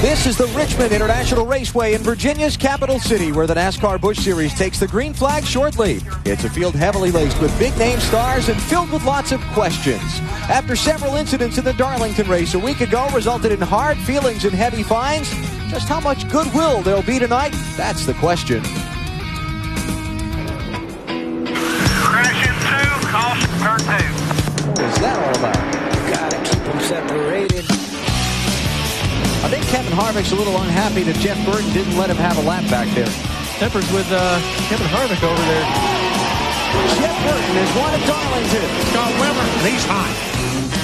This is the Richmond International Raceway in Virginia's capital city, where the NASCAR Busch Series takes the green flag shortly. It's a field heavily laced with big-name stars and filled with lots of questions. After several incidents in the Darlington race a week ago resulted in hard feelings and heavy fines, just how much goodwill there'll be tonight, that's the question. Crash in 2, caution, turn 2. What was that all about? Gotta keep them separated. I think Kevin Harvick's a little unhappy that Jeff Burton didn't let him have a lap back there. Tempers with Kevin Harvick over there. Jeff Burton is one at Darlington. Scott Weber, he's hot.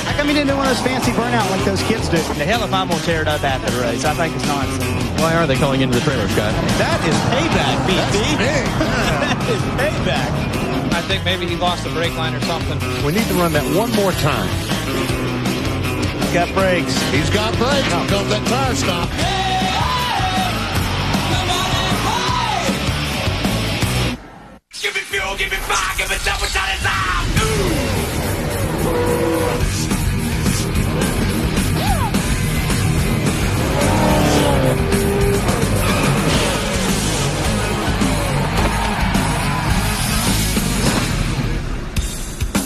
How come he didn't do one of those fancy burnout like those kids do? The hell if I'm going to tear it up after the race. I think it's nonsense. Why are they calling into the trailer, Scott? That is payback, BT. That is payback. I think maybe he lost the brake line or something. We need to run that one more time. He's got brakes. He's got brakes. Here comes that tire stop. Give me fuel, give me fire, give me double shot of time.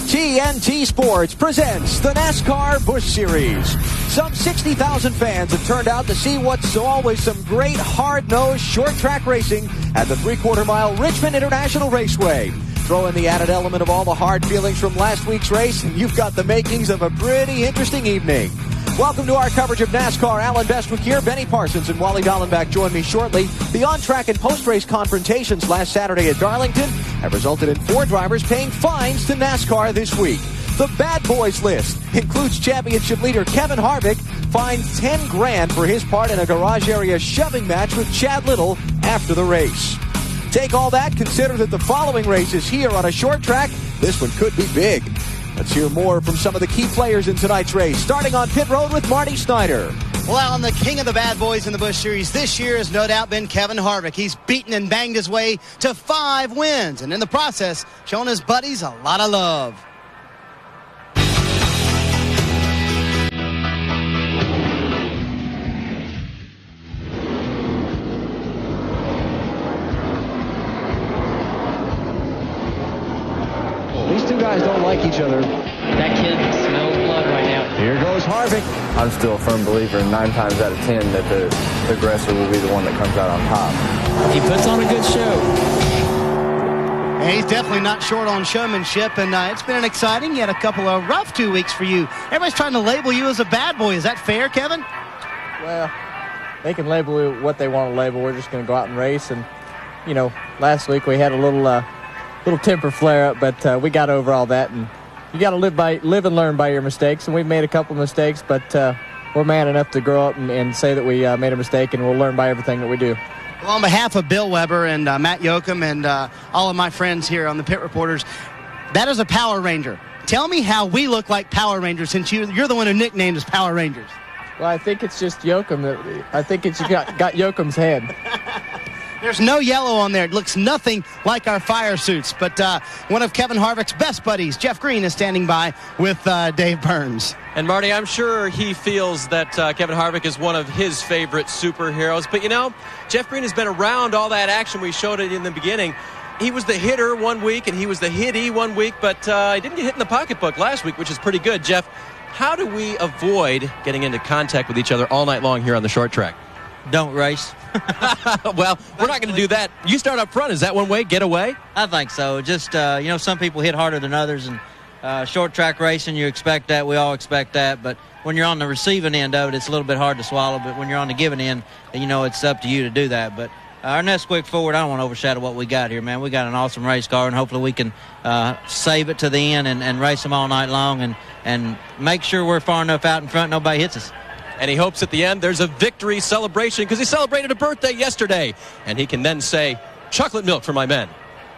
TNT Sports presents the NASCAR Busch Series. Some 60,000 fans have turned out to see what's always some great hard-nosed short-track racing at the three-quarter-mile Richmond International Raceway. Throw in the added element of all the hard feelings from last week's race, and you've got the makings of a pretty interesting evening. Welcome to our coverage of NASCAR. Alan Bestwick here. Benny Parsons and Wally Dallenbach join me shortly. The on-track and post-race confrontations last Saturday at Darlington have resulted in 4 drivers paying fines to NASCAR this week. The bad boys list includes championship leader Kevin Harvick, fined $10,000 for his part in a garage area shoving match with Chad Little after the race. Take all that, consider that the following race is here on a short track. This one could be big. Let's hear more from some of the key players in tonight's race, starting on pit road with Marty Snyder. Well, Alan, the king of the bad boys in the Busch Series this year has no doubt been Kevin Harvick. He's beaten and banged his way to 5 wins, and in the process, shown his buddies a lot of love. These two guys don't like each other. That kid smells blood right now. Here goes Harvick. I'm still a firm believer 9 times out of 10 that the aggressor will be the one that comes out on top. He puts on a good show. And he's definitely not short on showmanship, and it's been an exciting yet a couple of rough 2 weeks for you. Everybody's trying to label you as a bad boy. Is that fair, Kevin? Well, they can label it what they want to label. We're just going to go out and race. And, you know, last week we had a little temper flare-up, but we got over all that. And you got to live and learn by your mistakes. And we've made a couple mistakes, but we're man enough to grow up and say that we made a mistake, and we'll learn by everything that we do. Well, on behalf of Bill Weber and Matt Yoakum and all of my friends here on the Pit Reporters, that is a Power Ranger. Tell me how we look like Power Rangers, since you're the one who nicknamed us Power Rangers. Well, I think it's just Yoakum. I think it's got Yoakum's head. There's no yellow on there. It looks nothing like our fire suits. But one of Kevin Harvick's best buddies, Jeff Green, is standing by with Dave Burns. And Marty, I'm sure he feels that Kevin Harvick is one of his favorite superheroes. But, you know, Jeff Green has been around all that action we showed it in the beginning. He was the hitter one week, and he was the hittee one week, but he didn't get hit in the pocketbook last week, which is pretty good. Jeff, how do we avoid getting into contact with each other all night long here on the short track? Don't race. Well, we're not going to do that. You start up front. Is that one way? Get away? I think so. Just, some people hit harder than others, and short track racing, you expect that. We all expect that. But when you're on the receiving end of it, it's a little bit hard to swallow. But when you're on the giving end, it's up to you to do that. But our Nesquik Forward, I don't want to overshadow what we got here, man. We got an awesome race car, and hopefully we can save it to the end and race them all night long and make sure we're far enough out in front nobody hits us. And he hopes at the end there's a victory celebration because he celebrated a birthday yesterday. And he can then say, chocolate milk for my men.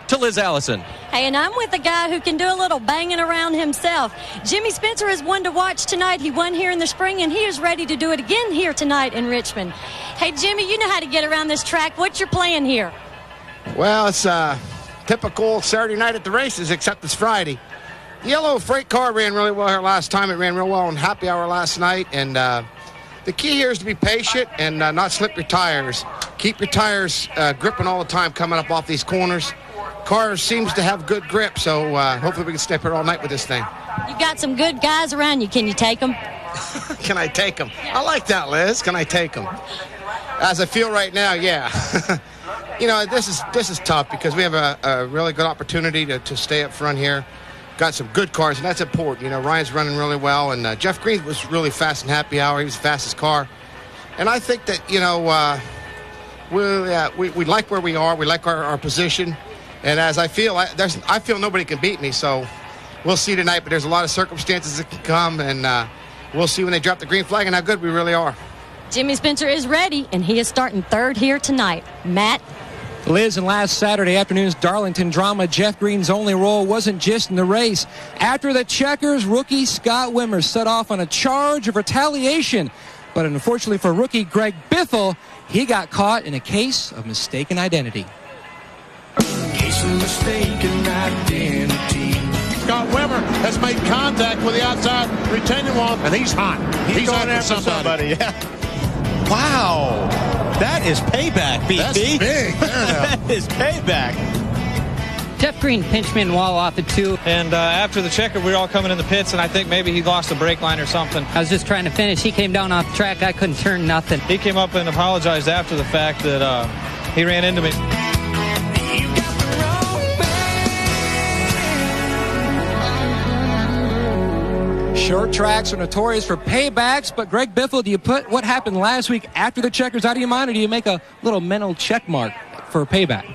To Liz Allison. Hey, and I'm with a guy who can do a little banging around himself. Jimmy Spencer is one to watch tonight. He won here in the spring, and he is ready to do it again here tonight in Richmond. Hey, Jimmy, you know how to get around this track. What's your plan here? Well, it's typical Saturday night at the races, except it's Friday. The yellow freight car ran really well here last time. It ran real well on happy hour last night, and The key here is to be patient and not slip your tires. Keep your tires gripping all the time coming up off these corners. Car seems to have good grip, so hopefully we can stay here all night with this thing. You've got some good guys around you. Can you take them? Can I take them? I like that, Liz. Can I take them? As I feel right now, yeah. You know, this is tough because we have a really good opportunity to stay up front here. Got some good cars, and that's important. You know, Ryan's running really well, and Jeff Green was really fast in happy hour. He was the fastest car. And I think that, you know, we like where we are. We like our position. And as I feel, I feel nobody can beat me, so we'll see tonight. But there's a lot of circumstances that can come, and we'll see when they drop the green flag and how good we really are. Jimmy Spencer is ready, and he is starting third here tonight. Matt? Liz, in last Saturday afternoon's Darlington drama, Jeff Green's only role wasn't just in the race. After the checkers, rookie Scott Wimmer set off on a charge of retaliation. But unfortunately for rookie Greg Biffle, he got caught in a case of mistaken identity. Case of mistaken identity. Scott Wimmer has made contact with the outside retaining wall, and he's hot. He's going after somebody. Yeah. Wow. That is payback, BT. That's big. That is payback. Jeff Green pinched me in the wall off the 2. And after the checker, we were all coming in the pits, and I think maybe he lost the brake line or something. I was just trying to finish. He came down off the track. I couldn't turn nothing. He came up and apologized after the fact that he ran into me. Short tracks are notorious for paybacks, but Greg Biffle, do you put what happened last week after the checkers out of your mind, or do you make a little mental check mark for a payback?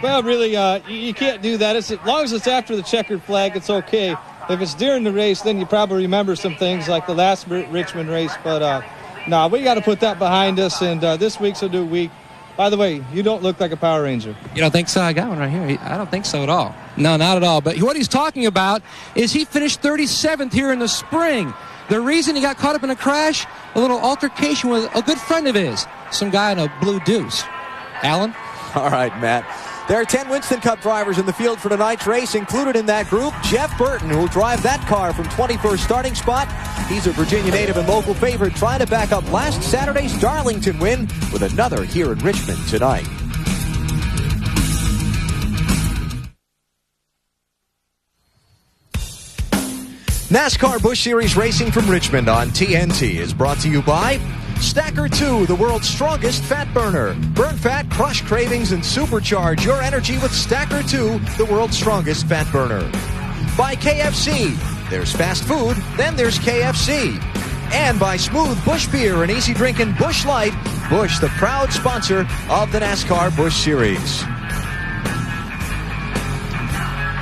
Well, really, you can't do that. As long as it's after the checkered flag, it's okay. If it's during the race, then you probably remember some things like the last Richmond race. But, no, we got to put that behind us, and this week's a new week. By the way, you don't look like a Power Ranger. You don't think so? I got one right here. I don't think so at all. No, not at all. But what he's talking about is he finished 37th here in the spring. The reason he got caught up in a crash, a little altercation with a good friend of his, some guy in a blue deuce. Alan? All right, Matt. There are 10 Winston Cup drivers in the field for tonight's race. Included in that group, Jeff Burton, who will drive that car from 21st starting spot. He's a Virginia native and local favorite, trying to back up last Saturday's Darlington win with another here in Richmond tonight. NASCAR Busch Series racing from Richmond on TNT is brought to you by Stacker 2, the world's strongest fat burner. Burn fat, crush cravings, and supercharge your energy with Stacker 2, the world's strongest fat burner. By KFC. There's fast food, then there's KFC. And by Smooth Busch Beer and easy drinking Busch Light. Busch, the proud sponsor of the NASCAR Busch Series.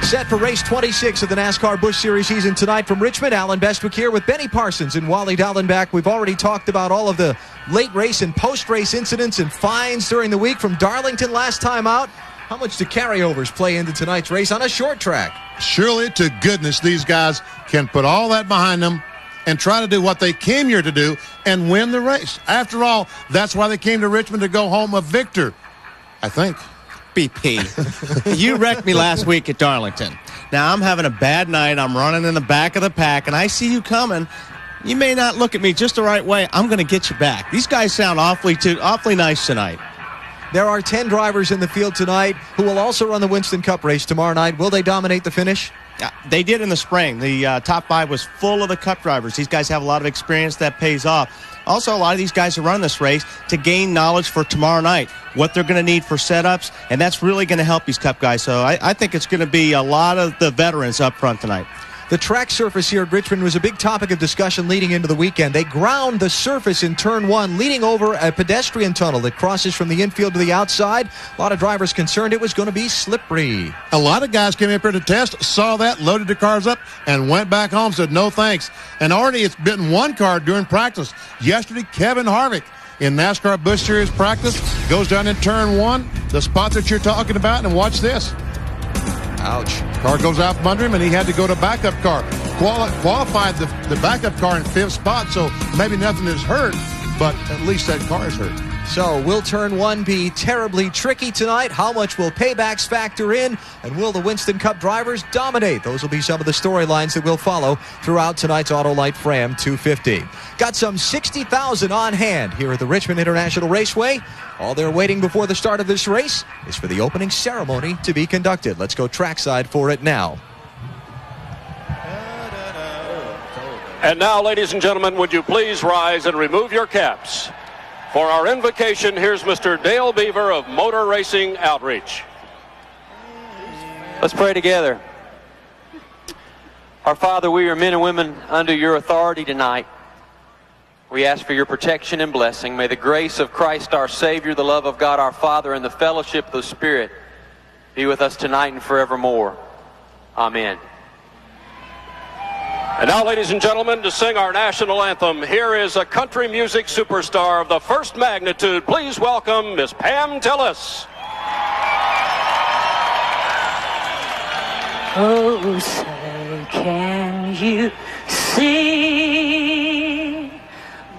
Set for race 26 of the NASCAR Busch Series season tonight from Richmond. Alan Bestwick here with Benny Parsons and Wally Dallenbach. We've already talked about all of the late race and post-race incidents and fines during the week from Darlington last time out. How much do carryovers play into tonight's race on a short track? Surely to goodness these guys can put all that behind them and try to do what they came here to do and win the race. After all, that's why they came to Richmond, to go home a victor, I think. BP, you wrecked me last week at Darlington. Now I'm having a bad night. I'm running in the back of the pack, and I see you coming. You may not look at me just the right way. I'm going to get you back. These guys sound awfully nice tonight. There are 10 drivers in the field tonight who will also run the Winston Cup race tomorrow night. Will they dominate the finish? Yeah, they did in the spring. The top 5 was full of the Cup drivers. These guys have a lot of experience that pays off. Also, a lot of these guys are running this race to gain knowledge for tomorrow night, what they're going to need for setups, and that's really going to help these Cup guys. So I think it's going to be a lot of the veterans up front tonight. The track surface here at Richmond was a big topic of discussion leading into the weekend. They ground the surface in Turn 1, leading over a pedestrian tunnel that crosses from the infield to the outside. A lot of drivers concerned it was going to be slippery. A lot of guys came up here to test, saw that, loaded the cars up, and went back home, said no thanks. And already it's bitten one car during practice. Yesterday, Kevin Harvick in NASCAR Busch Series practice goes down in Turn 1, the spot that you're talking about, and watch this. Ouch. Car goes out from under him, and he had to go to backup car. Qualified the backup car in 5th spot, so maybe nothing is hurt, but at least that car is hurt. So will turn 1 be terribly tricky tonight? How much will paybacks factor in? And will the Winston Cup drivers dominate? Those will be some of the storylines that we'll follow throughout tonight's Autolite Fram 250. Got some 60,000 on hand here at the Richmond International Raceway. All they're waiting before the start of this race is for the opening ceremony to be conducted. Let's go trackside for it now. And now, ladies and gentlemen, would you please rise and remove your caps? For our invocation, here's Mr. Dale Beaver of Motor Racing Outreach. Let's pray together. Our Father, we are men and women under your authority tonight. We ask for your protection and blessing. May the grace of Christ our Savior, the love of God our Father, and the fellowship of the Spirit be with us tonight and forevermore. Amen. And now, ladies and gentlemen, to sing our national anthem, here is a country music superstar of the first magnitude. Please welcome Miss Pam Tillis. Oh, say, can you see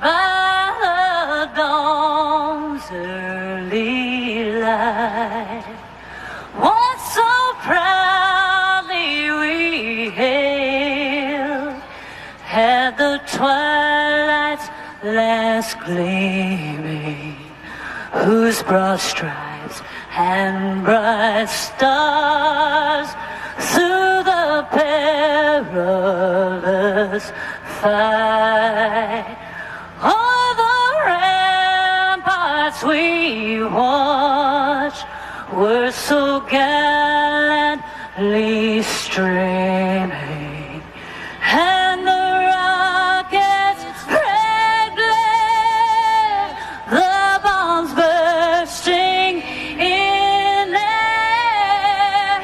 by the dawn's early light what so proudly we hailed at the twilight's last gleaming, whose broad stripes and bright stars through the perilous fight o'er the ramparts we watched were so gallantly streaming, and the rockets' red glare, the bombs bursting in air,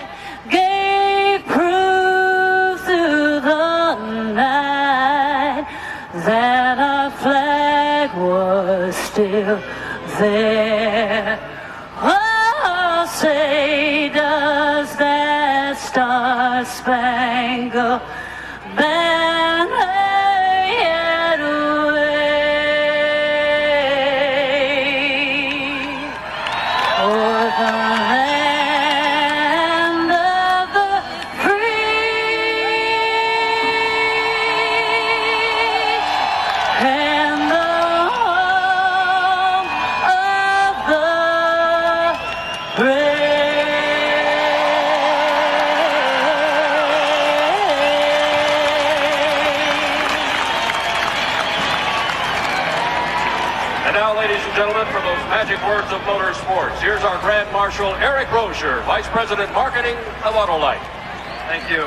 gave proof through the night that our flag was still there. Oh, say, does that star-spangled banner yet wave o'er the land of the free and the home of the brave? And now, ladies and gentlemen, for those magic words of motorsports, here's our Grand Marshal, Eric Rozier, Vice President Marketing of Autolite. Thank you.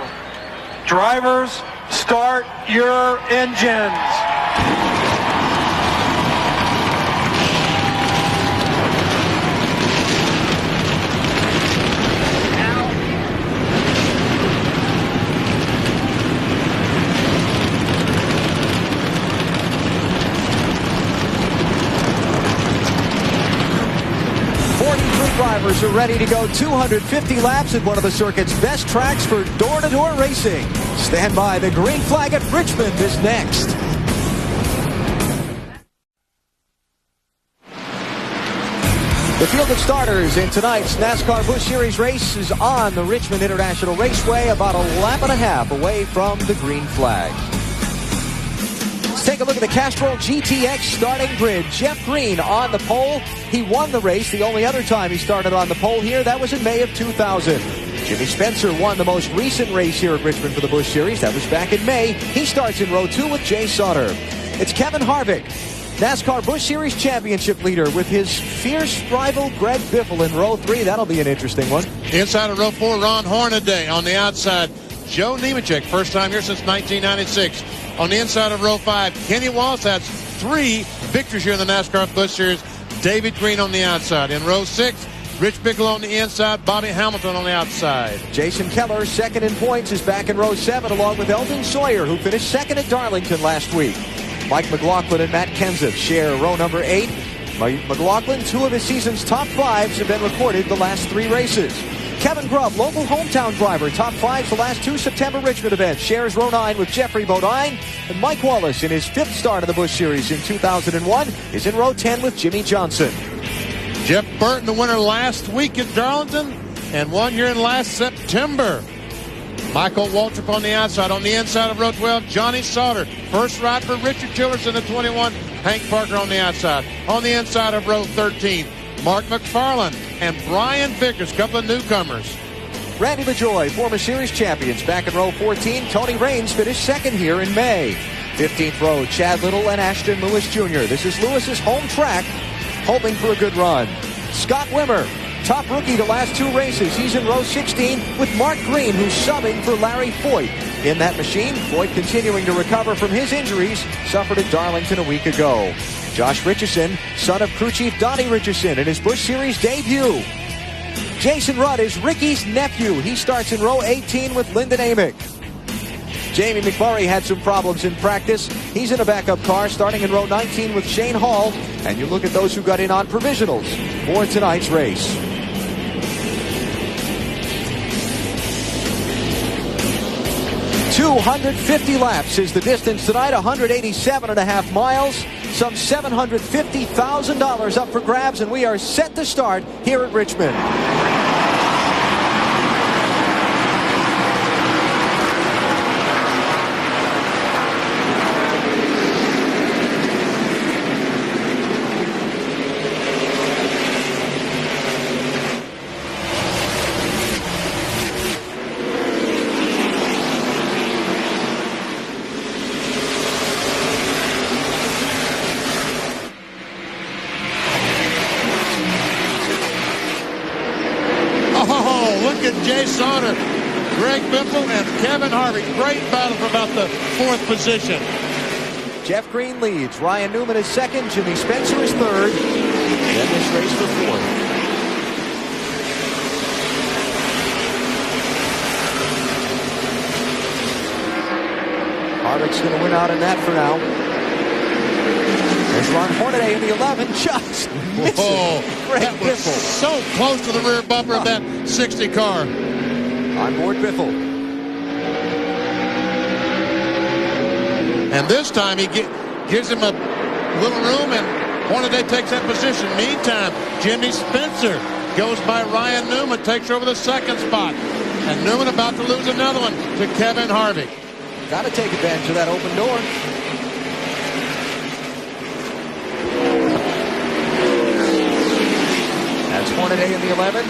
Drivers, start your engines. Drivers are ready to go 250 laps at one of the circuit's best tracks for door-to-door racing. Stand by. The green flag at Richmond is next. The field of starters in tonight's NASCAR Busch Series race is on the Richmond International Raceway, about a lap and a half away from the green flag. Let's take a look at the Castrol GTX starting grid. Jeff Green on the pole. He won the race. The only other time he started on the pole here, that was in May of 2000. Jimmy Spencer won the most recent race here at Richmond for the Busch Series. That was back in May. He starts in row 2 with Jay Sauter. It's Kevin Harvick, NASCAR Busch Series championship leader, with his fierce rival Greg Biffle in row 3. That'll be an interesting one. Inside of row 4, Ron Hornaday. On the outside, Joe Nemechek, first time here since 1996. On the inside of row 5, Kenny Wallace has 3 victories here in the NASCAR Busch Series. David Green on the outside. In row 6, Rich Bigelow on the inside, Bobby Hamilton on the outside. Jason Keller, second in points, is back in row 7, along with Eldon Sawyer, who finished second at Darlington last week. Mike McLaughlin and Matt Kenseth share row number 8. McLaughlin, 2 of his season's top 5s have been recorded the last 3 races. Kevin Grubb, local hometown driver, top 5s the last 2 September Richmond events, shares row 9 with Jeffrey Bodine. And Mike Wallace, in his 5th start of the Busch Series in 2001, is in row 10 with Jimmy Johnson. Jeff Burton, the winner last week at Darlington, and won here in last September. Michael Waltrip on the outside. On the inside of row 12, Johnny Sauter. First ride for Richard Tillerson at 21. Hank Parker on the outside. On the inside of row 13, Mark McFarland and Brian Vickers, couple of newcomers. Randy LaJoy, former series champions, back in row 14. Tony Raines finished second here in May. 15th row, Chad Little and Ashton Lewis Jr. This is Lewis's home track, hoping for a good run. Scott Wimmer, top rookie the last 2 races. He's in row 16 with Mark Green, who's subbing for Larry Foyt. In that machine, Foyt continuing to recover from his injuries suffered at Darlington a week ago. Josh Richardson, son of crew chief Donnie Richardson, in his Busch Series debut. Jason Rudd is Ricky's nephew. He starts in row 18 with Lyndon Amick. Jamie McMurray had some problems in practice. He's in a backup car starting in row 19 with Shane Hall. And you look at those who got in on provisionals for tonight's race. $250 laps is the distance tonight, 187.5 miles. Some $750,000 up for grabs, and we are set to start here at Richmond. Jay Sauter, Greg Biffle, and Kevin Harvick. Great battle for about the 4th position. Jeff Green leads. Ryan Newman is second. Jimmy Spencer is third. Then this race for 4th. Harvick's going to win out in that for now. There's Ron Hornaday in the 11. Just misses. That was so close to the rear bumper of that 60 car. On board Biffle. And this time he gives him a little room, and Hornaday takes that position. Meantime, Jimmy Spencer goes by Ryan Newman, takes over the 2nd spot. And Newman about to lose another one to Kevin Harvick. Got to take advantage of that open door. That's Hornaday in the 11.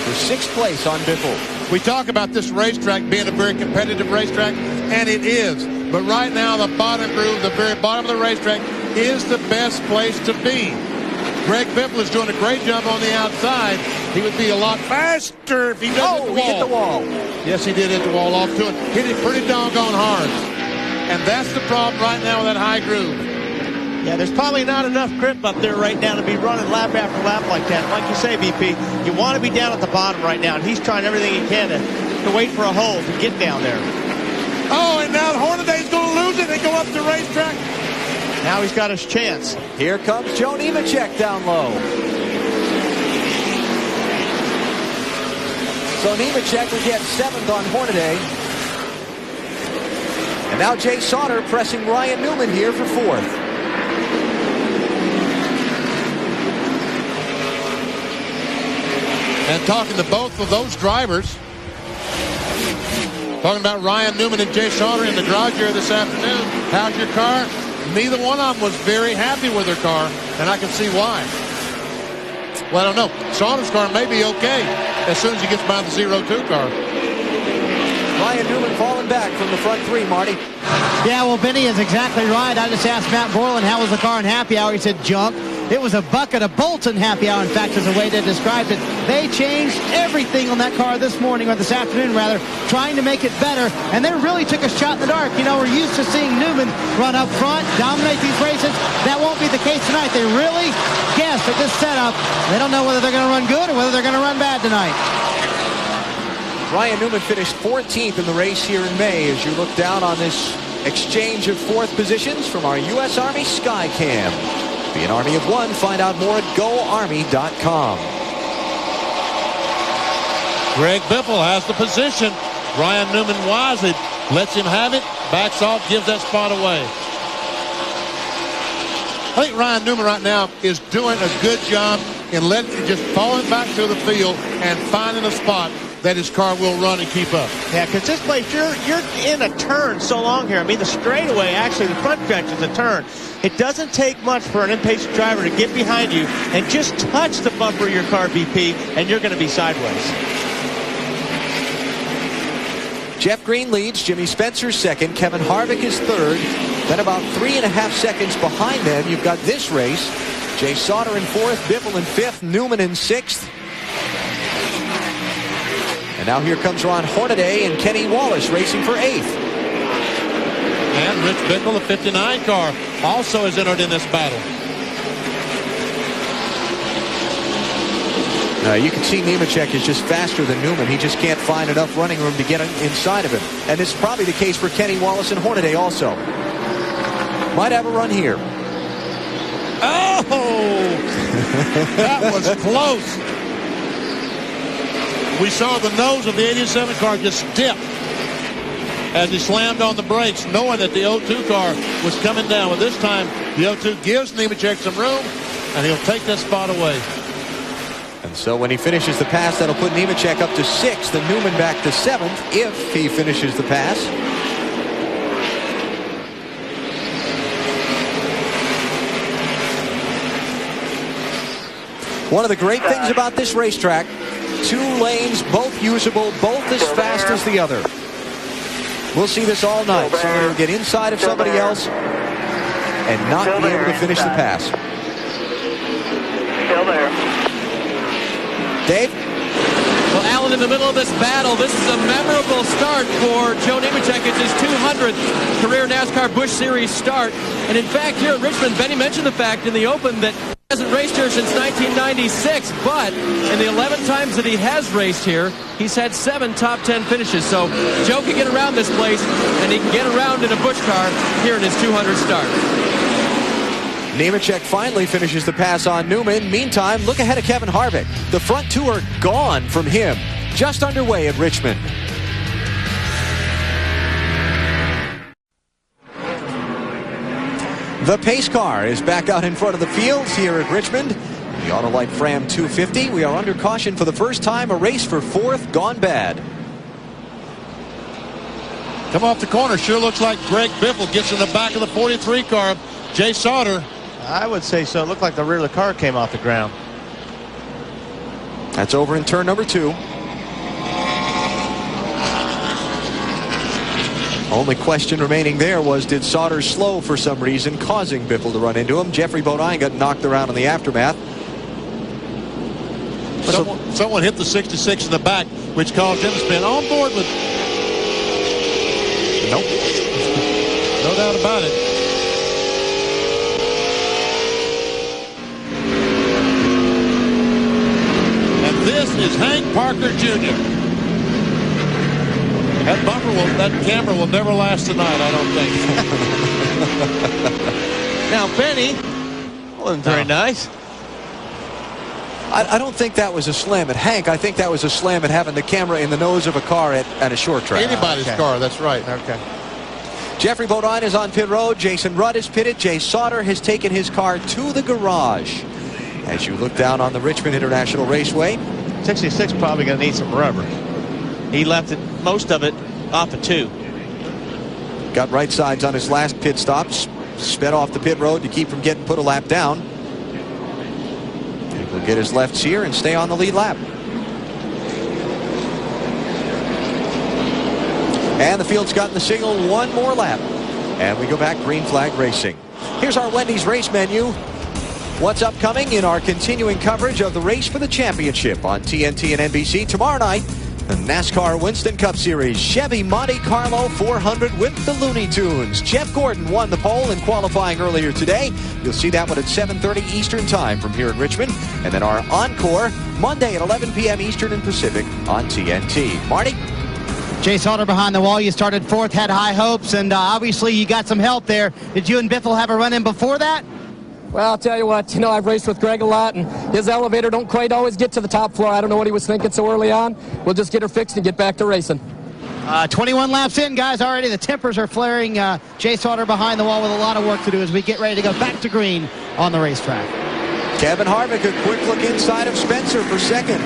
For 6th place on Biffle. We talk about this racetrack being a very competitive racetrack, and it is. But right now, the bottom groove, the very bottom of the racetrack, is the best place to be. Greg Biffle is doing a great job on the outside. He would be a lot faster if he doesn't hit the wall. Yes, he did hit the wall off to it. Hit it pretty doggone hard. And that's the problem right now with that high groove. Yeah, there's probably not enough grip up there right now to be running lap after lap like that. Like you say, BP, you want to be down at the bottom right now, and he's trying everything he can to wait for a hole to get down there. Oh, and now Hornaday's going to lose it and go up the racetrack. Now he's got his chance. Here comes Joe Nemechek down low. So Nemechek will get 7th on Hornaday. And now Jay Sauter pressing Ryan Newman here for 4th. And talking to both of those drivers, talking about Ryan Newman and Jay Sauter in the garage here this afternoon. How's your car? Neither one of them was very happy with their car, and I can see why. Well, I don't know. Sauter's car may be okay as soon as he gets by the 02 car. Ryan Newman falling back from the front 3, Marty. Yeah, well, Benny is exactly right. I just asked Matt Borland how was the car in happy hour. He said junk. It was a bucket of bolts in happy hour, in fact, is the way they described it. They changed everything on that car this morning, or this afternoon, rather, trying to make it better, and they really took a shot in the dark. You know, we're used to seeing Newman run up front, dominate these races. That won't be the case tonight. They really guessed at this setup. They don't know whether they're going to run good or whether they're going to run bad tonight. Ryan Newman finished 14th in the race here in May as you look down on this exchange of 4th positions from our U.S. Army Skycam. Be an Army of one. Find out more at GoArmy.com. Greg Biffle has the position. Ryan Newman wisely lets him have it, backs off, gives that spot away. I think Ryan Newman right now is doing a good job in just falling back to the field and finding a spot that his car will run and keep up. Yeah, because this place, you're in a turn so long here. I mean, the straightaway, actually, the front stretch is a turn. It doesn't take much for an impatient driver to get behind you and just touch the bumper of your car, BP, and you're going to be sideways. Jeff Green leads, Jimmy Spencer second, Kevin Harvick is third. Then about 3.5 seconds behind them, you've got this race. Jay Sauter in fourth, Biffle in fifth, Newman in sixth. And now here comes Ron Hornaday and Kenny Wallace racing for eighth. And Rich Biffle, the 59 car, also is entered in this battle. You can see Nemechek is just faster than Newman. He just can't find enough running room to get inside of him. And this is probably the case for Kenny Wallace and Hornaday also. Might have a run here. Oh! That was close. We saw the nose of the 87 car just dip as he slammed on the brakes, knowing that the 02 car was coming down. But this time, the 02 gives Nemechek some room, and he'll take that spot away. And so when he finishes the pass, that'll put Nemechek up to sixth and Newman back to seventh if he finishes the pass. One of the great things about this racetrack, 2 lanes, both usable, both as fast as the other. We'll see this all night. Somebody will get inside of somebody else and not be able to finish the pass. Still there. Dave? Well, Alan, in the middle of this battle, this is a memorable start for Joe Nemechek. It's his 200th career NASCAR Busch Series start. And in fact, here at Richmond, Benny mentioned the fact in the Open that he hasn't raced here since 1996, but in the 11 times that he has raced here, he's had 7 top 10 finishes. So Joe can get around this place, and he can get around in a Busch car here in his 200th start. Nemechek finally finishes the pass on Newman. Meantime, look ahead of Kevin Harvick. The front 2 are gone from him. Just underway at Richmond. The pace car is back out in front of the fields here at Richmond. The Autolite Fram 250. We are under caution for the first time. A race for 4th gone bad. Come off the corner. Sure looks like Greg Biffle gets in the back of the 43 car. Jay Sauter. I would say so. It looked like the rear of the car came off the ground. That's over in turn number 2. Only question remaining there was, did Sauter slow for some reason, causing Biffle to run into him? Jeffrey Bodine got knocked around in the aftermath. Someone hit the 66 in the back, which caused him to spin. On board with... Nope. No doubt about it. This is Hank Parker Jr. That camera will never last tonight, I don't think. Now, Benny, wasn't very nice. I don't think that was a slam at Hank. I think that was a slam at having the camera in the nose of a car at a short track. Anybody's car, that's right. Okay. Jeffrey Bodine is on pit road. Jason Rudd is pitted. Jay Sauter has taken his car to the garage. As you look down on the Richmond International Raceway, 66 probably going to need some rubber. He left most of it off of 2. Got right sides on his last pit stops. Sped off the pit road to keep from getting put a lap down. He'll get his lefts here and stay on the lead lap. And the field's gotten the signal, 1 more lap. And we go back, green flag racing. Here's our Wendy's race menu. What's upcoming in our continuing coverage of the race for the championship on TNT and NBC tomorrow night? The NASCAR Winston Cup Series Chevy Monte Carlo 400 with the Looney Tunes. Jeff Gordon won the pole in qualifying earlier today. You'll see that one at 7:30 Eastern Time from here in Richmond. And then our encore Monday at 11 p.m. Eastern and Pacific on TNT. Marty? Jay Sauter behind the wall. You started 4th, had high hopes, and obviously you got some help there. Did you and Biffle have a run-in before that? Well, I'll tell you what, I've raced with Greg a lot, and his elevator don't quite always get to the top floor. I don't know what he was thinking so early on. We'll just get her fixed and get back to racing. 21 laps in, guys, already. The tempers are flaring. Jay Sauter behind the wall with a lot of work to do as we get ready to go back to green on the racetrack. Kevin Harvick, a quick look inside of Spencer for second.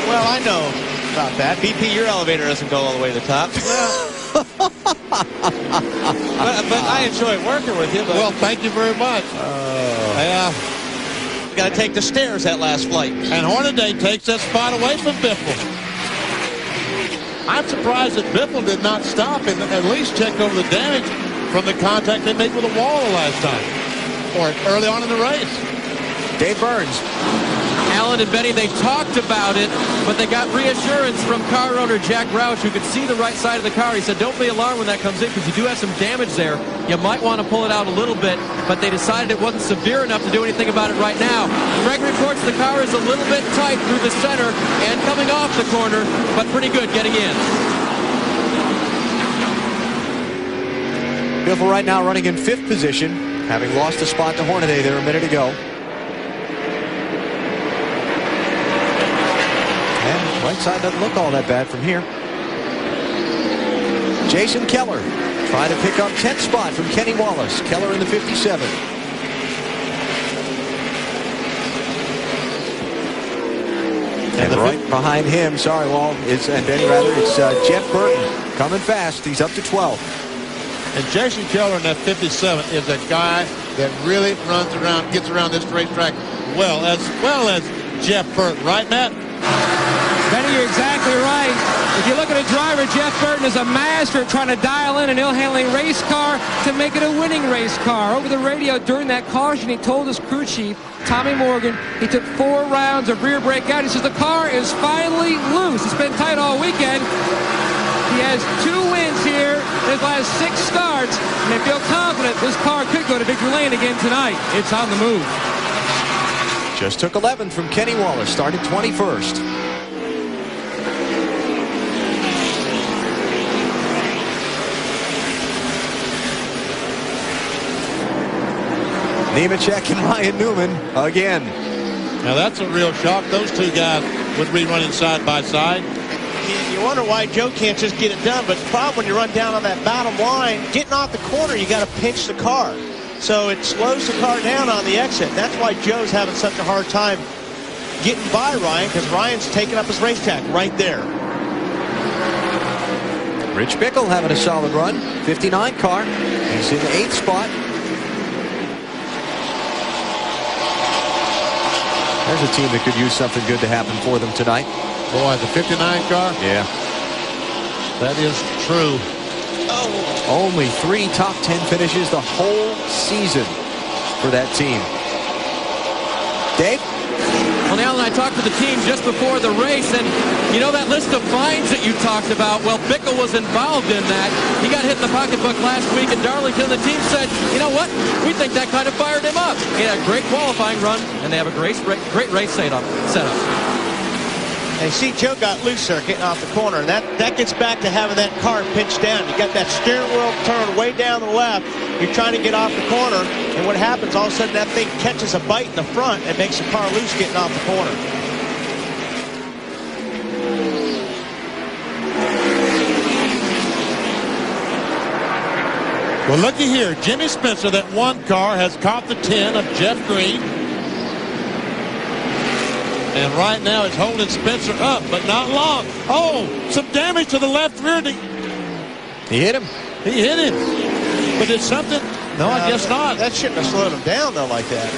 Well, I know about that. BP, your elevator doesn't go all the way to the top. but I enjoy working with you. But Well, thank you very much. you got to take the stairs that last flight. And Hornaday takes that spot away from Biffle. I'm surprised that Biffle did not stop and at least check over the damage from the contact they made with the wall the last time, or early on in the race. Dave Burns. Alan and Benny, they talked about it, but they got reassurance from car owner Jack Roush, who could see the right side of the car. He said, don't be alarmed when that comes in, because you do have some damage there. You might want to pull it out a little bit, but they decided it wasn't severe enough to do anything about it right now. Greg reports the car is a little bit tight through the center and coming off the corner, but pretty good getting in. Biffle right now running in 5th position, having lost a spot to Hornaday there a minute ago. And right side doesn't look all that bad from here. Jason Keller trying to pick up 10th spot from Kenny Wallace. Keller in the 57. And right behind him, it's Jeff Burton coming fast. He's up to 12. And Jason Keller in that 57 is a guy that really runs around, gets around this racetrack well as Jeff Burton. Right, Matt? Benny, you're exactly right. If you look at a driver, Jeff Burton is a master at trying to dial in an ill-handling race car to make it a winning race car. Over the radio during that caution, he told his crew chief, Tommy Morgan, he took 4 rounds of rear brake out. He says the car is finally loose. It's been tight all weekend. He has 2 wins here in his last 6 starts, and they feel confident this car could go to victory lane again tonight. It's on the move. Just took 11th from Kenny Wallace, started 21st. Nemechek and Ryan Newman again. Now that's a real shock. Those 2 guys would be running side by side. You wonder why Joe can't just get it done, but the problem when you run down on that bottom line, getting off the corner, you got to pinch the car. So it slows the car down on the exit. That's why Joe's having such a hard time getting by Ryan, because Ryan's taking up his racetrack right there. Rich Bickle having a solid run. 59 car. He's in the 8th spot. There's a team that could use something good to happen for them tonight. Boy, the 59 car? Yeah. That is true. Only 3 top 10 finishes the whole season for that team. Dave? Well, Alan and I talked to the team just before the race, and you know that list of fines that you talked about? Well, Bickle was involved in that. He got hit in the pocketbook last week in Darlington. The team said, you know what? We think that kind of fired him up. He had a great qualifying run, and they have a great race setup. And see, Joe got loose there getting off the corner. That gets back to having that car pinched down. You got that steering wheel turned way down the left. You're trying to get off the corner, and what happens, all of a sudden that thing catches a bite in the front and makes the car loose getting off the corner. Well, looky here. Jimmy Spencer, that 1 car, has caught the 10 of Jeff Green. And right now it's holding Spencer up, but not long. Oh, some damage to the left rear. He hit him. He hit him. But did something? No, I guess not. That shouldn't have slowed him down, though, like that.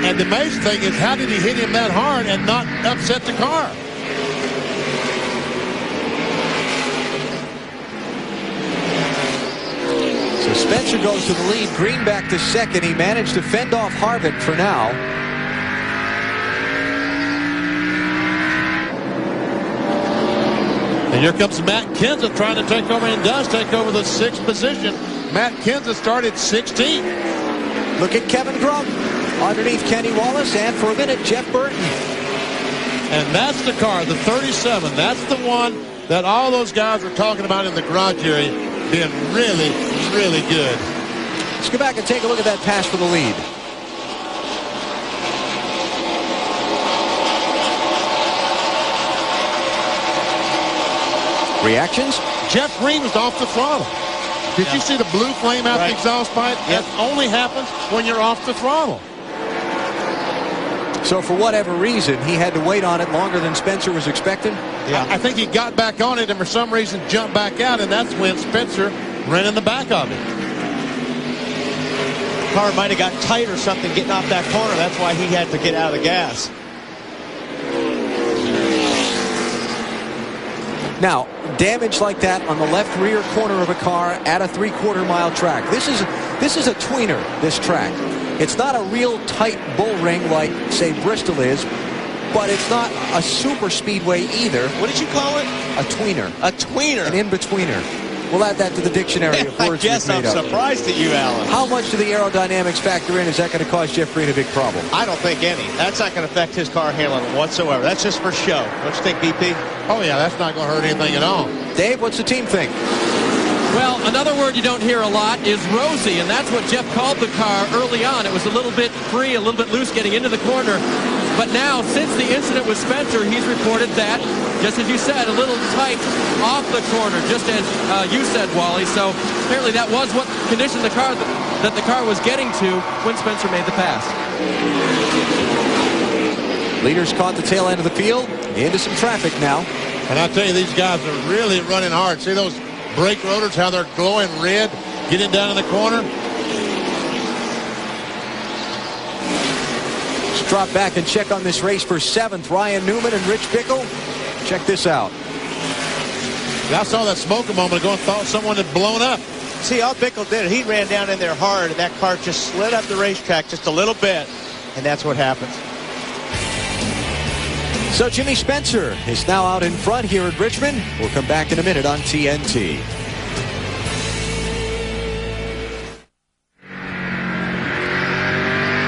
And the amazing thing is, how did he hit him that hard and not upset the car? So Spencer goes to the lead. Green back to second. He managed to fend off Harvick for now. And here comes Matt Kenseth trying to take over, and does take over the 6th position. Matt Kenseth started 16th. Look at Kevin Grum underneath Kenny Wallace, and for a minute, Jeff Burton. And that's the car, the 37. That's the one that all those guys were talking about in the garage area, being really, really good. Let's go back and take a look at that pass for the lead. Reactions? Jeff Green was off the throttle. Did you see the blue flame out the exhaust pipe? Yep. That only happens when you're off the throttle. So for whatever reason, he had to wait on it longer than Spencer was expecting? Yeah. I think he got back on it and for some reason jumped back out, and that's when Spencer ran in the back of it. The car might have got tight or something getting off that corner. That's why he had to get out of the gas. Now, damage like that on the left rear corner of a car at a 3/4 mile track. This is a tweener, this track. It's not a real tight bull ring like, say, Bristol is, but it's not a super speedway either. What did you call it? A tweener. A tweener. An in-betweener. We'll add that to the dictionary of words. I guess I'm surprised at you, Alan. How much do the aerodynamics factor in? Is that going to cause Jeff Green a big problem? I don't think any. That's not going to affect his car handling whatsoever. That's just for show. Don't you think, BP? Oh, yeah, that's not going to hurt anything at all. Dave, what's the team think? Well, another word you don't hear a lot is rosy, and that's what Jeff called the car early on. It was a little bit free, a little bit loose getting into the corner. But now, since the incident with Spencer, he's reported that, just as you said, a little tight off the corner, just as you said, Wally. So apparently that was what conditioned the car that the car was getting to when Spencer made the pass. Leaders caught the tail end of the field, into some traffic now. And I tell you, these guys are really running hard. See those brake rotors, how they're glowing red, getting down in the corner. Let's drop back and check on this race for 7th. Ryan Newman and Rich Bickle. Check this out. I saw that smoke a moment ago and thought someone had blown up. See, all Bickle did, he ran down in there hard, and that car just slid up the racetrack just a little bit, and that's what happens. So Jimmy Spencer is now out in front here at Richmond. We'll come back in a minute on TNT.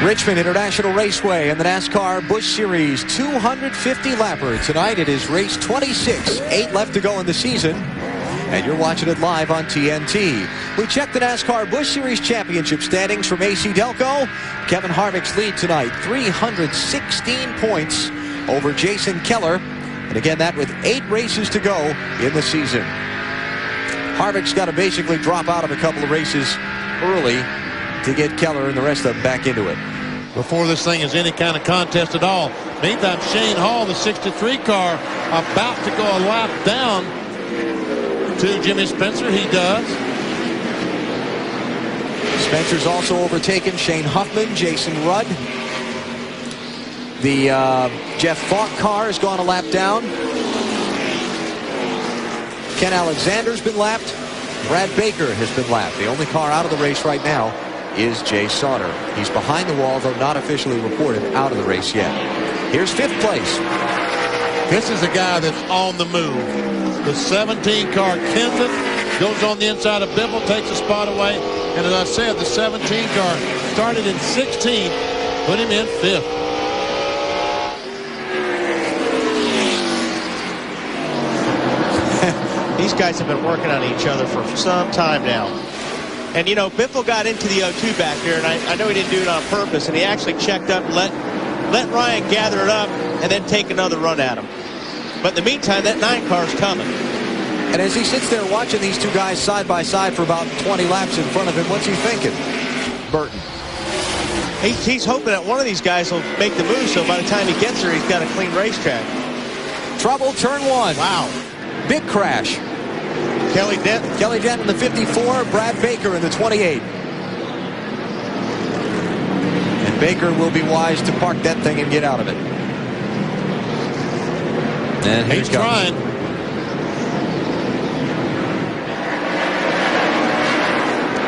Richmond International Raceway and the NASCAR Busch Series 250 lapper. Tonight it is race 26. 8 left to go in the season. And you're watching it live on TNT. We check the NASCAR Busch Series Championship standings from AC Delco. Kevin Harvick's lead tonight, 316 points over Jason Keller. And again, that with 8 races to go in the season. Harvick's got to basically drop out of a couple of races early to get Keller and the rest of them back into it. Before this thing is any kind of contest at all. Meantime, Shane Hall, the 63 car, about to go a lap down to Jimmy Spencer. He does. Spencer's also overtaken Shane Huffman, Jason Rudd. The Jeff Falk car has gone a lap down. Ken Alexander's been lapped. Brad Baker has been lapped. The only car out of the race right now is Jay Sauter. He's behind the wall, though not officially reported out of the race yet. Here's 5th place. This is a guy that's on the move. The 17 car, Kenseth, goes on the inside of Biffle, takes a spot away. And as I said, the 17 car started in 16th, put him in 5th. These guys have been working on each other for some time now. And, you know, Biffle got into the O2 back here, and I know he didn't do it on purpose, and he actually checked up, let Ryan gather it up, and then take another run at him. But in the meantime, that 9 car's coming. And as he sits there watching these two guys side by side for about 20 laps in front of him, what's he thinking? Burton. He's hoping that one of these guys will make the move, so by the time he gets there, he's got a clean racetrack. Trouble, turn 1. Wow. Big crash. Kelly Dent in the 54, Brad Baker in the 28. And Baker will be wise to park that thing and get out of it. And he's trying.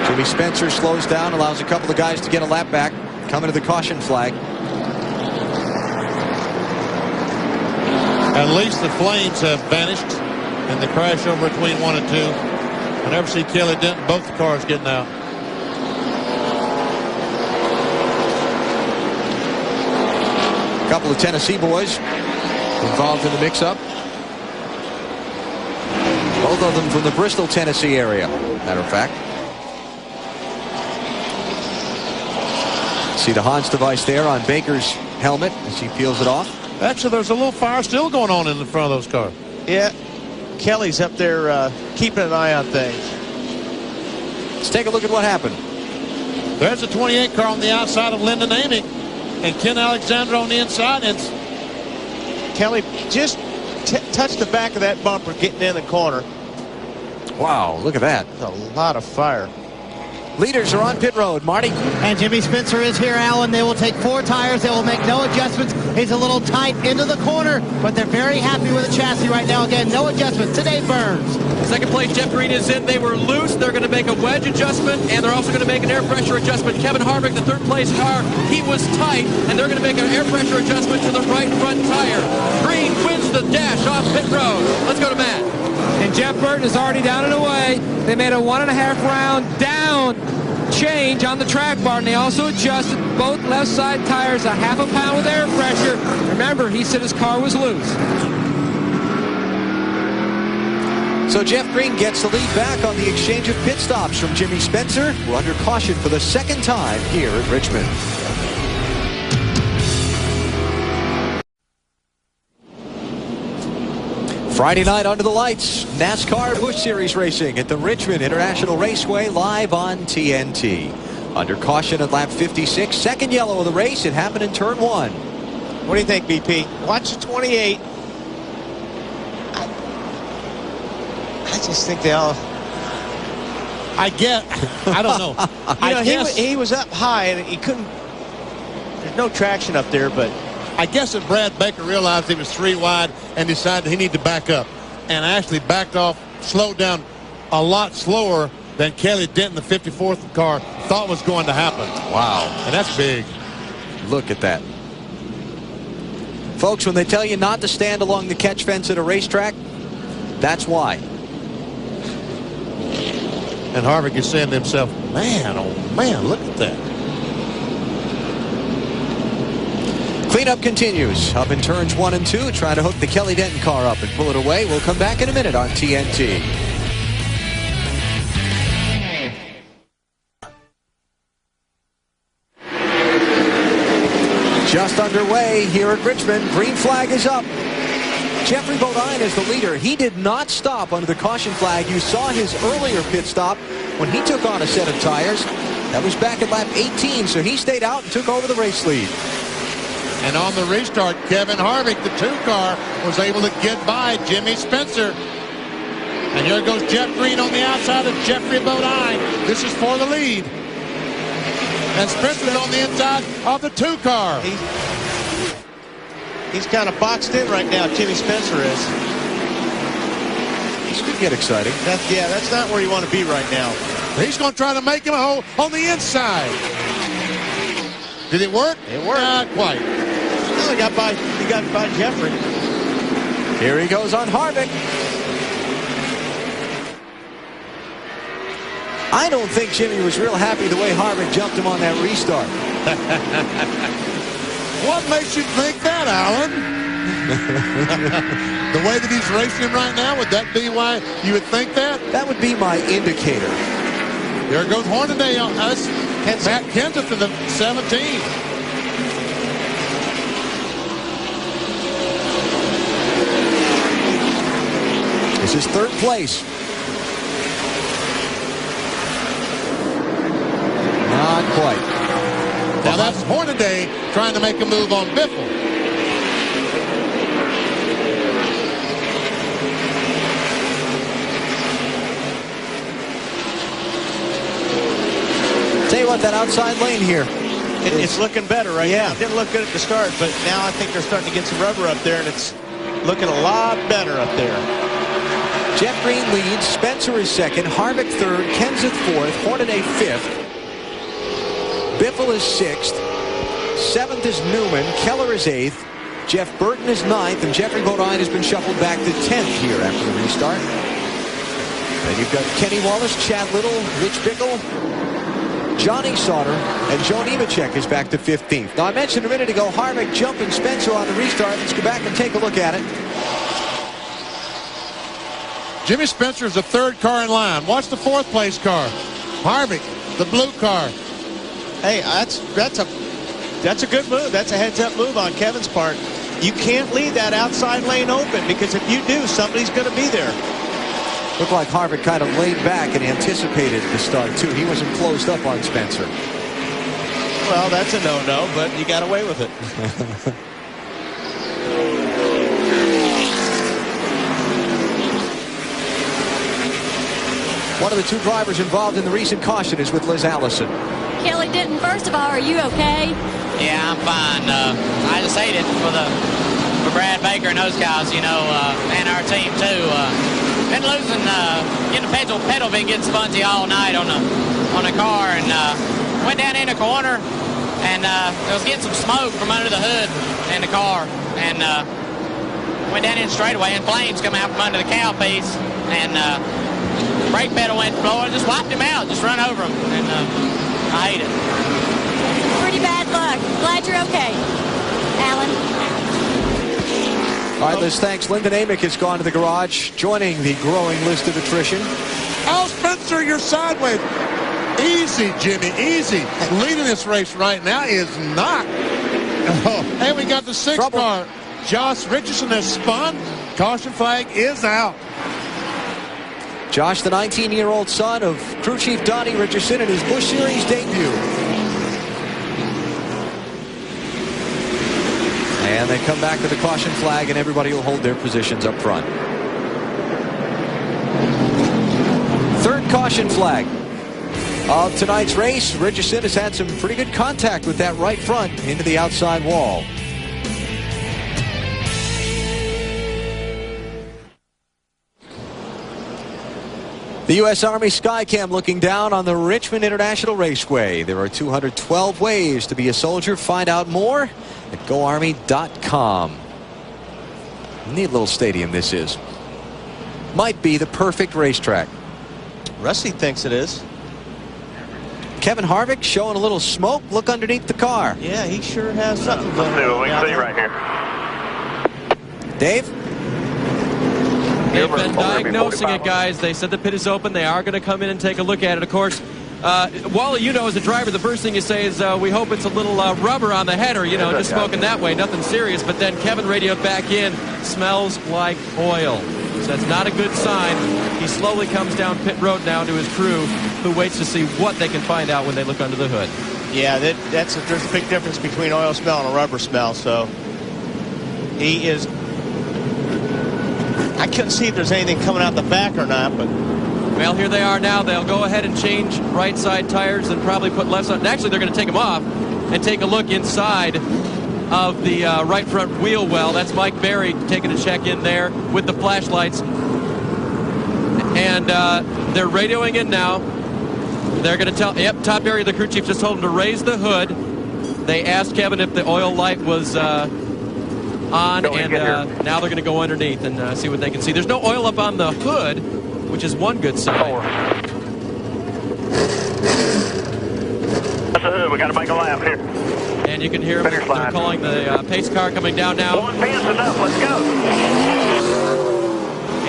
Jimmy Spencer slows down, allows a couple of guys to get a lap back, coming to the caution flag. At least the flames have vanished in the crash over between 1 and 2. I never see Kelly Denton, both the cars getting out. A couple of Tennessee boys involved in the mix-up. Both of them from the Bristol, Tennessee area, matter of fact. See the Hans device there on Baker's helmet as he peels it off. Actually, there's a little fire still going on in the front of those cars. Yeah. Kelly's up there keeping an eye on things. Let's take a look at what happened. There's a 28 car on the outside of Lyndon Amick and Ken Alexander on the inside. And Kelly just touched the back of that bumper getting in the corner. Wow, look at that. That's a lot of fire. Leaders are on pit road. Marty. And Jimmy Spencer is here, Alan. They will take 4 tires. They will make no adjustments. He's a little tight into the corner, but they're very happy with the chassis right now. Again, no adjustments to Dave Burns. Second place, Jeff Green is in. They were loose. They're going to make a wedge adjustment, and they're also going to make an air pressure adjustment. Kevin Harvick, the third place car, he was tight, and they're going to make an air pressure adjustment to the right front tire. Green wins the dash off pit road. Let's go to Matt. And Jeff Burton is already down and away. They made a 1.5 round down change on the track bar, and they also adjusted both left side tires 0.5 pound with air pressure. Remember, he said his car was loose. So Jeff Green gets the lead back on the exchange of pit stops from Jimmy Spencer. We're under caution for the second time here at Richmond. Friday night under the lights, NASCAR Busch Series racing at the Richmond International Raceway, live on TNT. Under caution at lap 56, second yellow of the race. It happened in turn 1. What do you think, BP? Watch the 28. I just think they all... I don't know. He was up high and he couldn't... There's no traction up there, but... I guess that Brad Baker realized he was 3 wide and decided he needed to back up. And actually backed off, slowed down a lot slower than Kelly Denton, the 54th car, thought was going to happen. Wow. And that's big. Look at that. Folks, when they tell you not to stand along the catch fence at a racetrack, that's why. And Harvick is saying to himself, man, oh man, look at that. Cleanup continues up in turns 1 and 2, trying to hook the Kelly Denton car up and pull it away. We'll come back in a minute on TNT. Just underway here at Richmond. Green flag is up. Jeffrey Bodine is the leader. He did not stop under the caution flag. You saw his earlier pit stop when he took on a set of tires. That was back at lap 18, so he stayed out and took over the race lead. And on the restart, Kevin Harvick, the 2 car, was able to get by Jimmy Spencer. And here goes Jeff Green on the outside of Jeffrey Bodine. This is for the lead. And Spencer's on the inside of the 2 car. He's kind of boxed in right now, Jimmy Spencer is. This could get exciting. That's not where you want to be right now. He's going to try to make him a hole on the inside. Did it work? It worked. Not quite. Well, he got by Jeffrey. Here he goes on Harvick. I don't think Jimmy was real happy the way Harvick jumped him on that restart. What makes you think that, Alan? The way that he's racing right now, would that be why you would think that? That would be my indicator. There goes Hornaday on us. Matt Kenseth to the 17. This is third place. Not quite. Now that's Hornaday trying to make a move on Biffle. Tell you what, that outside lane here. It's looking better right now. It didn't look good at the start, but now I think they're starting to get some rubber up there, and it's looking a lot better up there. Jeff Green leads. Spencer is second. Harvick third. Kenseth fourth. Hornaday fifth. Biffle is sixth. Seventh is Newman. Keller is eighth. Jeff Burton is ninth. And Jeffrey Bodine has been shuffled back to 10th here after the restart. And you've got Kenny Wallace, Chad Little, Rich Bickle, Johnny Sauter, and Joe Nemechek is back to 15th. Now, I mentioned a minute ago Harvick jumping Spencer on the restart. Let's go back and take a look at it. Jimmy Spencer is the third car in line. Watch the fourth place car. Harvick, the blue car. Hey, that's a good move. That's a heads-up move on Kevin's part. you can't leave that outside lane open, because if you do, somebody's going to be there. Looked like Harvick kind of laid back and anticipated the start, too. He wasn't closed up on Spencer. Well, that's a no-no, but you got away with it. One of the two drivers involved in the recent caution is with Liz Allison. Kelly Denton, first of all, are you okay? Yeah, I'm fine. I just hate it for Brad Baker and those guys, and our team too. Been losing, getting the pedal been getting spongy all night on the car, and went down in the corner, and it was getting some smoke from under the hood in the car, and went down in straightaway, and flames come out from under the cow piece, and brake pedal went blowing, just wiped him out, just run over him, and I hate it. Pretty bad luck. Glad you're okay, Alan. All right, Liz, thanks. Lyndon Amick has gone to the garage, joining the growing list of attrition. Al Spencer, you're sideways. Easy, Jimmy, easy. Leading this race right now is not. And we got the 6th car. Josh Richardson has spun. Caution flag is out. Josh, the 19-year-old son of crew chief Donnie Richardson, in his Busch Series debut. And they come back to the caution flag, and everybody will hold their positions up front. Third caution flag of tonight's race. Richardson has had some pretty good contact with that right front into the outside wall. The U.S. Army Skycam looking down on the Richmond International Raceway. There are 212 ways to be a soldier. Find out more at GoArmy.com. Neat little stadium this is. Might be the perfect racetrack. Rusty thinks it is. Kevin Harvick showing a little smoke. Look underneath the car. Yeah, he sure has something going on. Let's see what we can see right here. Dave? They've been diagnosing it, guys. They said the pit is open. They are going to come in and take a look at it. Of course, Wally, as a driver, the first thing you say is, we hope it's a little rubber on the header, just smoking that way, nothing serious. But then Kevin radioed back in, smells like oil. So that's not a good sign. He slowly comes down pit road now to his crew, who waits to see what they can find out when they look under the hood. Yeah, there's a big difference between oil smell and a rubber smell. So he is... I couldn't see if there's anything coming out the back or not, but... Well, here they are now. They'll go ahead and change right side tires and probably put left side. Actually, they're going to take them off and take a look inside of the right front wheel well. That's Mike Berry taking a check in there with the flashlights. And they're radioing in now. They're going to tell... Yep, Todd Berry, the crew chief, just told him to raise the hood. They asked Kevin if the oil light was... on, and now they're going to go underneath and see what they can see. There's no oil up on the hood, which is one good sign. That's the hood. We got to make a lap here. And you can hear them. They're calling the pace car coming down now. Going fast enough. Let's go.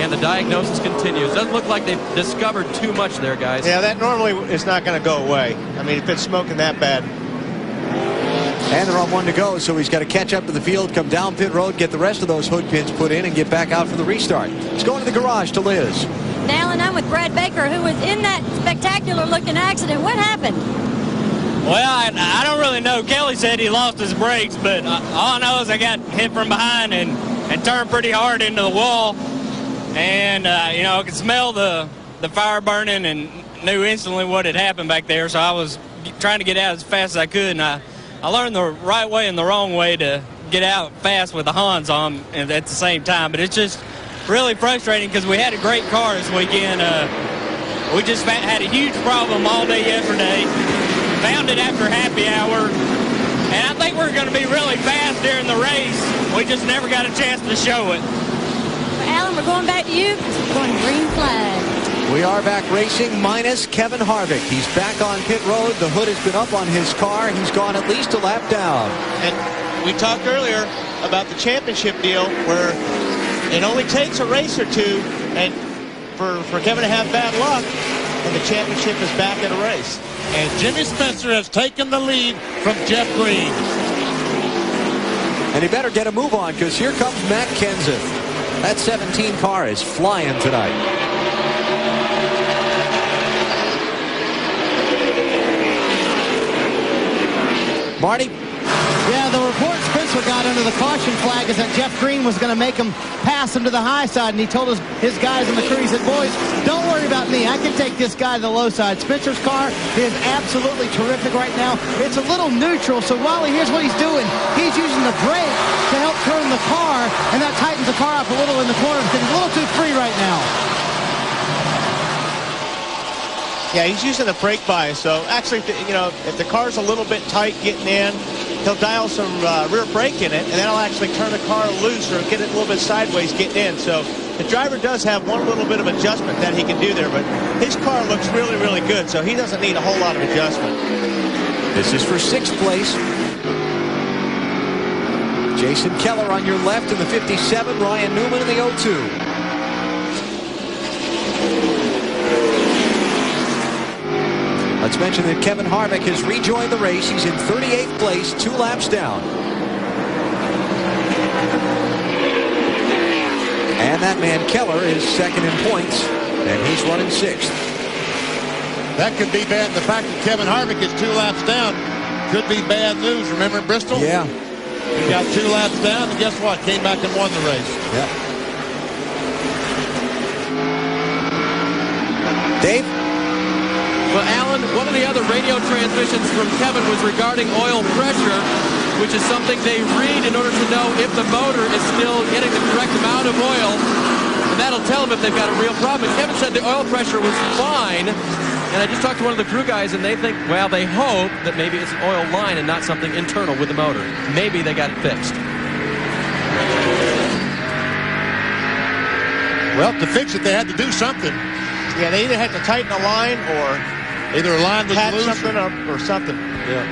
And the diagnosis continues. Doesn't look like they've discovered too much there, guys. Yeah, that normally is not going to go away. I mean, if it's smoking that bad. And they're on one to go, so he's got to catch up to the field, come down pit road, get the rest of those hood pins put in, and get back out for the restart. Let's go into the garage to Liz. Now, and I'm with Brad Baker, who was in that spectacular-looking accident. What happened? Well, I don't really know. Kelly said he lost his brakes, but all I know is I got hit from behind and turned pretty hard into the wall. And, I could smell the fire burning and knew instantly what had happened back there, so I was trying to get out as fast as I could, and I learned the right way and the wrong way to get out fast with the Hans on at the same time. But it's just really frustrating because we had a great car this weekend. We just had a huge problem all day yesterday. Found it after happy hour. And I think we're going to be really fast during the race. We just never got a chance to show it. Alan, we're going back to you. We're going green flag. We are back racing minus Kevin Harvick. He's back on pit road. The hood has been up on his car. He's gone at least a lap down. And we talked earlier about the championship deal where it only takes a race or two and for Kevin to have bad luck, and the championship is back at a race. And Jimmy Spencer has taken the lead from Jeff Green. And he better get a move on, because here comes Matt Kenseth. That 17 car is flying tonight. Marty? Yeah, the report Spencer got under the caution flag is that Jeff Green was going to make him pass him to the high side, and he told his guys in the crew, he said, boys, don't worry about me. I can take this guy to the low side. Spencer's car is absolutely terrific right now. It's a little neutral, so Wally, here's what he's doing. He's using the brake to help turn the car, and that tightens the car up a little in the corner because he's a little too free right now. Yeah, he's using the brake bias, so actually, if the car's a little bit tight getting in, he'll dial some rear brake in it, and that'll actually turn the car loose or get it a little bit sideways getting in. So the driver does have one little bit of adjustment that he can do there, but his car looks really, really good, so he doesn't need a whole lot of adjustment. This is for 6th place. Jason Keller on your left in the 57, Ryan Newman in the 02. Let's mention that Kevin Harvick has rejoined the race. He's in 38th place, 2 laps down. And that man Keller is second in points, and he's running 6th. That could be bad. The fact that Kevin Harvick is 2 laps down could be bad news. Remember in Bristol? Yeah. He got 2 laps down, and guess what? Came back and won the race. Yep. Dave? Well, Alan, one of the other radio transmissions from Kevin was regarding oil pressure, which is something they read in order to know if the motor is still getting the correct amount of oil, and that'll tell them if they've got a real problem. And Kevin said the oil pressure was fine, and I just talked to one of the crew guys, and they think, well, they hope that maybe it's an oil line and not something internal with the motor. Maybe they got it fixed. Well, to fix it, they had to do something. Yeah, they either had to tighten a line or either a line was loose something or something. Yeah.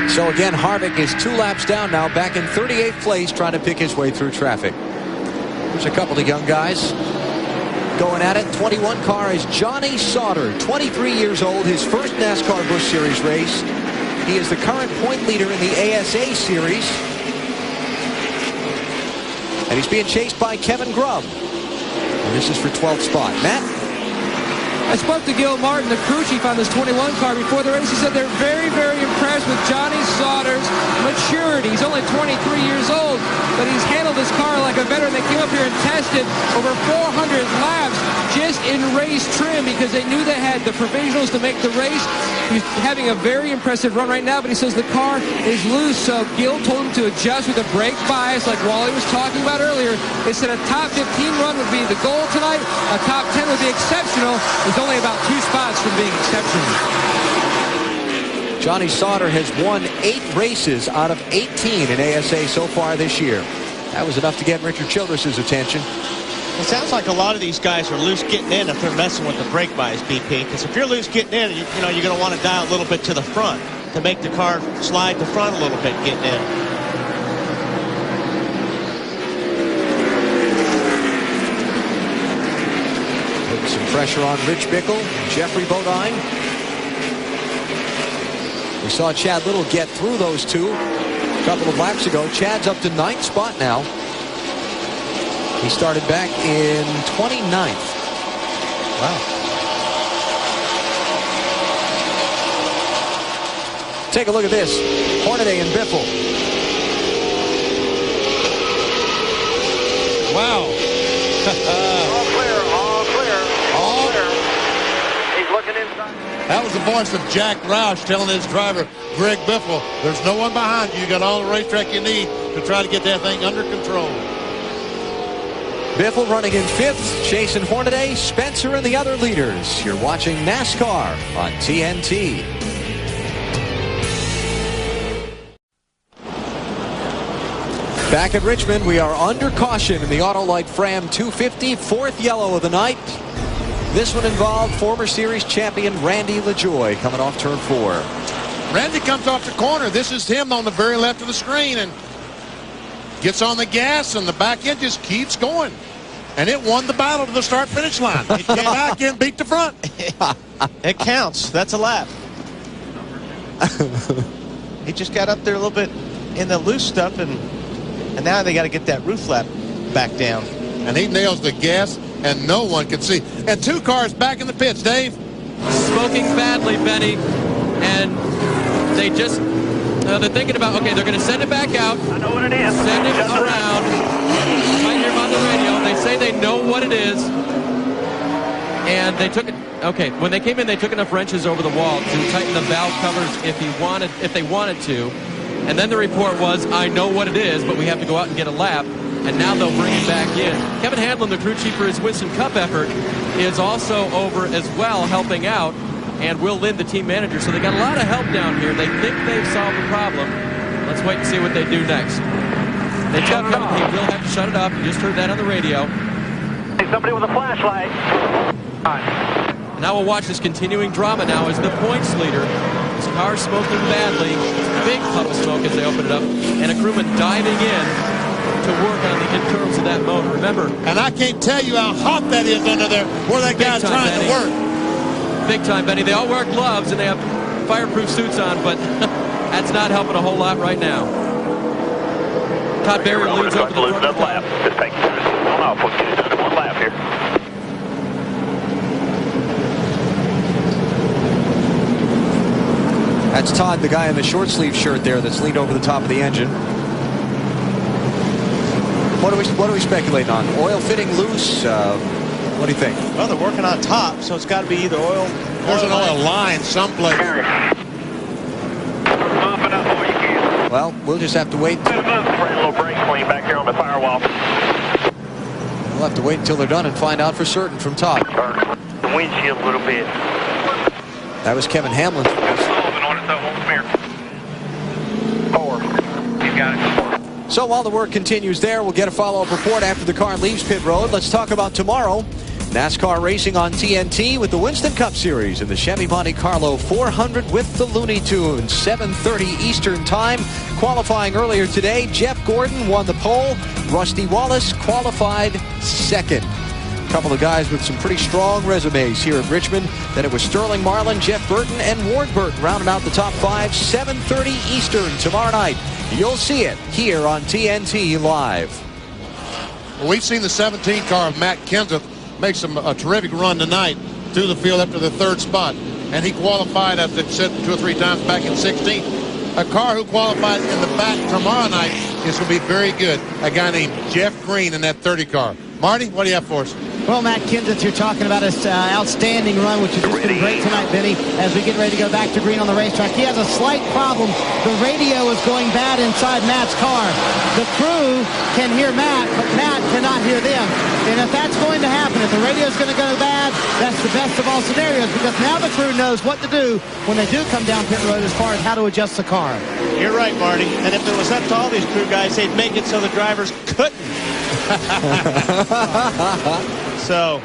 So again, Harvick is 2 laps down now, back in 38th place, trying to pick his way through traffic. There's a couple of young guys going at it. 21 car is Johnny Sauter, 23 years old, his first NASCAR Busch Series race. He is the current point leader in the ASA Series. And he's being chased by Kevin Grubb. And this is for 12th spot. Matt? I spoke to Gil Martin, the crew chief on this 21 car before the race. He said they're very, very impressed with Johnny Sauter's maturity. He's only 23 years old, but he's handled this car like a veteran. They came up here and tested over 400 laps just in race trim because they knew they had the provisionals to make the race. He's having a very impressive run right now, but he says the car is loose, so Gil told him to adjust with a brake bias like Wally was talking about earlier. They said a top 15 run would be the goal tonight. A top 10 would be exceptional. He's only about 2 spots from being exceptional. Johnny Sauter has won 8 races out of 18 in ASA so far this year. That was enough to get Richard Childress's attention. It sounds like a lot of these guys are loose getting in if they're messing with the brake bias, BP. Because if you're loose getting in, you're going to want to dial a little bit to the front to make the car slide the front a little bit getting in. Put some pressure on Rich Bickle, Jeffrey Bodine. We saw Chad Little get through those two a couple of laps ago. Chad's up to 9th spot now. He started back in 29th. Wow. Take a look at this. Hornaday and Biffle. Wow. All clear. He's looking inside. That was the voice of Jack Roush telling his driver, Greg Biffle, there's no one behind you. You got all the racetrack you need to try to get that thing under control. Biffle running in 5th, chasing Hornaday, Spencer, and the other leaders. You're watching NASCAR on TNT. Back at Richmond, we are under caution in the Autolite Fram 250, 4th yellow of the night. This one involved former series champion Randy LaJoie coming off turn 4. Randy comes off the corner. This is him on the very left of the screen and gets on the gas, and the back end just keeps going. And it won the battle to the start-finish line. It came back and beat the front. It counts. That's a lap. He just got up there a little bit in the loose stuff, and now they got to get that roof flap back down. And he nails the gas, and no one can see. And 2 cars back in the pits, Dave. Smoking badly, Benny. And they just, they're thinking about, okay, they're going to send it back out. I know what it is. Send it around. Right here on the radio. They say they know what it is. And they took it. Okay, when they came in, they took enough wrenches over the wall to tighten the valve covers if they wanted to. And then the report was, I know what it is, but we have to go out and get a lap. And now they'll bring it back in. Kevin Hanlon, the crew chief for his Winston Cup effort, is also over as well, helping out. And Will Lind, the team manager. So they got a lot of help down here. They think they've solved the problem. Let's wait and see what they do next. They tell Kevin he will have to shut it off. You just heard that on the radio. Hey, somebody with a flashlight. And now we'll watch this continuing drama now as the points leader. His car smoking badly. Big puff of smoke as they open it up. And a crewman diving in to work on the internals of that motor. Remember. And I can't tell you how hot that is under there where that guy's trying to work. Big time, Benny. They all wear gloves and they have fireproof suits on, but that's not helping a whole lot right now. Todd Berry leads over the front of the lap. Just take it off. We'll get it done in 1 lap here. That's Todd, the guy in the short sleeve shirt there that's leaned over the top of the engine. What are we speculating on? Oil fitting loose? What do you think? Well, they're working on top, so it's got to be either oil. There's an oil line someplace. Well, we'll just have to wait. A little brake clean back here on the firewall. We'll have to wait until they're done and find out for certain from Todd. The windshield a little bit. That was Kevin Hamlin's voice. You got it. So while the work continues there, we'll get a follow-up report after the car leaves pit road. Let's talk about tomorrow. NASCAR racing on TNT with the Winston Cup Series in the Chevy Monte Carlo 400 with the Looney Tunes. 7:30 Eastern Time. Qualifying earlier today, Jeff Gordon won the pole. Rusty Wallace qualified second. A couple of guys with some pretty strong resumes here at Richmond. Then it was Sterling Marlin, Jeff Burton, and Ward Burton rounding out the top 5. 7:30 Eastern tomorrow night. You'll see it here on TNT Live. Well, we've seen the 17 car of Matt Kenseth make a terrific run tonight through the field up to the 3rd spot. And he qualified, as they've said 2 or 3 times, back in 16. A car who qualified in the back tomorrow night is going to be very good. A guy named Jeff Green in that 30 car. Marty, what do you have for us? Well, Matt Kenseth, you're talking about his outstanding run, which has just been great tonight, Benny, as we get ready to go back to green on the racetrack. He has a slight problem. The radio is going bad inside Matt's car. The crew can hear Matt, but Matt cannot hear them. And if that's going to happen, if the radio is going to go bad, that's the best of all scenarios, because now the crew knows what to do when they do come down pit road as far as how to adjust the car. You're right, Marty. And if it was up to all these crew guys, they'd make it so the drivers couldn't. So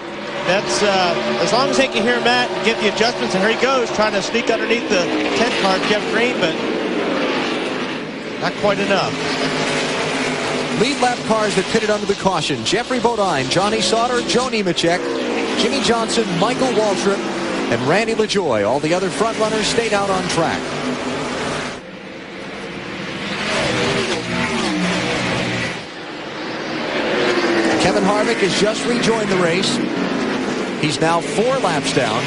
that's as long as they can hear Matt and get the adjustments. And here he goes, trying to sneak underneath the 10 car, Jeff Green, but not quite enough. Lead lap cars that pitted under the caution. Jeffrey Bodine, Johnny Sauter, Joe Nemechek, Jimmy Johnson, Michael Waltrip, and Randy LaJoy. All the other front runners stayed out on track. Kevin Harvick has just rejoined the race. He's now 4 laps down.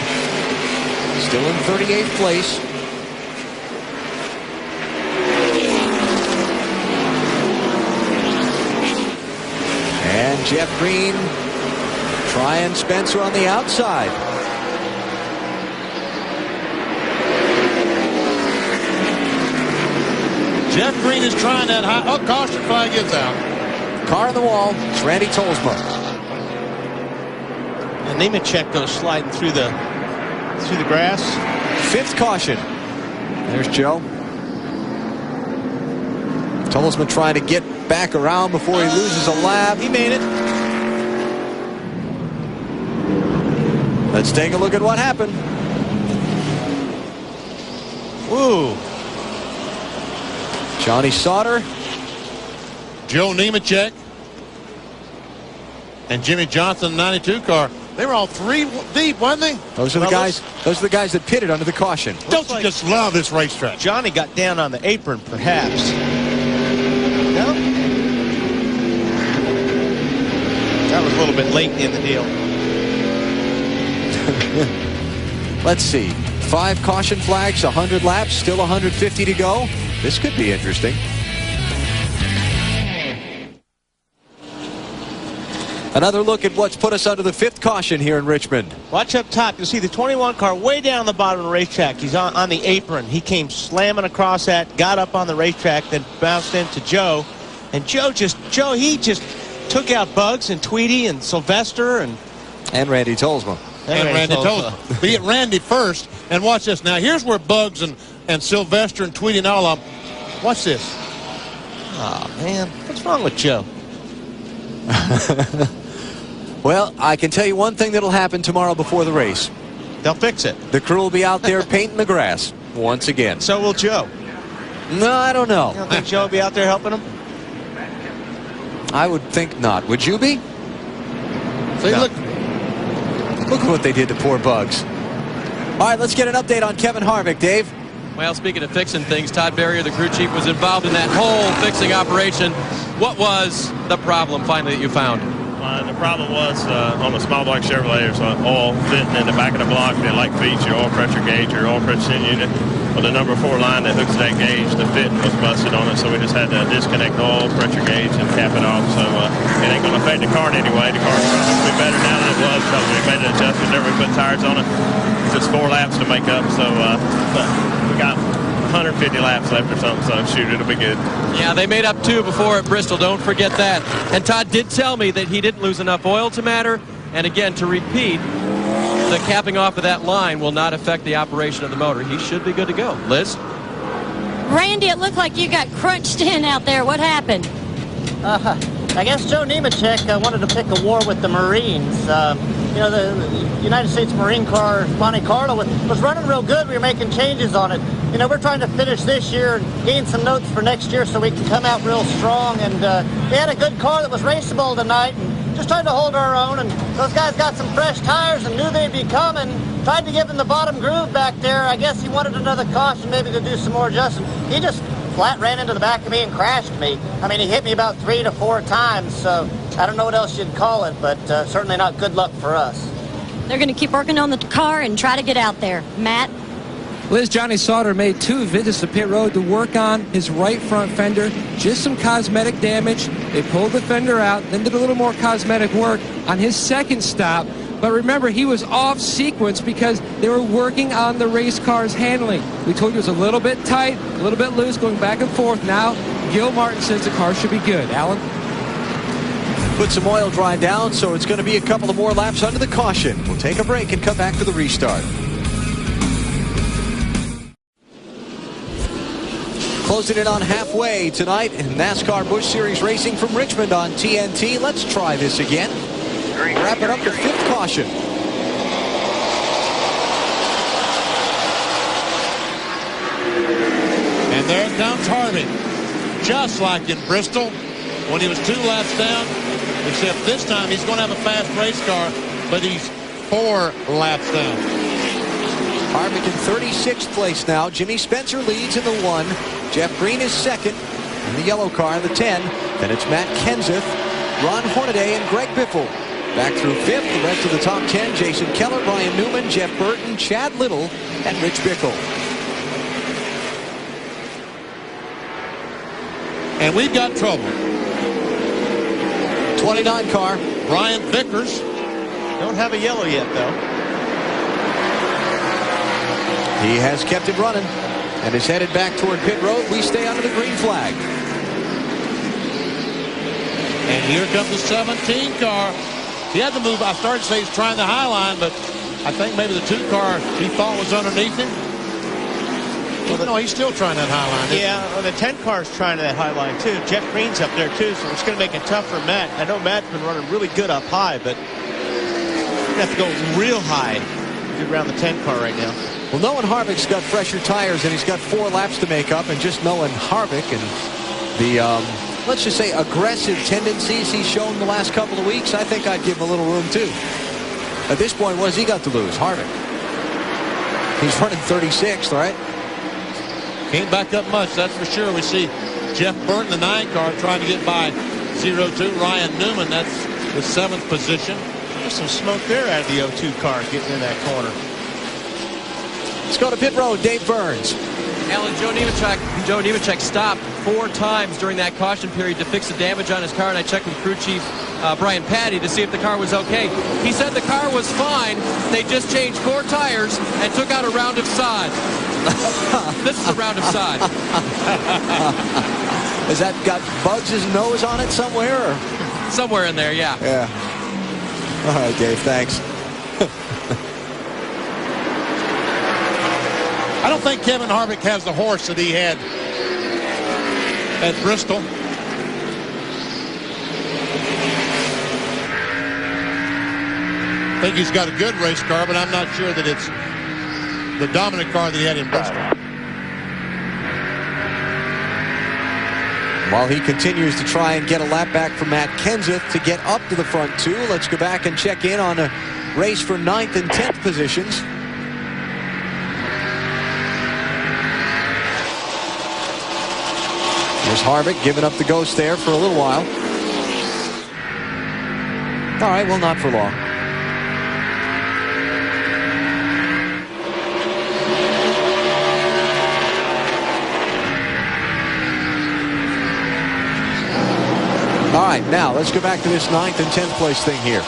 Still in 38th place. And Jeff Green trying Spencer on the outside. Jeff Green is trying that high. Oh, caution flag is out. Car on the wall. It's Randy Tolsma. And Nemechek goes sliding through the grass. 5th caution. There's Joe. Tolsma trying to get back around before he loses a lap. He made it. Let's take a look at what happened. Ooh. Johnny Sauter, Joe Nemechek, and Jimmy Johnson, 92 car. They were all 3 deep, weren't they? Those are the guys. Those are the guys that pitted under the caution. Don't you just love this racetrack? Johnny got down on the apron, perhaps. No? That was a little bit late in the deal. Let's see. 5 caution flags, 100 laps, still 150 to go. This could be interesting. Another look at what's put us under the 5th caution here in Richmond. Watch up top. You'll see the 21 car way down the bottom of the racetrack. He's on the apron. He came slamming across that, got up on the racetrack, then bounced into Joe. And Joe, he just took out Bugs and Tweedy and Sylvester and Randy Tolsma. And Randy Tolsma. Be it Randy first. And watch this. Now, here's where Bugs and Sylvester and Tweedy and all of them. Watch this. Oh, man. What's wrong with Joe? Well, I can tell you one thing that'll happen tomorrow before the race. They'll fix it. The crew will be out there painting the grass once again. So will Joe. No, I don't know. You don't think Joe will be out there helping him? I would think not. Would you be? See, no. Look at what they did to poor Bugs. All right, let's get an update on Kevin Harvick, Dave. Well, speaking of fixing things, Todd Berrier, the crew chief, was involved in that whole fixing operation. What was the problem finally that you found? The problem was on the small block Chevrolet, there's oil fitting in the back of the block that like feeds your oil pressure gauge or oil pressure unit. Well, the number 4 line that hooks that gauge, the fitting was busted on it, so we just had to disconnect the oil pressure gauge and cap it off. So it ain't going to affect the car in any way. The car's probably better now than it was because we made an adjustment whenever we put tires on it. It's just 4 laps to make up, so but we got 150 laps left or something, so shoot, it'll be good. Yeah, they made up 2 before at Bristol. Don't forget that. And Todd did tell me that he didn't lose enough oil to matter. And again, to repeat, the capping off of that line will not affect the operation of the motor. He should be good to go. Liz? Randy, it looked like you got crunched in out there. What happened? I guess Joe Nemechek wanted to pick a war with the Marines. You know, the United States Marine car, Monte Carlo, was running real good. We were making changes on it. You know, we're trying to finish this year and gain some notes for next year so we can come out real strong. And we had a good car that was raceable tonight and just trying to hold our own. And those guys got some fresh tires and knew they'd be coming. Tried to give him the bottom groove back there. I guess he wanted another caution maybe to do some more adjustment. He just flat ran into the back of me and crashed me. I mean, he hit me about 3 to 4 times, so I don't know what else you'd call it, but certainly not good luck for us. They're going to keep working on the car and try to get out there. Matt? Liz, Johnny Sauter made 2 visits to pit road to work on his right front fender. Just some cosmetic damage. They pulled the fender out, then did a little more cosmetic work on his second stop. But remember, he was off sequence because they were working on the race car's handling. We told you it was a little bit tight, a little bit loose, going back and forth. Now, Gil Martin says the car should be good. Alan? Put some oil dry down, so it's going to be a couple of more laps under the caution. We'll take a break and come back to the restart. Closing in on halfway tonight in NASCAR Busch Series racing from Richmond on TNT. Let's try this again. Wrapping up the 5th caution. And there comes Harvick. Just like in Bristol when he was 2 laps down. Except this time he's going to have a fast race car, but he's 4 laps down. Harvick in 36th place now. Jimmy Spencer leads in the 1. Jeff Green is 2nd in the yellow car in the 10. Then it's Matt Kenseth, Ron Hornaday, and Greg Biffle. Back through 5th, the rest of the top 10, Jason Keller, Brian Newman, Jeff Burton, Chad Little, and Rich Bickle. And we've got trouble. 29 car. Brian Vickers. Don't have a yellow yet, though. He has kept it running and is headed back toward pit road. We stay under the green flag. And here comes the 17 car. He had to move. I started to say he's trying the high line, but I think maybe the 2 car he thought was underneath him. Well, no, he's still trying that high line. Yeah, well, the 10 car is trying that high line, too. Jeff Green's up there, too, so it's going to make it tough for Matt. I know Matt's been running really good up high, but you have to go real high to get around the 10 car right now. Well, knowing Harvick's got fresher tires and he's got 4 laps to make up, and just knowing Harvick and the, let's just say, aggressive tendencies he's shown the last couple of weeks, I think I'd give him a little room, too. At this point, what has he got to lose? Harvick. He's running 36th, right? Can't back up much, that's for sure. We see Jeff Burton, the 9 car, trying to get by 0-2. Ryan Newman, that's the 7th position. There's some smoke there out of the 0-2 car getting in that corner. Let's go to pit road. Dave Burns. Alan, Joe Nemechek stopped 4 times during that caution period to fix the damage on his car, and I checked with crew chief Brian Patty to see if the car was okay. He said the car was fine. They just changed 4 tires and took out a round of sod. This is a round of sod. Has that got Bugs' nose on it somewhere? Or? Somewhere in there, yeah. Yeah. All right, Dave, thanks. I don't think Kevin Harvick has the horse that he had at Bristol. I think he's got a good race car, but I'm not sure that it's the dominant car that he had in Bristol. While he continues to try and get a lap back from Matt Kenseth to get up to the front 2, let's go back and check in on a race for 9th and 10th positions. Here's Harvick giving up the ghost there for a little while. All right, well, not for long. All right, now let's go back to this 9th and 10th place thing here.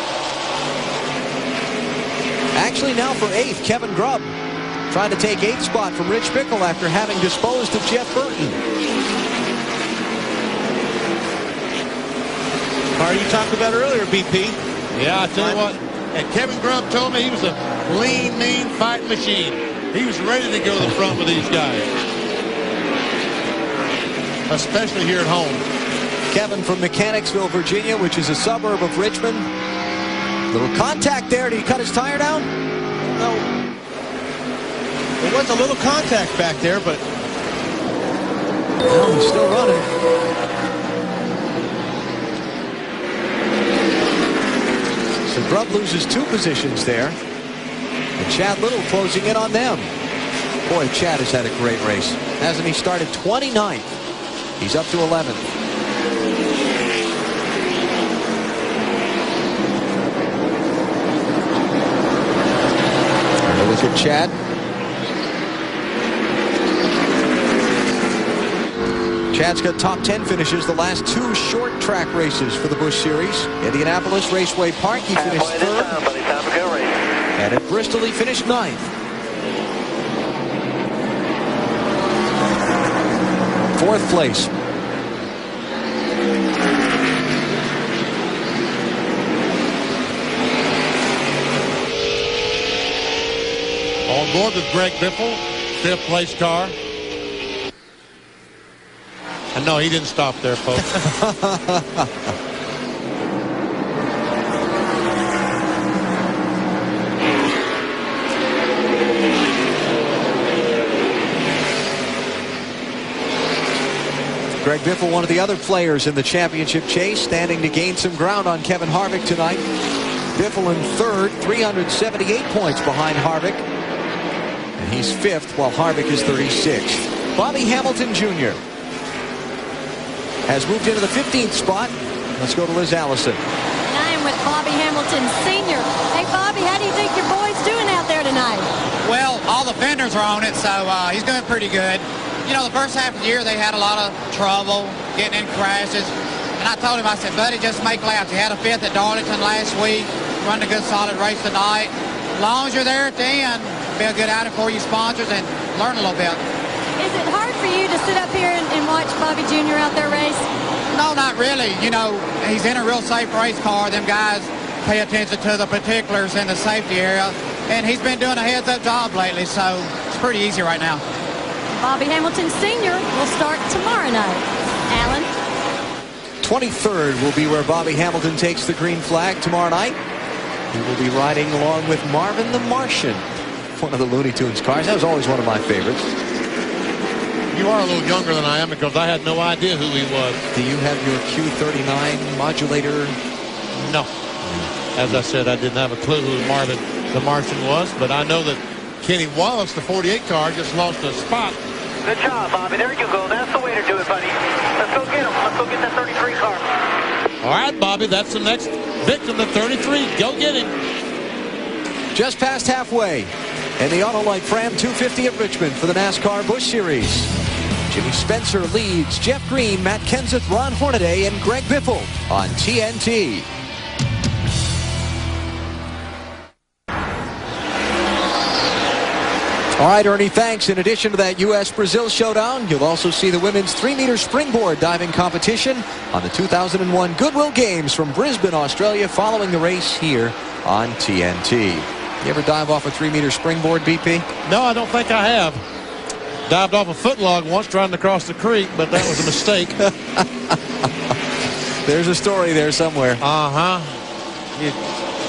Actually, now for 8th, Kevin Grubb trying to take 8th spot from Rich Bickle after having disposed of Jeff Burton. Car you talked about earlier, BP. Yeah, I tell you what. And Kevin Grubb told me he was a lean, mean fighting machine. He was ready to go to the front with these guys, especially here at home. Kevin from Mechanicsville, Virginia, which is a suburb of Richmond. Little contact there. Did he cut his tire down? No. There was a little contact back there, but no, he's still running. So Grubb loses 2 positions there. And Chad Little closing in on them. Boy, Chad has had a great race. Hasn't he? Started 29th. He's up to 11th. Look at Chad. Chad's got top 10 finishes the last 2 short track races for the Busch Series. Indianapolis Raceway Park, he finished 3rd. And at Bristol, he finished 9th. 4th place. On board with Greg Biffle, 5th place car. And no, he didn't stop there, folks. Greg Biffle, one of the other players in the championship chase, standing to gain some ground on Kevin Harvick tonight. Biffle in 3rd, 378 points behind Harvick. And he's 5th, while Harvick is 36th. Bobby Hamilton Jr. has moved into the 15th spot. Let's go to Liz Allison. And I am with Bobby Hamilton Sr. Hey, Bobby, how do you think your boy's doing out there tonight? Well, all the fenders are on it, so he's doing pretty good. You know, the first half of the year, they had a lot of trouble getting in crashes. And I told him, I said, buddy, just make laps. He had a 5th at Darlington last week, run a good solid race tonight. As long as you're there at the end, be a good outing for you sponsors and learn a little bit. Is it hard for you to sit up here and watch Bobby Jr. out there race? No, not really. You know, he's in a real safe race car. Them guys pay attention to the particulars in the safety area. And he's been doing a heads-up job lately, so it's pretty easy right now. Bobby Hamilton Sr. will start tomorrow night. Alan? 23rd will be where Bobby Hamilton takes the green flag tomorrow night. He will be riding along with Marvin the Martian, one of the Looney Tunes cars. That was always one of my favorites. You are a little younger than I am because I had no idea who he was. Do you have your Q39 modulator? No. As I said, I didn't have a clue who Marvin the Martian was, but I know that Kenny Wallace, the 48 car, just lost a spot. Good job, Bobby. There you go. That's the way to do it, buddy. Let's go get him. Let's go get that 33 car. All right, Bobby, that's the next victim, the 33. Go get him. Just past halfway in the Autolite Fram 250 at Richmond for the NASCAR Busch Series. Jimmy Spencer leads Jeff Green, Matt Kenseth, Ron Hornaday, and Greg Biffle on TNT. All right, Ernie, thanks. In addition to that U.S.-Brazil showdown, you'll also see the women's 3-meter springboard diving competition on the 2001 Goodwill Games from Brisbane, Australia, following the race here on TNT. You ever dive off a 3-meter springboard, BP? No, I don't think I have. Dived off a footlog once trying to cross the creek, but that was a mistake. There's a story there somewhere. Uh-huh. You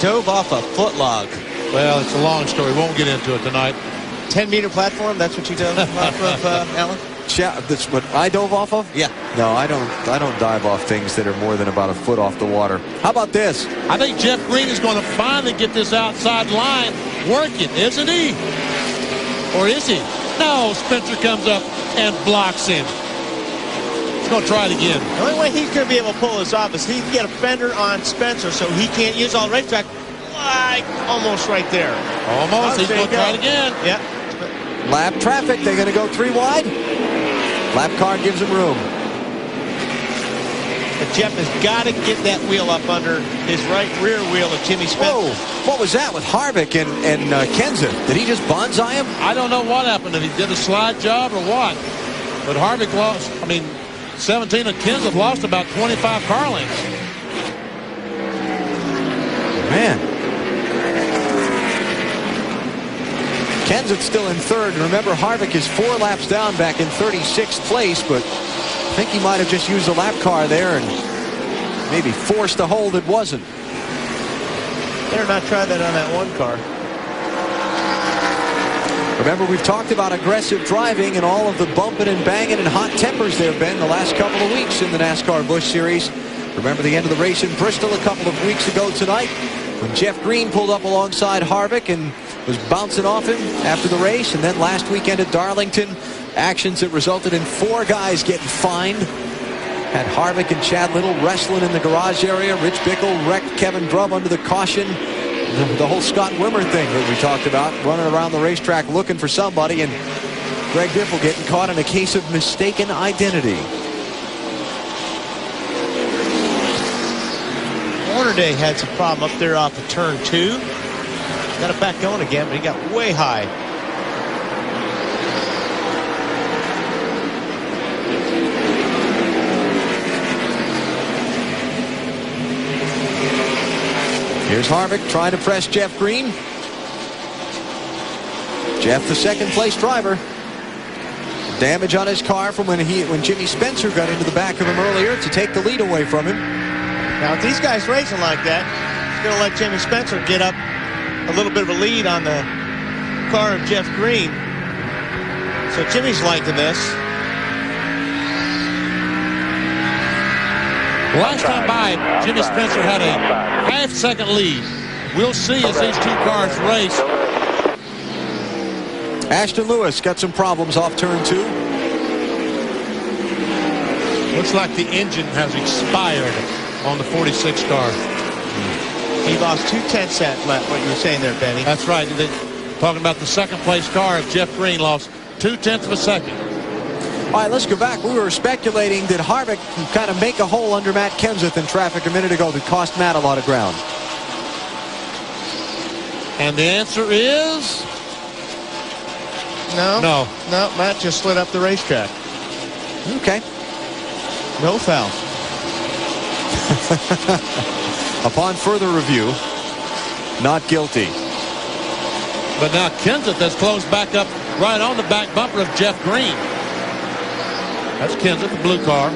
dove off a footlog. Well, it's a long story. Won't get into it tonight. 10-meter platform, that's what you dove off of, Alan? That's what I dove off of? Yeah. No, I don't dive off things that are more than about a foot off the water. How about this? I think Jeff Green is going to finally get this outside line working, isn't he? Or is he? No, Spencer comes up and blocks him. He's going to try it again. The only way he's going to be able to pull this off is he can get a fender on Spencer so he can't use all the racetrack. Like almost right there. Almost. He's going to try it again. Yep. Lap traffic. They're going to go 3 wide. Lap car gives him room. But Jeff has got to get that wheel up under his right rear wheel of Jimmy Spencer. Whoa. What was that with Harvick and Kenseth? Did he just bonsai him? I don't know what happened. If he did a slide job or what. But Harvick lost, 17 of Kenseth lost about 25 car lengths. Man. Kenseth still in third. Remember, Harvick is 4 laps down back in 36th place, but I think he might have just used a lap car there and maybe forced a hold it wasn't. Better not try that on that one car. Remember, we've talked about aggressive driving and all of the bumping and banging and hot tempers there have been the last couple of weeks in the NASCAR Busch Series. Remember the end of the race in Bristol a couple of weeks ago tonight when Jeff Green pulled up alongside Harvick and was bouncing off him after the race. And then last weekend at Darlington, actions that resulted in 4 guys getting fined. Had Harvick and Chad Little wrestling in the garage area. Rich Bickle wrecked Kevin Grubb under the caution. The whole Scott Wimmer thing that we talked about, running around the racetrack looking for somebody, and Greg Biffle getting caught in a case of mistaken identity. Hornaday had some problem up there off of turn 2. Got it back going again, but he got way high. Here's Harvick trying to press Jeff Green. Jeff, the second place driver. Damage on his car from when Jimmy Spencer got into the back of him earlier to take the lead away from him. Now, with these guys racing like that, it's going to let Jimmy Spencer get up a little bit of a lead on the car of Jeff Green. So Jimmy's liking this. Last time by, Jimmy Spencer had a half-second lead. We'll see as these 2 cars race. Ashton Lewis got some problems off turn 2. Looks like the engine has expired on the 46 car. He lost 2/10 that lap, what you were saying there, Benny. That's right. Talking about the second place car of Jeff Green lost 0.2 of a second. All right, let's go back. We were speculating that Harvick can kind of make a hole under Matt Kenseth in traffic a minute ago that cost Matt a lot of ground. And the answer is? No. No. No, Matt just slid up the racetrack. Okay. No foul. Upon further review, not guilty. But now Kenseth has closed back up right on the back bumper of Jeff Green. That's Kenseth, the blue car.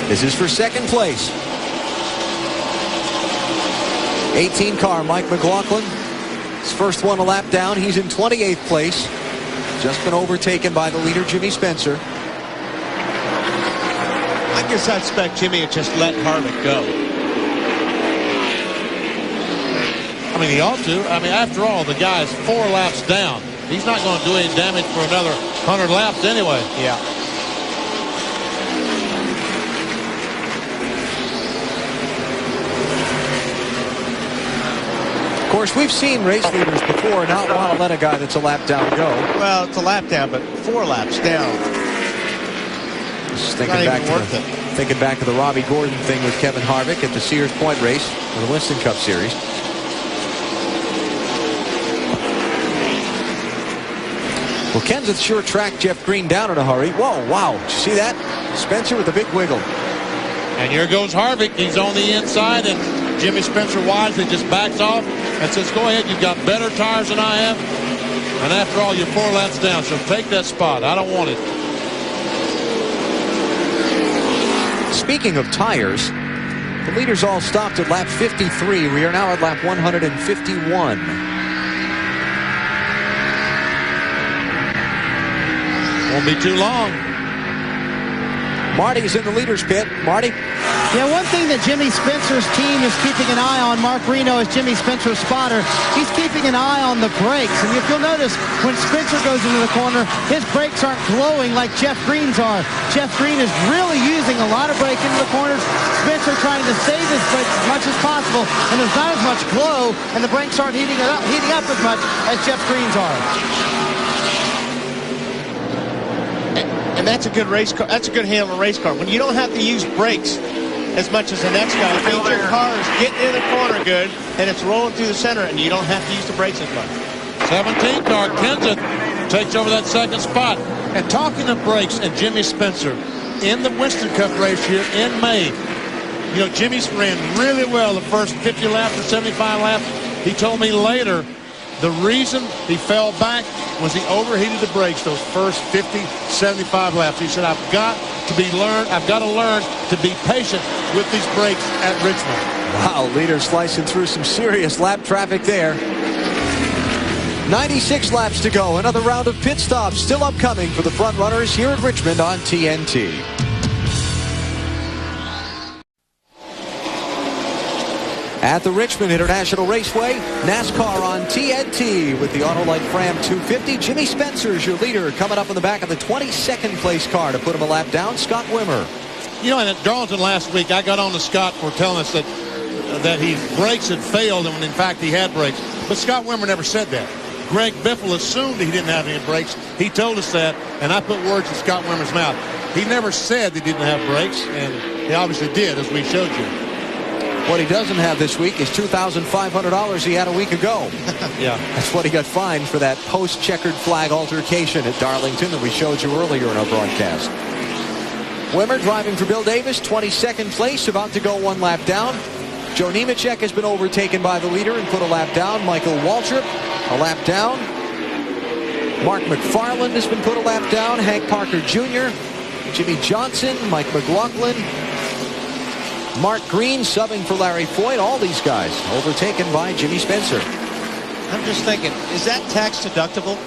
This is for second place. 18 car, Mike McLaughlin. His first one a lap down. He's in 28th place. Just been overtaken by the leader, Jimmy Spencer. can suspect Jimmy had just let Harvick go. I mean, he ought to. I mean, after all, the guy is 4 laps down. He's not going to do any damage for another 100 laps anyway. Yeah. Of course, we've seen race leaders before not want to let a guy that's a lap down go. Well, it's a lap down, but 4 laps down. Just thinking back to the Robbie Gordon thing with Kevin Harvick at the Sears Point race for the Winston Cup Series. Well, Kenseth sure tracked Jeff Green down in a hurry. Whoa, wow. Did you see that? Spencer with a big wiggle. And here goes Harvick. He's on the inside, and Jimmy Spencer wisely just backs off and says, go ahead, you've got better tires than I have. And after all, you're 4 laps down, so take that spot. I don't want it. Speaking of tires, the leaders all stopped at lap 53. We are now at lap 151. Won't be too long. Marty's in the leader's pit. Marty? Yeah, one thing that Jimmy Spencer's team is keeping an eye on, Mark Reno is Jimmy Spencer's spotter. He's keeping an eye on the brakes. And if you'll notice, when Spencer goes into the corner, his brakes aren't glowing like Jeff Green's are. Jeff Green is really using a lot of brake into the corners. Spencer trying to save his brakes as much as possible. And there's not as much glow, and the brakes aren't heating up as much as Jeff Green's are. And that's a good race car. That's a good handle of a race car. When you don't have to use brakes as much as the next guy, it means your car is getting in the corner good, and it's rolling through the center, and you don't have to use the brakes as much. 17 car, Kenseth takes over that second spot. And talking of brakes and Jimmy Spencer, in the Winston Cup race here in May, you know, Jimmy's ran really well the first 50 laps or 75 laps. He told me later the reason he fell back was he overheated the brakes those first 50, 75 laps. He said, I've got to learn to be patient with these brakes at Richmond. Wow, leader slicing through some serious lap traffic there. 96 laps to go. Another round of pit stops still upcoming for the front runners here at Richmond on TNT. At the Richmond International Raceway, NASCAR on TNT with the Autolite Fram 250. Jimmy Spencer's your leader, coming up in the back of the 22nd place car to put him a lap down, Scott Wimmer. You know, and at Darlington last week, I got on to Scott for telling us that his brakes had failed, and when in fact he had brakes. But Scott Wimmer never said that. Greg Biffle assumed he didn't have any brakes. He told us that, and I put words in Scott Wimmer's mouth. He never said he didn't have brakes, and he obviously did, as we showed you. What he doesn't have this week is $2,500 he had a week ago. Yeah. That's what he got fined for that post-checkered flag altercation at Darlington that we showed you earlier in our broadcast. Wimmer driving for Bill Davis, 22nd place, about to go 1 lap down. Joe Nemechek has been overtaken by the leader and put a lap down. Michael Waltrip, a lap down. Mark McFarland has been put a lap down. Hank Parker Jr., Jimmy Johnson, Mike McLaughlin, Mark Green subbing for Larry Foyt. All these guys overtaken by Jimmy Spencer. I'm just thinking, is that tax deductible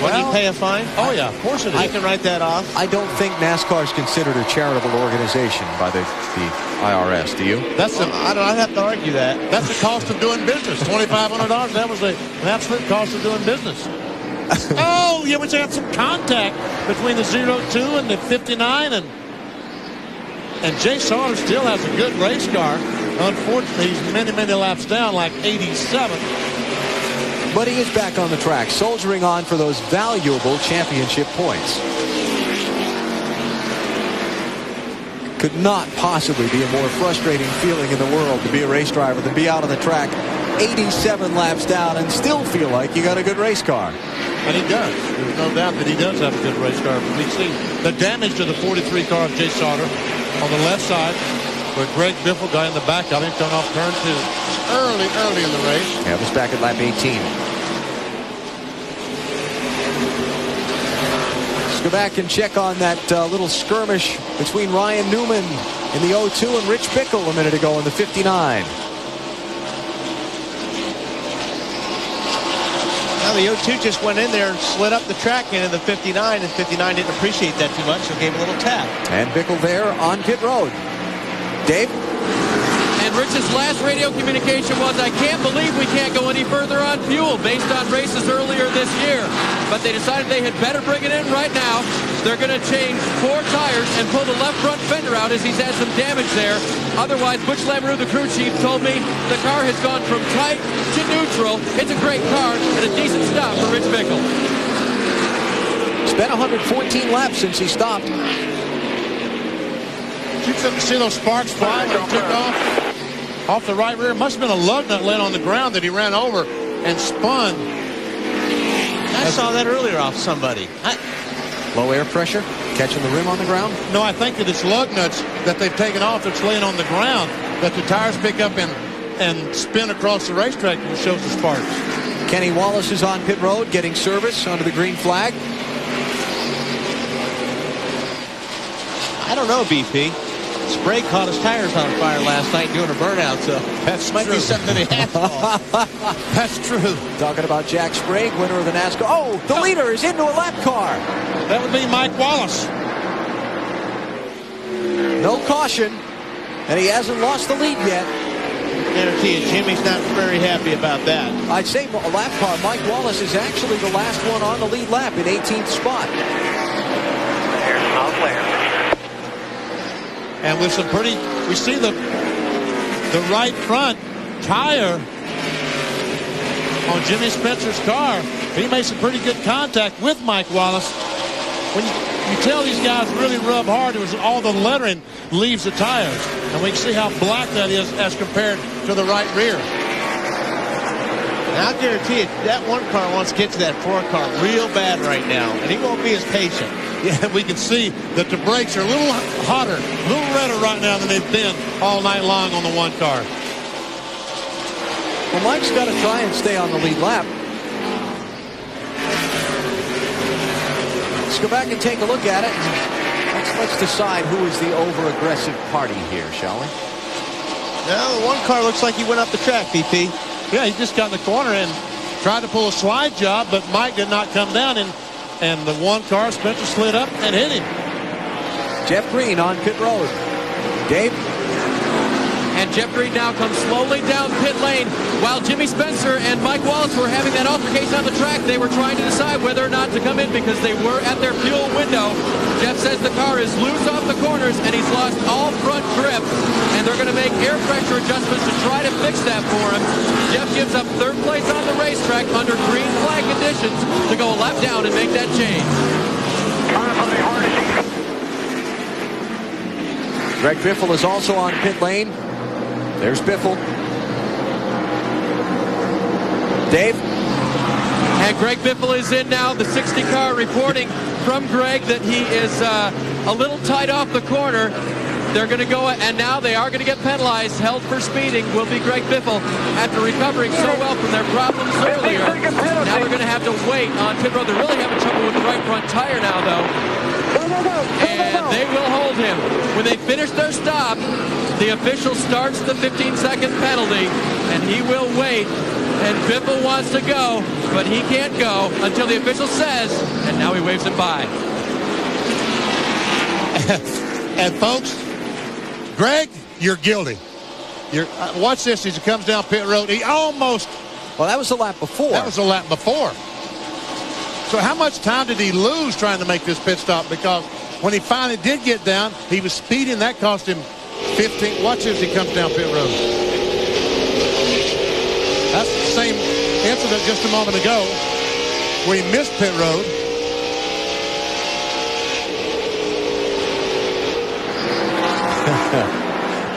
when you pay a fine? Oh, yeah, of course it is. I can write that off. I don't think NASCAR is considered a charitable organization by the IRS. Do you? I'd have to argue that. That's the cost of doing business. $2,500. That was an absolute cost of doing business. Oh, yeah, we had some contact between the 02 and the 59, and Jay Sauter still has a good race car. Unfortunately, he's many, many laps down, like 87. But he is back on the track, soldiering on for those valuable championship points. Could not possibly be a more frustrating feeling in the world to be a race driver than be out on the track 87 laps down and still feel like you got a good race car. And he does. There's no doubt that he does have a good race car. But we see the damage to the 43 car of Jay Sauter on the left side, where Greg Biffle got in the back of him, coming off turn 2. Early in the race. Yeah, it was back at lap 18. Let's go back and check on that little skirmish between Ryan Newman in the 02 and Rich Bickle a minute ago in the 59. Now the 02 just went in there and slid up the track into the 59, and 59 didn't appreciate that too much, so gave a little tap. And Bickle there on pit road. Dave? And Rich's last radio communication was, I can't believe we can't go any further on fuel based on races earlier this year. But they decided they had better bring it in right now. They're going to change 4 tires and pull the left front fender out as he's had some damage there. Otherwise, Butch Lamoureux, the crew chief, told me the car has gone from tight to neutral. It's a great car and a decent stop for Rich Bickle. It's been 114 laps since he stopped. Did you see those sparks fly when he took off the right rear? Must have been a lug nut laying on the ground that he ran over and spun. I saw that earlier off somebody. Low air pressure, catching the rim on the ground? No, I think that it's lug nuts that they've taken off that's laying on the ground that the tires pick up and spin across the racetrack and shows the sparks. Kenny Wallace is on pit road getting service under the green flag. I don't know, BP. Sprague caught his tires on fire last night doing a burnout, so that might be something they have to off. That's true. Talking about Jack Sprague, winner of the NASCAR. Oh, the leader is into a lap car. That would be Mike Wallace. No caution, and he hasn't lost the lead yet. I guarantee you, Jimmy's not very happy about that. I'd say a lap car. Mike Wallace is actually the last one on the lead lap in 18th spot. There's no flare. And with some we see the right front tire on Jimmy Spencer's car. He made some pretty good contact with Mike Wallace. When you tell these guys really rub hard, it was all the lettering leaves the tires. And we can see how black that is as compared to the right rear. And I'll guarantee you, that one car wants to get to that 4 car real bad right now, and he won't be as patient. Yeah, we can see that the brakes are a little hotter, a little redder right now than they've been all night long on the 1 car. Well, Mike's got to try and stay on the lead lap. Let's go back and take a look at it. Let's decide who is the over-aggressive party here, shall we? No, the 1 car looks like he went up the track, BP. Yeah, he just got in the corner and tried to pull a slide job, but Mike did not come down, and the 1 car, Spencer, slid up and hit him. Jeff Green on pit road. Dave? And Jeff Green now comes slowly down pit lane. While Jimmy Spencer and Mike Wallace were having that altercation on the track, they were trying to decide whether or not to come in because they were at their fuel window. Jeff says the car is loose off the corners and he's lost all front grip. And they're going to make air pressure adjustments to try to fix that for him. Jeff gives up 3rd place on the racetrack under green flag conditions to go a lap down and make that change. Greg Biffle is also on pit lane. There's Biffle. Dave? And Greg Biffle is in now, the 60 car, reporting from Greg that he is a little tight off the corner. They're going to go, and now they are going to get penalized. Held for speeding will be Greg Biffle after recovering so well from their problems earlier. Now they're going to have to wait on pit road. They're really having trouble with the right front tire now, though. And they will hold him. When they finish their stop, the official starts the 15-second penalty, and he will wait. And Biffle wants to go, but he can't go until the official says, and now he waves him by. And folks, Greg, you're guilty. Watch this as he comes down pit road. He almost... Well, that was the lap before. That was the lap before. So how much time did he lose trying to make this pit stop? Because when he finally did get down, he was speeding. That cost him 15. Watch as he comes down pit road. That's the same incident just a moment ago where he missed pit road.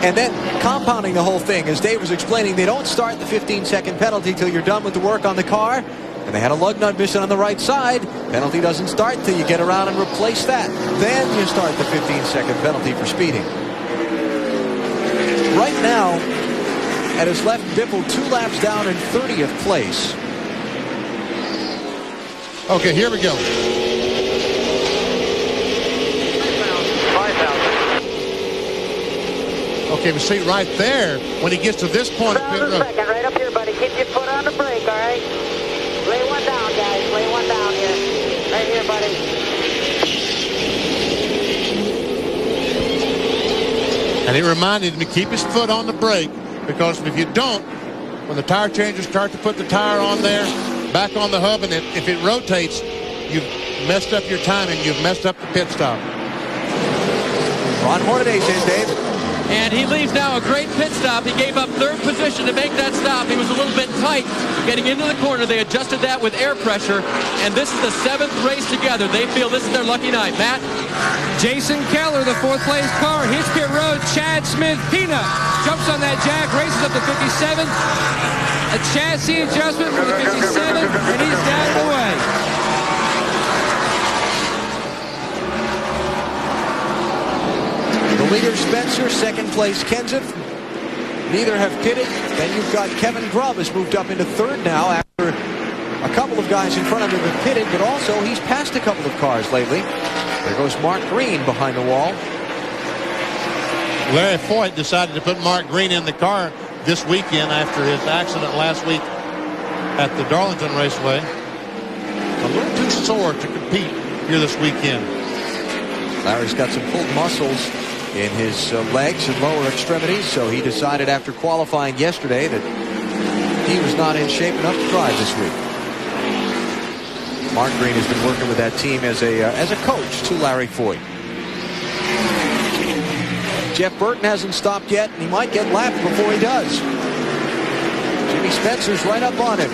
And then compounding the whole thing, as Dave was explaining, they don't start the 15-second penalty till you're done with the work on the car. And they had a lug nut missing on the right side. Penalty doesn't start till you get around and replace that. Then you start the 15-second penalty for speeding. Right now, it has left Biffle 2 laps down in 30th place. Okay, here we go. 5,000. Okay, we see right there when he gets to this point of pit road. Second, right up here, buddy. Keep your foot on the brake, all right? Lay one down. buddy. And he reminded him to keep his foot on the brake, because if you don't, when the tire changers start to put the tire on there, back on the hub, and if it rotates, you've messed up your timing, you've messed up the pit stop. Ron Hornaday's in, Dave. And he leaves now a great pit stop. He gave up third position to make that stop. He was a little bit tight getting into the corner. They adjusted that with air pressure. And this is the 7th race together. They feel this is their lucky night. Matt? Jason Keller, the 4th place car, hits pit road. Chad Smith, Peanut, jumps on that jack, races up to 57. A chassis adjustment for the 57, and he's down and away. The leader, Spencer. 2nd place, Kenseth. Neither have pitted. Then you've got Kevin Grubb has moved up into 3rd now after a couple of guys in front of him have pitted, but also he's passed a couple of cars lately. There goes Mark Green behind the wall. Larry Foyt decided to put Mark Green in the car this weekend after his accident last week at the Darlington Raceway. A little too sore to compete here this weekend. Larry's got some pulled muscles in his legs and lower extremities, so he decided after qualifying yesterday that he was not in shape enough to drive this week. Mark Green has been working with that team as a coach to Larry Foyt. Jeff Burton hasn't stopped yet, and he might get lapped before he does. Jimmy Spencer's right up on him.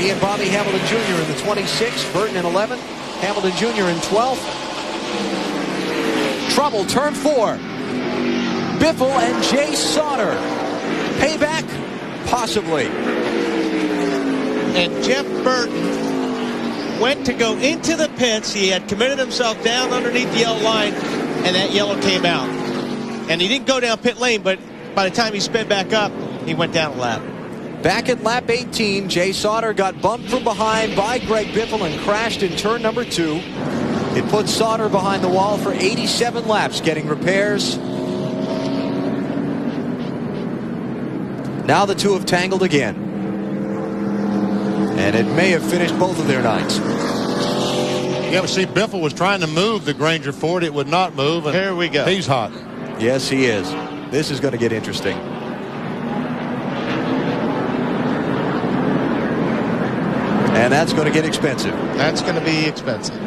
He and Bobby Hamilton Jr. in the 26th, Burton in 11th, Hamilton Jr. in 12th. Trouble, turn 4. Biffle and Jay Sauter. Payback? Possibly. And Jeff Burton went to go into the pits. He had committed himself down underneath the yellow line, and that yellow came out. And he didn't go down pit lane, but by the time he sped back up, he went down a lap. Back at lap 18, Jay Sauter got bumped from behind by Greg Biffle and crashed in turn number 2. It put Sauter behind the wall for 87 laps, getting repairs. Now the two have tangled again. And it may have finished both of their nights. Yeah, but see, Biffle was trying to move the Granger Ford. It would not move. And here we go. He's hot. Yes, he is. This is going to get interesting. And that's going to get expensive. That's going to be expensive.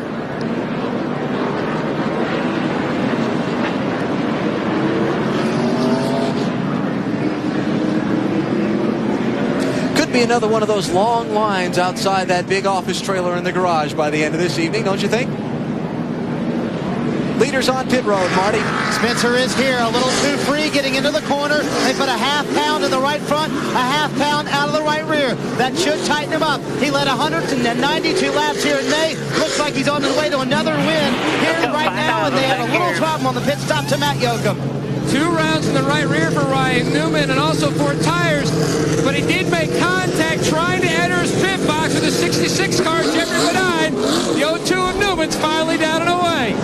Be another one of those long lines outside that big office trailer in the garage by the end of this evening, don't you think? Leaders on pit road, Marty. Spencer is here, a little too free getting into the corner. They put a half pound in the right front, a half pound out of the right rear. That should tighten him up. He led 192 laps here in May. Looks like he's on his way to another win here right now, and they have a little problem on the pit stop to Matt Yoakum. 2 rounds in the right rear for Ryan Newman and also 4 tires, but he did make contact trying to enter his pit box with the 66 car, Jeffrey Bedine. The 0-2 of Newman's finally down and away.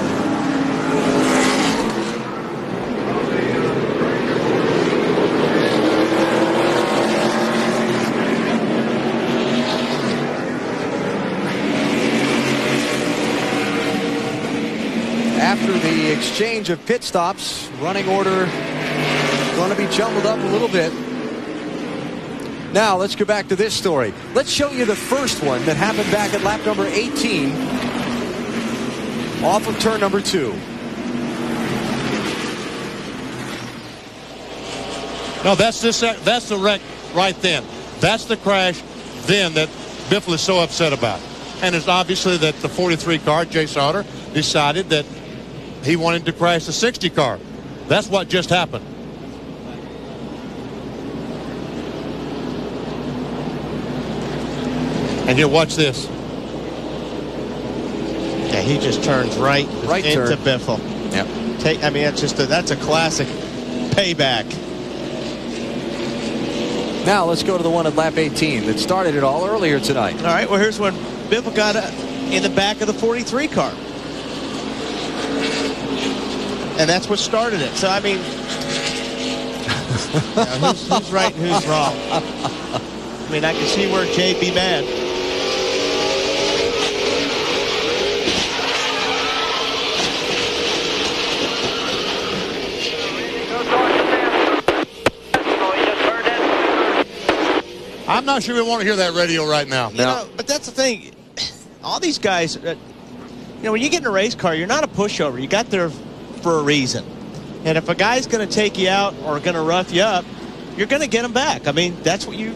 After the exchange of pit stops, running order going to be jumbled up a little bit. Now let's go back to this story. Let's show you the first one that happened back at lap number 18 off of turn number 2. No, that's the wreck right then. That's the crash then that Biffle is so upset about. And it's obviously that the 43 car, Jay Sauter, decided that he wanted to crash the 60 car. That's what just happened. And here, watch this. Yeah, he just turns right into turn. Biffle. Yep. I mean, that's a classic payback. Now let's go to the one at lap 18 that started it all earlier tonight. All right, well, here's when Biffle got in the back of the 43 car. And that's what started it. So, I mean, who's right and who's wrong? I mean, I can see where Jay'd be mad. I'm not sure we want to hear that radio right now. You know, but that's the thing. All these guys, you know, when you get in a race car, you're not a pushover. You got there for a reason. And if a guy's going to take you out or going to rough you up, you're going to get him back. I mean, that's what you're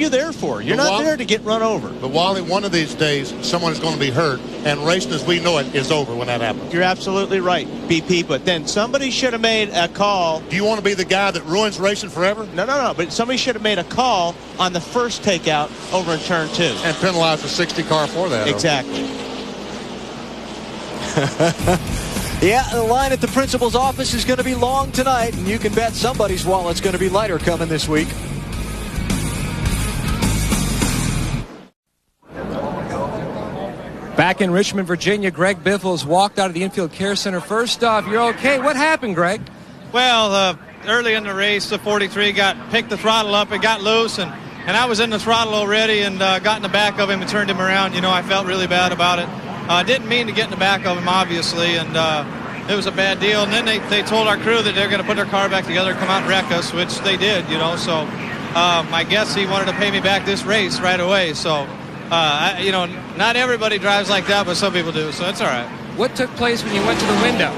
there for. You're not there to get run over. But Wally, one of these days, someone is going to be hurt, and racing as we know it is over when that happens. You're absolutely right, BP. But then somebody should have made a call. Do you want to be the guy that ruins racing forever? No. But somebody should have made a call on the first takeout over in turn 2. And penalized the 60 car for that. Exactly. Yeah, the line at the principal's office is going to be long tonight, and you can bet somebody's wallet's going to be lighter coming this week. Back in Richmond, Virginia, Greg Biffles walked out of the infield care center. First off, you're okay. What happened, Greg? Well, early in the race, the 43 picked the throttle up and got loose, and I was in the throttle already and got in the back of him and turned him around. You know, I felt really bad about it. Didn't mean to get in the back of him, obviously, and it was a bad deal. And then they told our crew that they're going to put their car back together and come out and wreck us, which they did, you know. So I guess he wanted to pay me back this race right away. So, you know, not everybody drives like that, but some people do, so it's all right. What took place when you went to the window?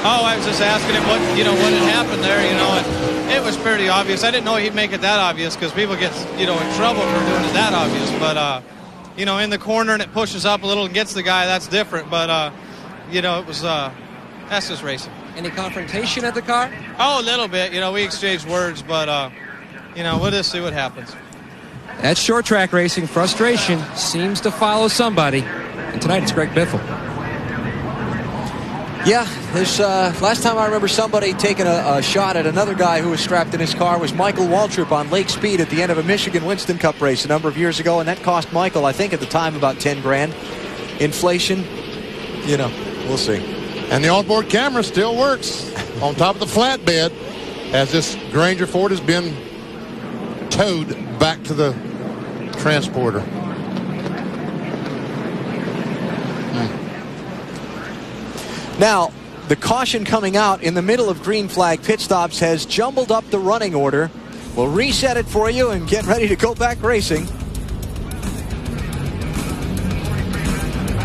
Oh, I was just asking him what had happened there, you know, and it was pretty obvious. I didn't know he'd make it that obvious because people get, you know, in trouble for doing it that obvious. But, you know, in the corner and it pushes up a little and gets the guy, that's different. But, you know, it was, that's just racing. Any confrontation at the car? Oh, a little bit. You know, we exchanged words, but, you know, we'll just see what happens. That's short track racing. Frustration seems to follow somebody. And tonight it's Greg Biffle. Yeah, this last time I remember somebody taking a shot at another guy who was strapped in his car was Michael Waltrip on Lake Speed at the end of a Michigan Winston Cup race a number of years ago, and that cost Michael, I think at the time, about 10 grand. Inflation, you know, we'll see. And the onboard camera still works on top of the flatbed as this Granger Ford has been towed back to the transporter. Now, the caution coming out in the middle of green flag pit stops has jumbled up the running order. We'll reset it for you and get ready to go back racing.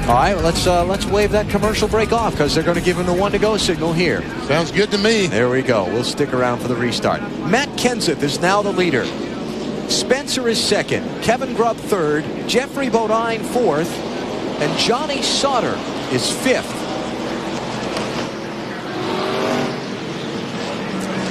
All right, well, let's wave that commercial break off because they're going to give him the 1 to go signal here. Sounds good to me. There we go. We'll stick around for the restart. Matt Kenseth is now the leader. Spencer is second. Kevin Grubb third. Jeffrey Bodine fourth. And Johnny Sauter is fifth.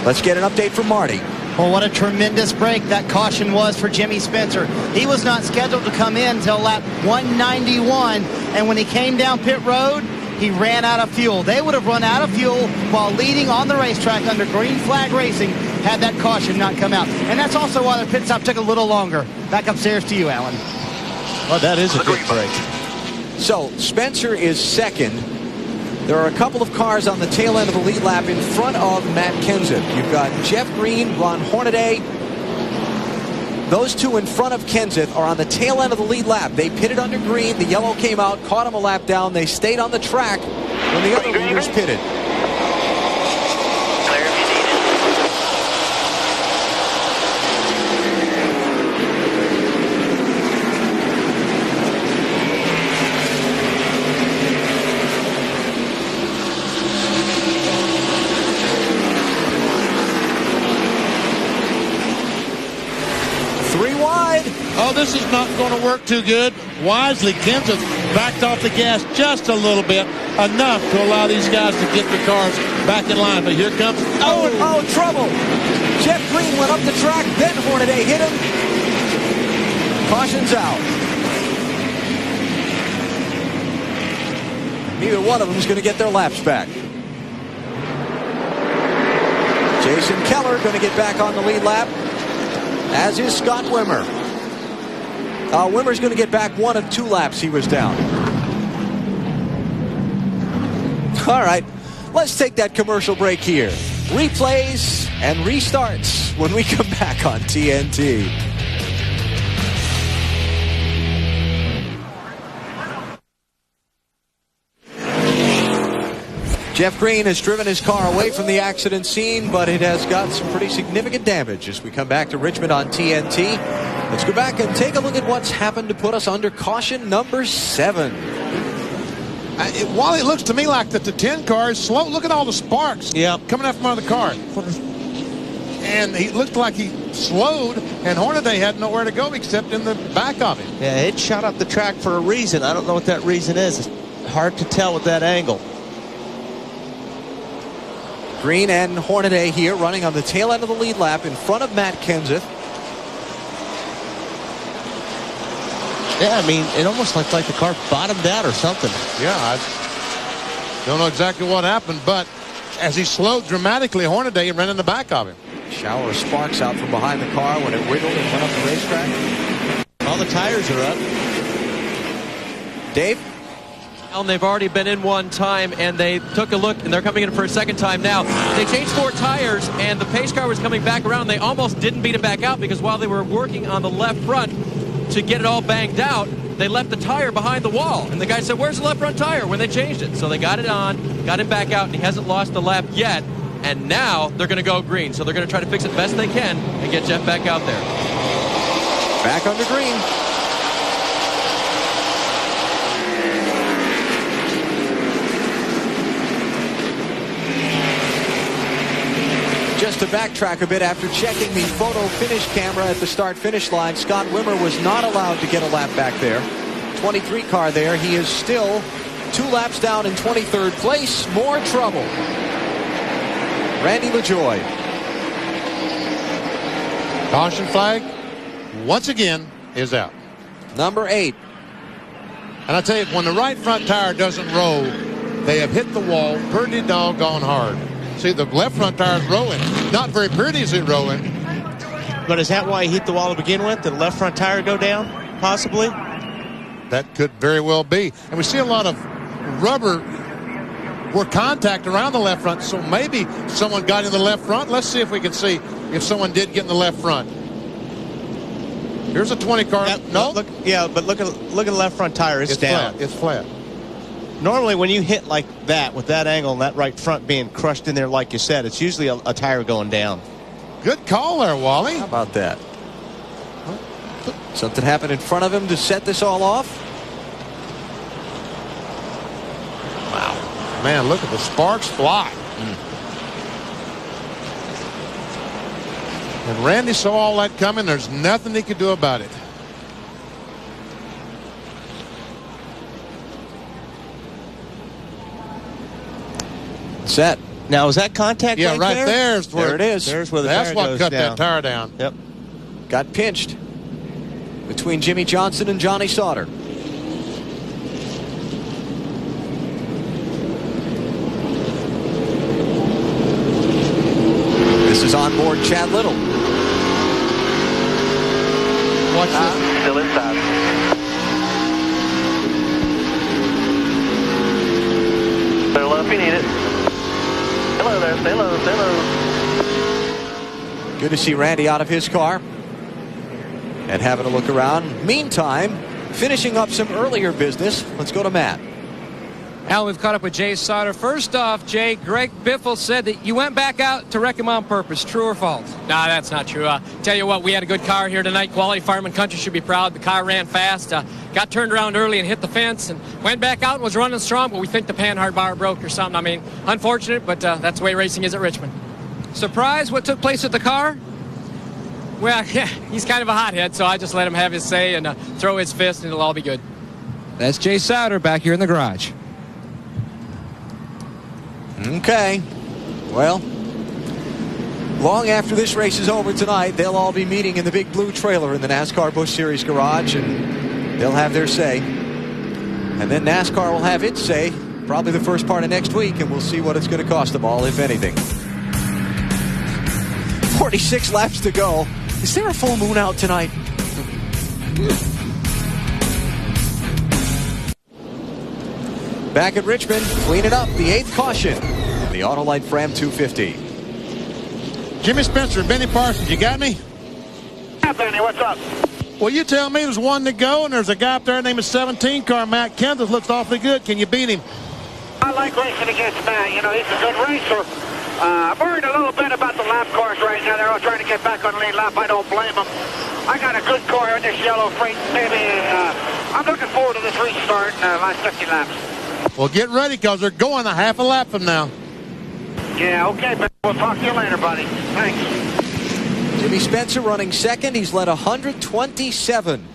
Let's get an update from Marty. Well, what a tremendous break that caution was for Jimmy Spencer. He was not scheduled to come in until lap 191, and when he came down pit road, he ran out of fuel. They would have run out of fuel while leading on the racetrack under green flag racing had that caution not come out. And that's also why the pit stop took a little longer. Back upstairs to you, Alan. Well, that is a good break. So, Spencer is second. There are a couple of cars on the tail end of the lead lap in front of Matt Kenseth. You've got Jeff Green, Ron Hornaday. Those two in front of Kenseth are on the tail end of the lead lap. They pitted under green. The yellow came out, caught him a lap down. They stayed on the track when the other leaders pitted. Oh, this is not going to work too good. Wisely, Kenseth backed off the gas just a little bit, enough to allow these guys to get the cars back in line. But here comes... Oh, trouble. Jeff Green went up the track, then Hornaday hit him. Caution's out. Neither one of them is going to get their laps back. Jason Keller going to get back on the lead lap, as is Scott Wimmer. Wimmer's going to get back one of 2 laps he was down. All right, let's take that commercial break here. Replays and restarts when we come back on TNT. Jeff Green has driven his car away from the accident scene, but it has got some pretty significant damage as we come back to Richmond on TNT. Let's go back and take a look at what's happened to put us under caution number 7. While it looks to me like that the 10 car is slow, look at all the sparks coming out from under the car. And he looked like he slowed, and Hornaday had nowhere to go except in the back of him. Yeah, it shot up the track for a reason. I don't know what that reason is. It's hard to tell with that angle. Green and Hornaday here running on the tail end of the lead lap in front of Matt Kenseth. Yeah, I mean, it almost looked like the car bottomed out or something. Yeah, I don't know exactly what happened, but as he slowed dramatically, Hornaday ran in the back of him. Shower of sparks out from behind the car when it wiggled and went up the racetrack. All the tires are up. Dave? And they've already been in one time, and they took a look, and they're coming in for a second time now. They changed 4 tires, and the pace car was coming back around. They almost didn't beat him back out because while they were working on the left front to get it all banked out, they left the tire behind the wall. And the guy said, where's the left front tire? When they changed it. So they got it on, got him back out, and he hasn't lost the lap yet. And now they're going to go green. So they're going to try to fix it best they can and get Jeff back out there. Back under green. Just to backtrack a bit, after checking the photo finish camera at the start-finish line, Scott Wimmer was not allowed to get a lap back there. 23 car there. He is still 2 laps down in 23rd place. More trouble. Randy LaJoie. Caution flag, once again, is out. Number 8. And I tell you, when the right front tire doesn't roll, they have hit the wall pretty doggone hard. See, the left front tire is rolling. Not very pretty is it rolling. But is that why he hit the wall to begin with? Did the left front tire go down, possibly? That could very well be. And we see a lot of rubber or contact around the left front, so maybe someone got in the left front. Let's see if we can see if someone did get in the left front. Here's a 20 car. Yep, no? Look at the left front tire. It's down. Flat. It's flat. Normally, when you hit like that with that angle and that right front being crushed in there, like you said, it's usually a tire going down. Good call there, Wally. How about that? Something happened in front of him to set this all off. Wow. Man, look at the sparks fly. And Randy saw all that coming. There's nothing he could do about it. Set. Now, is that contact? Yeah, right there. There it is. There's where the That's tire what goes cut down. that tire down. Yep. Got pinched between Jimmy Johnson and Johnny Sauter. This is on board Chad Little. Watch this. Still inside. Stay low if you need it. Hello there. Stay low. Stay low. Good to see Randy out of his car and having a look around. Meantime, finishing up some earlier business, let's go to Matt. Al, we've caught up with Jay Sauter. First off, Jay, Greg Biffle said that you went back out to wreck him on purpose. True or false? Nah, that's not true. Tell you what, we had a good car here tonight. Quality Fireman Country should be proud. The car ran fast, got turned around early and hit the fence, and went back out and was running strong, but we think the panhard bar broke or something. I mean, unfortunate, but that's the way racing is at Richmond. Surprised what took place at the car? Well, yeah, he's kind of a hothead, so I just let him have his say and throw his fist, and it'll all be good. That's Jay Sauter back here in the garage. Okay. Well, long after this race is over tonight, they'll all be meeting in the big blue trailer in the NASCAR Busch Series garage, and they'll have their say. And then NASCAR will have its say, probably the first part of next week, and we'll see what it's going to cost them all, if anything. 46 laps to go. Is there a full moon out tonight? Back at Richmond, cleaning up the 8th caution. The Autolite Fram 250. Jimmy Spencer, Benny Parsons, you got me? Yeah, Benny, what's up? Well, you tell me there's one to go, and there's a guy up there named 17 car, Matt Kenseth, looks awfully good. Can you beat him? I like racing against Matt. You know, he's a good racer. I'm worried a little bit about the lap cars right now. They're all trying to get back on the lead lap. I don't blame them. I got a good car in this yellow freight, baby, and I'm looking forward to this restart in the last 50 laps. Well, get ready, because they're going a half a lap from now. Yeah, okay, but we'll talk to you later, buddy. Thanks. Jimmy Spencer running second. He's led 127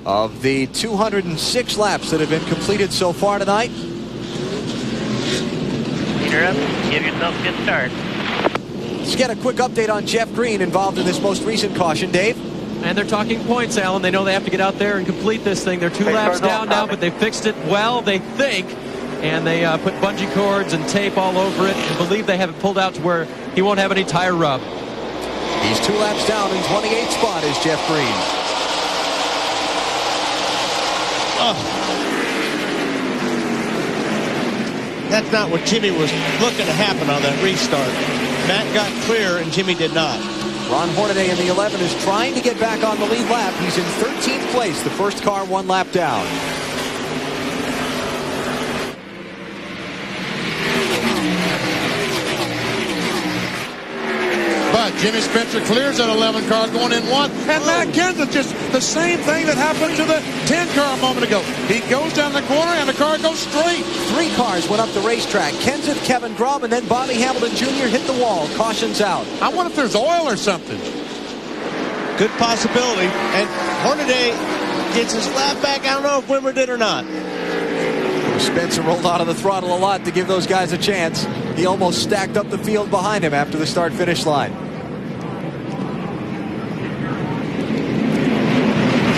of the 206 laps that have been completed so far tonight. Leader up. Give yourself a good start. Let's get a quick update on Jeff Green involved in this most recent caution, Dave. And they're talking points, Alan. They know they have to get out there and complete this thing. They're 2 laps down now, but they fixed it well, they think. And they put bungee cords and tape all over it and believe they have it pulled out to where he won't have any tire rub. He's 2 laps down in 28th spot is Jeff Green. That's not what Jimmy was looking to happen on that restart. Matt got clear and Jimmy did not. Ron Hornaday in the 11 is trying to get back on the lead lap. He's in 13th place, the first car 1 lap down. But Jimmy Spencer clears that 11 car going in 1. And Matt Kenseth, just the same thing that happened to the 10 car a moment ago. He goes down the corner and the car goes straight. 3 cars went up the racetrack. Kenseth, Kevin Grubb, and then Bobby Hamilton Jr. hit the wall. Caution's out. I wonder if there's oil or something. Good possibility. And Hornaday gets his lap back. I don't know if Wimmer did or not. Spencer rolled out of the throttle a lot to give those guys a chance. He almost stacked up the field behind him after the start-finish line.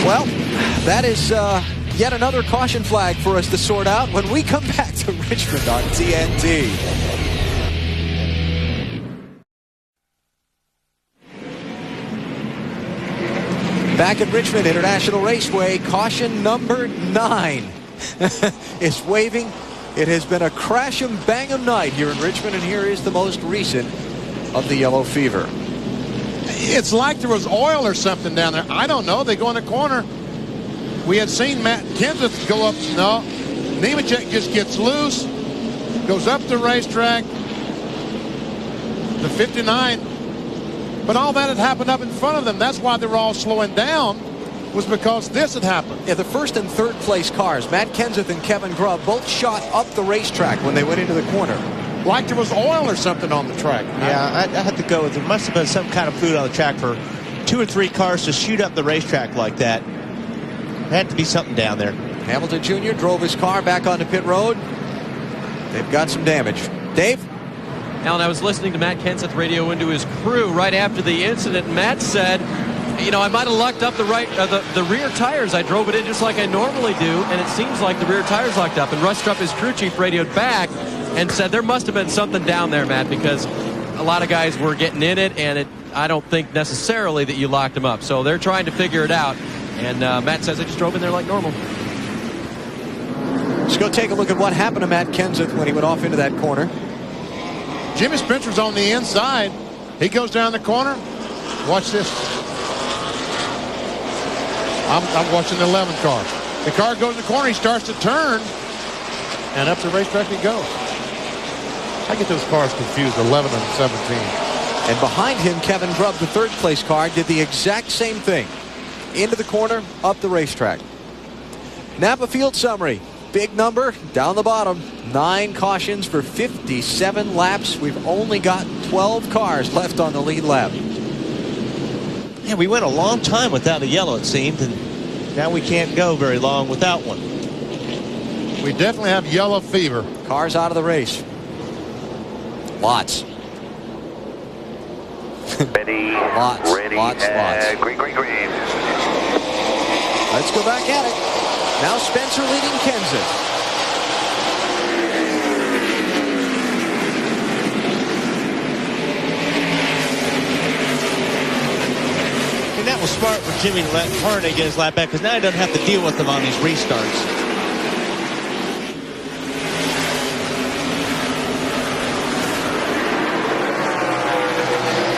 Well, that is yet another caution flag for us to sort out when we come back to Richmond on TNT. Back at Richmond International Raceway, caution number 9 is waving. It has been a crash and bang 'em night here in Richmond, and here is the most recent of the yellow fever. It's like there was oil or something down there. I don't know. They go in the corner. We had seen Matt Kenseth go up. No, Nemechek just gets loose, goes up the racetrack, the 59. But all that had happened up in front of them. That's why they were all slowing down, was because this had happened. Yeah, the first and third place cars, Matt Kenseth and Kevin Grubb, both shot up the racetrack when they went into the corner. Like there was oil or something on the track. Yeah, I had to go with, there must have been some kind of fluid on the track for 2 or 3 cars to shoot up the racetrack like that. There had to be something down there. Hamilton Jr. drove his car back onto pit road. They've got some damage. Dave? Alan, I was listening to Matt Kenseth radio into his crew right after the incident. Matt said, you know, I might have locked up the rear tires. I drove it in just like I normally do, and it seems like the rear tires locked up. And Russ Strupp, his crew chief, radioed back and said there must have been something down there, Matt, because a lot of guys were getting in it, and I don't think necessarily that you locked them up. So they're trying to figure it out. And Matt says I just drove in there like normal. Let's go take a look at what happened to Matt Kenseth when he went off into that corner. Jimmy Spencer's on the inside. He goes down the corner. Watch this. I'm watching the 11 car. The car goes in the corner. He starts to turn. And up the racetrack he goes. I get those cars confused, 11 and 17. And behind him, Kevin Grubb, the third place car, did the exact same thing. Into the corner, up the racetrack. Napa Field summary. Big number down the bottom. 9 cautions for 57 laps. We've only got 12 cars left on the lead lap. Yeah, we went a long time without a yellow, it seemed, and now we can't go very long without one. We definitely have yellow fever. Cars out of the race. Lots. Ready. Lots. Ready. Lots. Green, green, green. Let's go back at it. Now Spencer leading Kenseth. And that was smart for Jimmy to let Hornaday get his lap back, because now he doesn't have to deal with them on these restarts.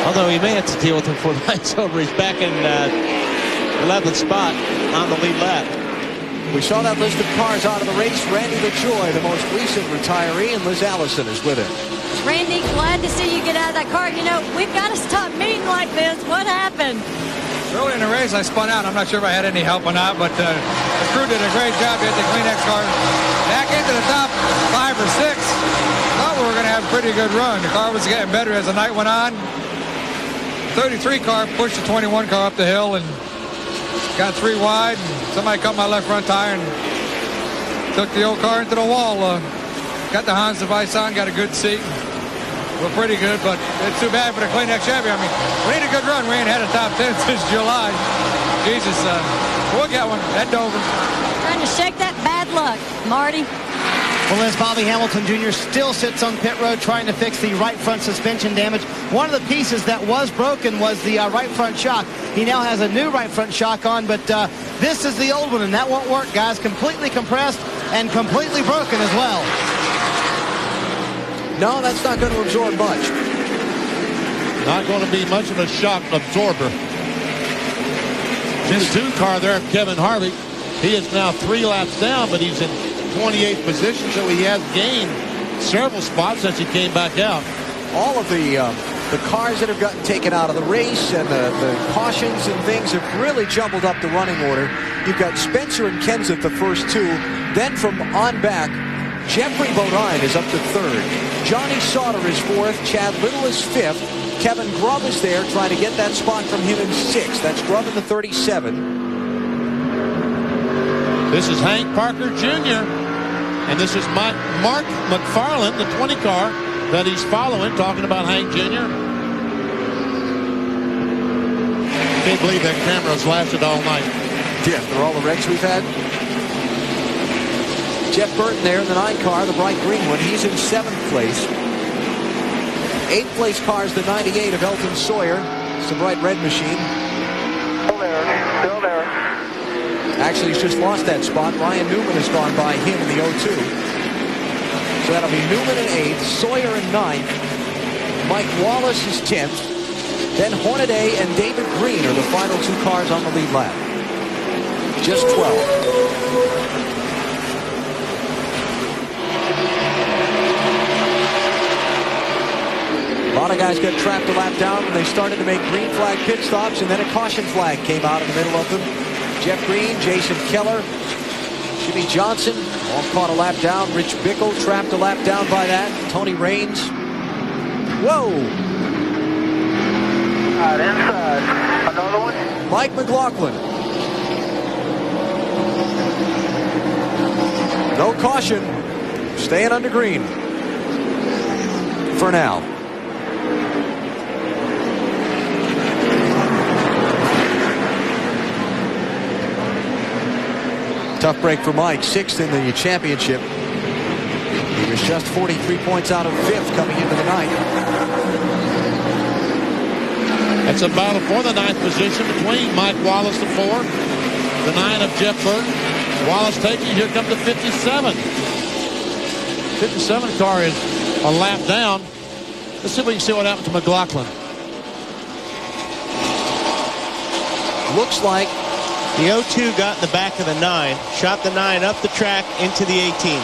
Although he may have to deal with them for lights over. He's back in 11th spot on the lead lap. We saw that list of cars out of the race. Randy LaJoy, the most recent retiree, and Liz Allison is with him. Randy, glad to see you get out of that car. You know, we've got to stop meeting like this. What happened? Early in the race, I spun out. I'm not sure if I had any help or not, but the crew did a great job to hit the Kleenex car back into the top 5 or 6. Thought we were going to have a pretty good run. The car was getting better as the night went on. 33 car pushed the 21 car up the hill and got 3 wide. And somebody cut my left front tire and took the old car into the wall. Got the Hans device on, got a good seat. We're pretty good, but it's too bad for the Kleenex Chevy. I mean, we need a good run. We ain't had a top 10 since July. Jesus, we'll get one at Dover. Trying to shake that bad luck, Marty. Well, as Bobby Hamilton Jr. still sits on pit road trying to fix the right front suspension damage. One of the pieces that was broken was the right front shock. He now has a new right front shock on, but this is the old one, and that won't work, guys. Completely compressed and completely broken as well. No, that's not going to absorb much. Not going to be much of a shock absorber. His 2 car there, Kevin Harvick, he is now 3 laps down, but he's in 28th position, so he has gained several spots since he came back out. All of the cars that have gotten taken out of the race and the cautions and things have really jumbled up the running order. You've got Spencer and Kenseth the first 2. Then from on back, Jeffrey Bodine is up to 3rd. Johnny Sauter is 4th. Chad Little is 5th. Kevin Grubb is there trying to get that spot from him in 6th. That's Grubb in the 37. This is Hank Parker Jr. And this is Mark McFarland, the 20 car that he's following, talking about Hank Jr. Can't believe that camera's lasted all night. Yeah, for all the wrecks we've had. Jeff Burton there in the 9 car, the bright green one. He's in 7th place. 8th place car is the 98 of Elton Sawyer. It's the bright red machine. Still there. Actually, he's just lost that spot. Ryan Newman has gone by him in the 02. So that'll be Newman in 8th, Sawyer in 9th. Mike Wallace is 10th. Then Hornaday and David Green are the final 2 cars on the lead lap. Just 12. A lot of guys got trapped a lap down when they started to make green flag pit stops, and then a caution flag came out in the middle of them. Jeff Green, Jason Keller, Jimmy Johnson, all caught a lap down. Rich Bickle trapped a lap down by that. Tony Raines. Whoa! Inside. Another one? Mike McLaughlin. No caution. Staying under green. For now. Tough break for Mike, 6th in the championship. He was just 43 points out of 5th coming into the 9th. That's a battle for the 9th position between Mike Wallace, the 4, the 9 of Jeff Burton. Wallace taking, here comes the 57. 57 car is a lap down. Let's see if we can see what happened to McLaughlin. Looks like the 02 got in the back of the 9, shot the 9 up the track into the 18.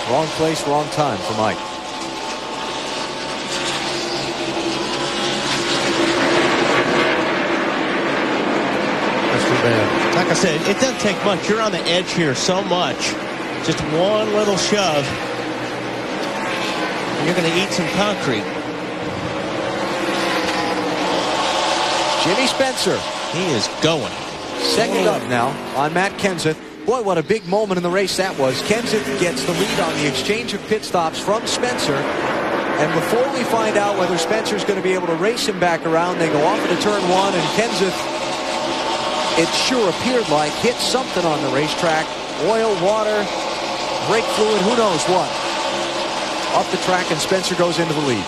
Wrong place, wrong time for Mike. That's too bad. Like I said, it doesn't take much. You're on the edge here so much. Just one little shove, and you're going to eat some concrete. Jimmy Spencer. He is going. Second up now on Matt Kenseth. Boy, what a big moment in the race that was. Kenseth gets the lead on the exchange of pit stops from Spencer. And before we find out whether Spencer's going to be able to race him back around, they go off into turn 1, and Kenseth, it sure appeared like, hit something on the racetrack. Oil, water, brake fluid, who knows what. Up the track, and Spencer goes into the lead.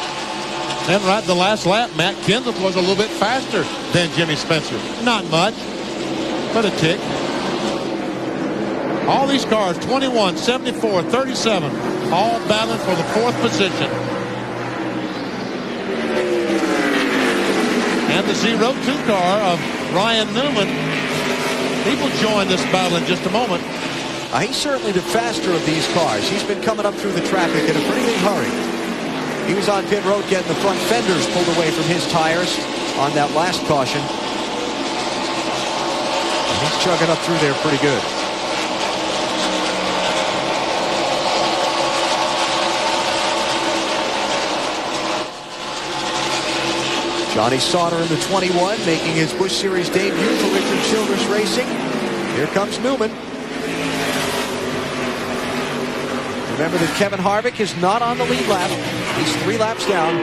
And right the last lap, Matt Kenseth was a little bit faster than Jimmy Spencer. Not much, but a tick. All these cars, 21, 74, 37, all battling for the 4th position. And the 02 car of Ryan Newman, he will join this battle in just a moment. He's certainly the faster of these cars. He's been coming up through the traffic in a pretty big hurry. He was on pit road getting the front fenders pulled away from his tires on that last caution. chugging up through there pretty good. Johnny Sauter in the 21, making his Busch Series debut for Richard Childress Racing. Here comes Newman. Remember that Kevin Harvick is not on the lead lap. He's 3 laps down,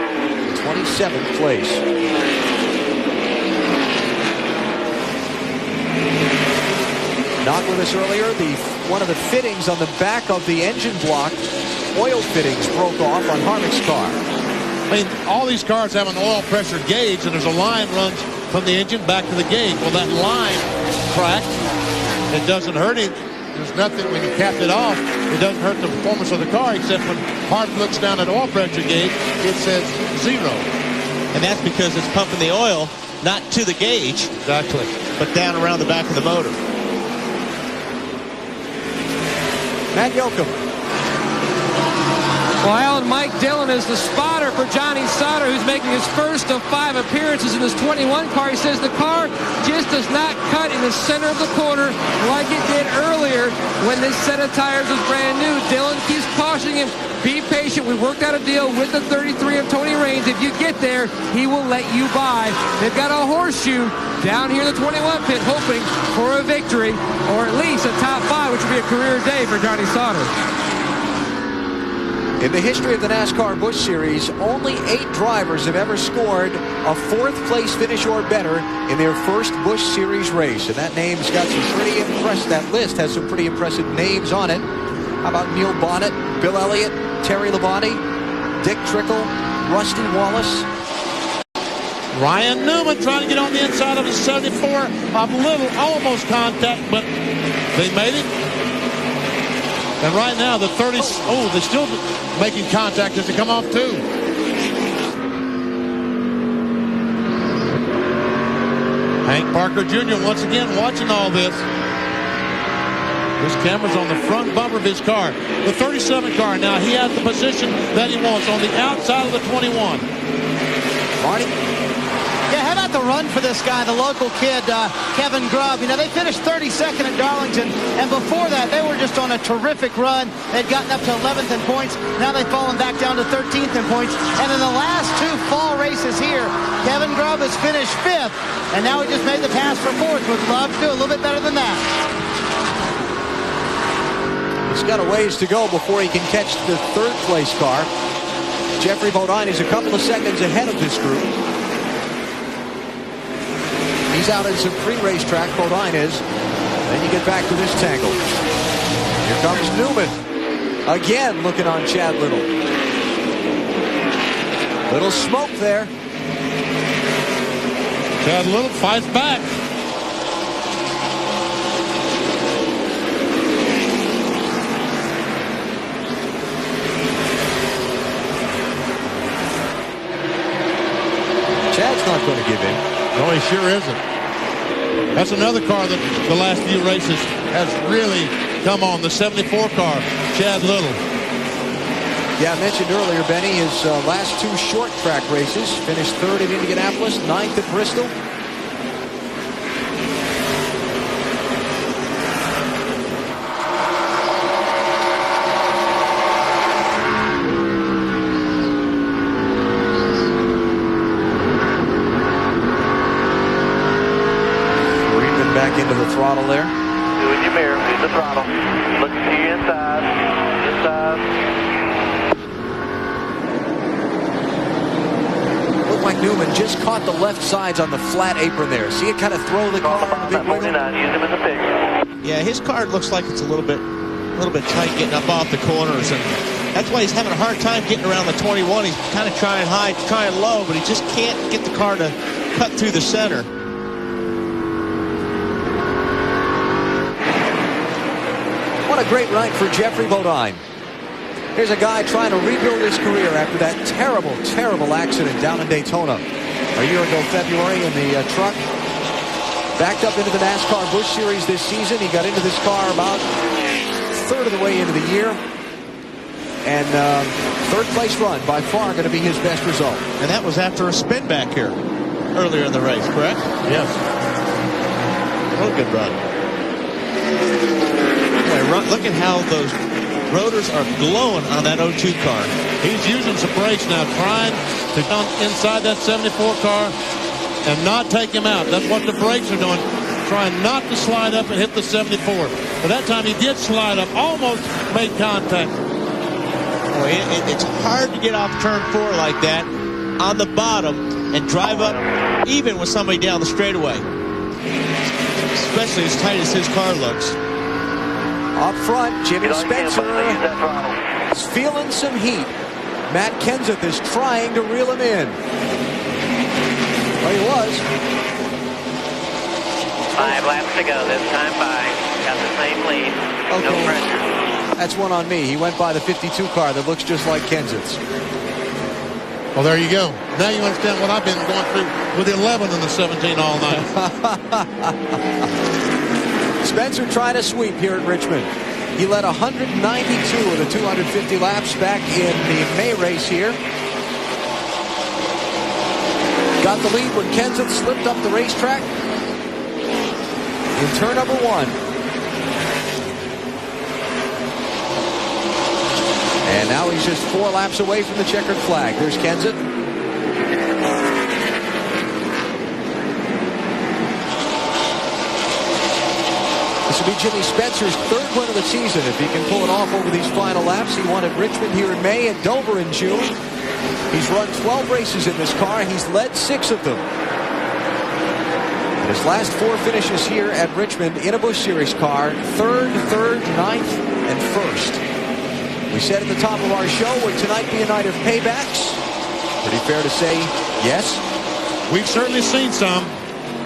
27th place. Not with us earlier, one of the fittings on the back of the engine block, oil fittings, broke off on Harvick's car. I mean, all these cars have an oil pressure gauge, and there's a line runs from the engine back to the gauge. Well, that line cracked. It doesn't hurt it. There's nothing when you capped it off. It doesn't hurt the performance of the car, except when Harvick looks down at oil pressure gauge, it says 0. And that's because it's pumping the oil not to the gauge. Exactly. But down around the back of the motor. Matt Yoakum. Well, Alan, Mike Dillon is the spotter for Johnny Sauter, who's making his first of 5 appearances in his 21 car. He says the car just does not cut in the center of the corner like it did earlier when this set of tires was brand new. Dillon keeps cautioning him, be patient. We worked out a deal with the 33 of Tony Raines. If you get there, he will let you by. They've got a horseshoe down here in the 21 pit, hoping for a victory or at least a top 5, which would be a career day for Johnny Sauter. In the history of the NASCAR Busch Series, only 8 drivers have ever scored a 4th place finish or better in their first Busch Series race. And that name's got some pretty impressive, that list has some pretty impressive names on it. How about Neil Bonnet, Bill Elliott, Terry Labonte, Dick Trickle, Rusty Wallace. Ryan Newman trying to get on the inside of his 74. A little, almost contact, but they made it. And right now, the 30, they're still making contact as they come off too. Hank Parker Jr. once again watching all this. His camera's on the front bumper of his car. The 37 car, now he has the position that he wants on the outside of the 21. Marty? Yeah, how about the run for this guy, the local kid, Kevin Grubb? You know, they finished 32nd at Darlington, and before that, they were just on a terrific run. They'd gotten up to 11th in points. Now they've fallen back down to 13th in points. And in the last 2 fall races here, Kevin Grubb has finished 5th, and now he just made the pass for 4th. Would love to do a little bit better than that. He's got a ways to go before he can catch the 3rd place car. Jeffrey Bodine is a couple of seconds ahead of this group. He's out in some pre-racetrack, Bodine is. Then you get back to this tangle. Here comes Newman. Again looking on Chad Little. Little smoke there. Chad Little fights back. Chad's not going to give in. No, he sure isn't. That's another car that the last few races has really come on, the 74 car, Chad Little. Yeah, I mentioned earlier, Benny, his last 2 short track races, finished 3rd at Indianapolis, 9th at Bristol. Into the throttle there. Doing your mirror, use the throttle. Looking to your inside. Looked like Newman just caught the left sides on the flat apron there. See it kind of throw the car on the big wiggle? Use him as a pick. Yeah, his car looks like it's a little bit tight getting up off the corners, and that's why he's having a hard time getting around the 21. He's kind of trying high, trying low, but he just can't get the car to cut through the center. What a great night for Jeffrey Bodine. Here's a guy trying to rebuild his career after that terrible, terrible accident down in Daytona a year ago, February, in the truck. Backed up into the NASCAR Busch Series this season. He got into this car about 1/3 of the way into the year. And 3rd place run, by far going to be his best result. And that was after a spin back here earlier in the race, correct? Yes. Real good run. look at how those rotors are glowing on that 02 car. He's using some brakes now, trying to come inside that 74 car and not take him out. That's what the brakes are doing, trying not to slide up and hit the 74. But that time he did slide up, almost made contact. Boy, it's hard to get off turn 4 like that on the bottom and drive up even with somebody down the straightaway, especially as tight as his car looks. Up front, Jimmy Spencer is feeling some heat. Matt Kenseth is trying to reel him in. Well, he was. 5 laps to go this time by. Got the same lead. Okay. No pressure. That's one on me. He went by the 52 car that looks just like Kenseth's. Well, there you go. Now you understand what I've been going through with 11 and the 17 all night. Spencer tried a sweep here at Richmond. He led 192 of the 250 laps back in the May race here. Got the lead when Kenseth slipped up the racetrack in turn number 1. And now he's just 4 laps away from the checkered flag. There's Kenseth. This will be Jimmy Spencer's 3rd win of the season if he can pull it off over these final laps. He won at Richmond here in May and Dover in June. He's run 12 races in this car. He's led 6 of them. And his last 4 finishes here at Richmond in a Busch Series car, 3rd, 9th, and 1st. We said at the top of our show, would tonight be a night of paybacks? Pretty fair to say yes. We've certainly seen some.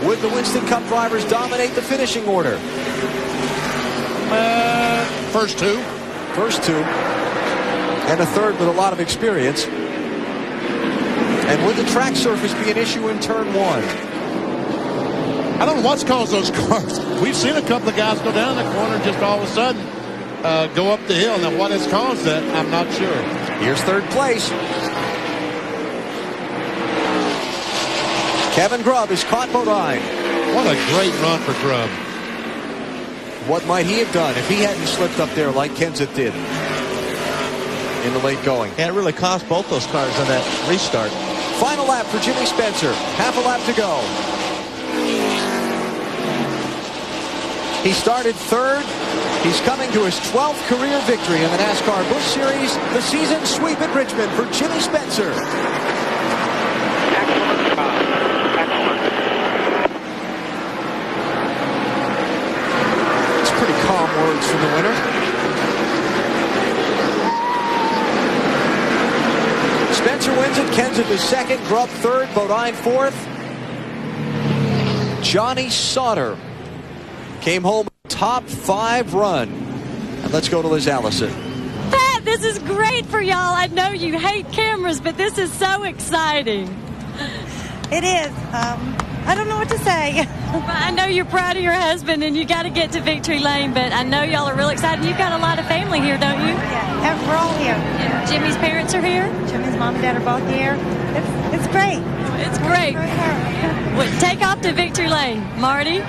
Would the Winston Cup drivers dominate the finishing order? First 2. First 2. And a 3rd with a lot of experience. And would the track surface be an issue in turn 1? I don't know what's caused those cars. We've seen a couple of guys go down the corner and just all of a sudden go up the hill. Now, what has caused that, I'm not sure. Here's 3rd place. Kevin Grubb is caught Bodine. What a great run for Grubb. What might he have done if he hadn't slipped up there like Kenseth did in the late going? Yeah, it really cost both those cars on that restart. Final lap for Jimmy Spencer. Half a lap to go. He started 3rd. He's coming to his 12th career victory in the NASCAR Busch Series. The season sweep at Richmond for Jimmy Spencer. It's pretty calm words from the winner. Spencer wins it. Kenseth is 2nd. Grubb 3rd. Bodine 4th. Johnny Sauter came home top 5 run. And let's go to Liz Allison. Pat, this is great for y'all. I know you hate cameras, but this is so exciting. It is. I don't know what to say. I know you're proud of your husband and you got to get to victory lane, but I know y'all are real excited. You've got a lot of family here, don't you? Yeah, we're all here. And Jimmy's parents are here? Jimmy's mom and dad are both here. It's great. It's great. Well, take off to victory lane. Marty?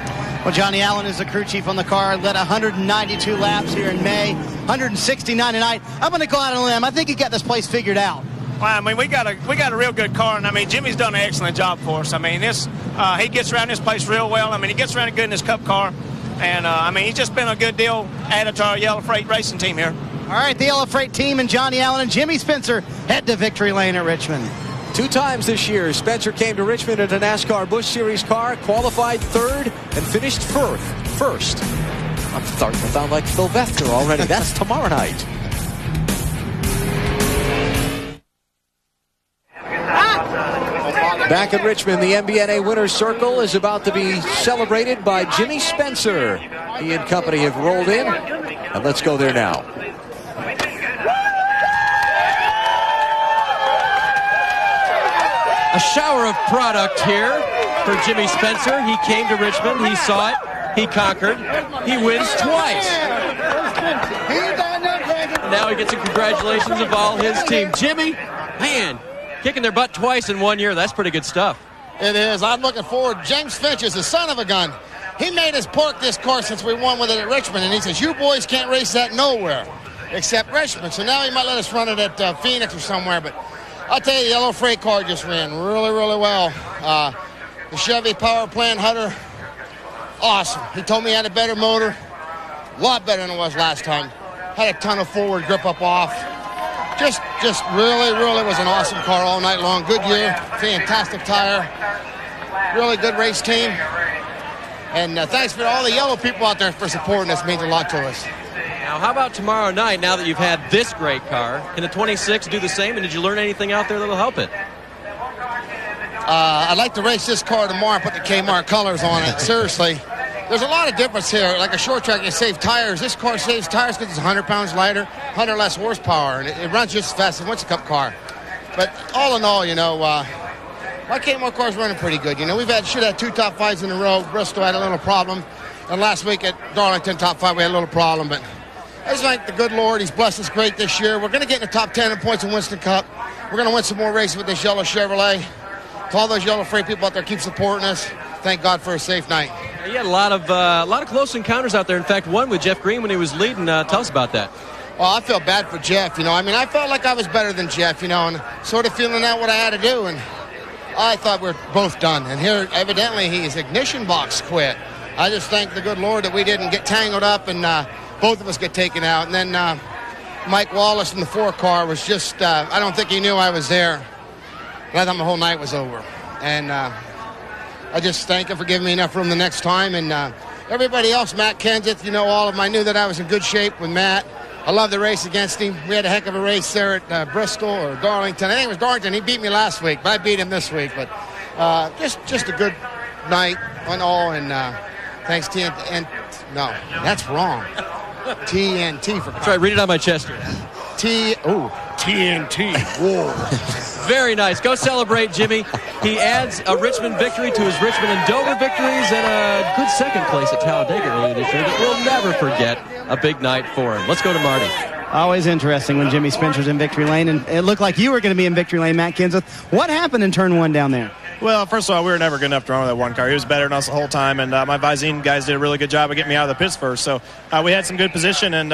Well, Johnny Allen is the crew chief on the car. Led 192 laps here in May, 169 tonight. I'm going to go out on a limb. I think he got this place figured out. Well, I mean, we got a real good car, and I mean, Jimmy's done an excellent job for us. I mean, he gets around this place real well. I mean, he gets around good in his Cup car, and I mean, he's just been a good deal added to our Yellow Freight racing team here. All right, the Yellow Freight team and Johnny Allen and Jimmy Spencer head to victory lane at Richmond. 2 times this year, Spencer came to Richmond in a NASCAR Busch Series car, qualified 3rd, and finished 1st. I'm starting to sound like Sylvester already. That's tomorrow night. Back at Richmond, the MBNA Winner's Circle is about to be celebrated by Jimmy Spencer. He and company have rolled in, and let's go there now. A shower of product here for Jimmy Spencer. He came to Richmond. He saw it. He conquered. He wins twice. And now he gets the congratulations of all his team. Jimmy, man, kicking their butt twice in 1 year. That's pretty good stuff. It is. I'm looking forward. James Finch is the son of a gun. he made us pork this car since we won with it at Richmond, and he says, you boys can't race that nowhere except Richmond. So now he might let us run it at Phoenix or somewhere, but I'll tell you, the yellow freight car just ran really, really well. The Chevy power plant Hutter, awesome. He told me he had a better motor, a lot better than it was last time. Had a ton of forward grip up off. Just really, really was an awesome car all night long. Good year, fantastic tire, really good race team. And thanks for all the yellow people out there for supporting us. It means a lot to us. Now, how about tomorrow night, now that you've had this great car? Can the 26 do the same, and did you learn anything out there that'll help it? I'd like to race this car tomorrow and put the Kmart colors on it. Seriously. There's a lot of difference here. Like a short track, you save tires. This car saves tires because it's 100 pounds lighter, 100 less horsepower, and it runs just as fast as a Winter Cup car. But all in all, my Kmart car's running pretty good. We've should have 2 top 5s in a row. Bristol had a little problem. And last week at Darlington, top 5, we had a little problem. But I just thank the good Lord. He's blessed us great this year. We're going to get in the top 10 in points in Winston Cup. We're going to win some more races with this yellow Chevrolet. To all those yellow freight people out there, keep supporting us. Thank God for a safe night. You had a lot of close encounters out there. In fact, one with Jeff Green when he was leading. Tell us about that. Well, I feel bad for Jeff. I felt like I was better than Jeff, and sort of feeling out what I had to do. And I thought we were both done. And here, evidently, his ignition box quit. I just thank the good Lord that we didn't get tangled up and both of us get taken out. And then Mike Wallace in the 4 car was just, I don't think he knew I was there. But I thought my whole night was over. And I just thank him for giving me enough room the next time. And everybody else, Matt Kenseth, all of them, I knew that I was in good shape with Matt. I love the race against him. We had a heck of a race there at Bristol or Darlington. I think it was Darlington. He beat me last week, but I beat him this week. But just a good night on all. And thanks TNT. And no, that's wrong. TNT for. That's right. Read it on my chest here. TNT. Whoa. Very nice. Go celebrate, Jimmy. He adds a Richmond victory to his Richmond and Dover victories and a good second place at Talladega earlier this year that we'll never forget. A big night for him. Let's go to Marty. Always interesting when Jimmy Spencer's in victory lane, and it looked like you were going to be in victory lane, Matt Kenseth. What happened in turn 1 down there? Well, first of all, we were never good enough to run with that one car. He was better than us the whole time, and my Visine guys did a really good job of getting me out of the pits first. So we had some good position, and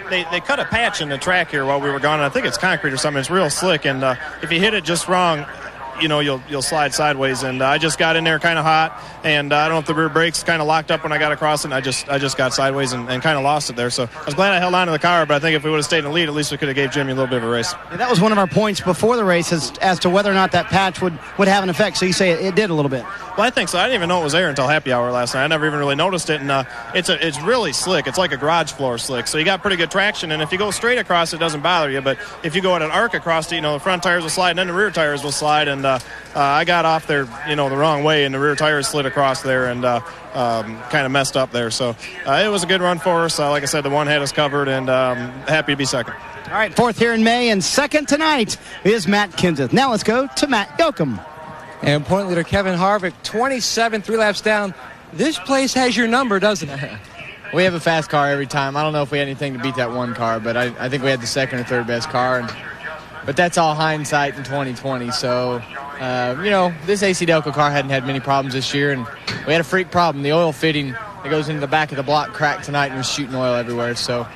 they cut a patch in the track here while we were gone. And I think it's concrete or something. It's real slick, and if you hit it just wrong, you'll slide sideways. And I just got in there kind of hot, and I don't know if the rear brakes kind of locked up when I got across it, and I just got sideways and kind of lost it there. So I was glad I held on to the car, but I think if we would have stayed in the lead, at least we could have gave Jimmy a little bit of a race. Yeah, that was one of our points before the race as to whether or not that patch would have an effect. So you say it did a little bit. Well, I think so. I didn't even know it was there until happy hour last night. I never even really noticed it, and it's really slick. It's like a garage floor slick, so you got pretty good traction, and if you go straight across, it doesn't bother you, but if you go at an arc across it, the front tires will slide, and then the rear tires will slide, and I got off there, the wrong way, and the rear tires slid across there, and kind of messed up there, so it was a good run for us. Like I said, the one had us covered, and happy to be second. All right, 4th here in May, and second tonight is Matt Kenseth. Now let's go to Matt Yoakum. And point leader Kevin Harvick, 27, 3 laps down. This place has your number, doesn't it? We have a fast car every time. I don't know if we had anything to beat that one car, but I think we had the second or third best car. But that's all hindsight in 2020. So, this AC Delco car hadn't had many problems this year, and we had a freak problem. The oil fitting that goes into the back of the block cracked tonight and was shooting oil everywhere. So,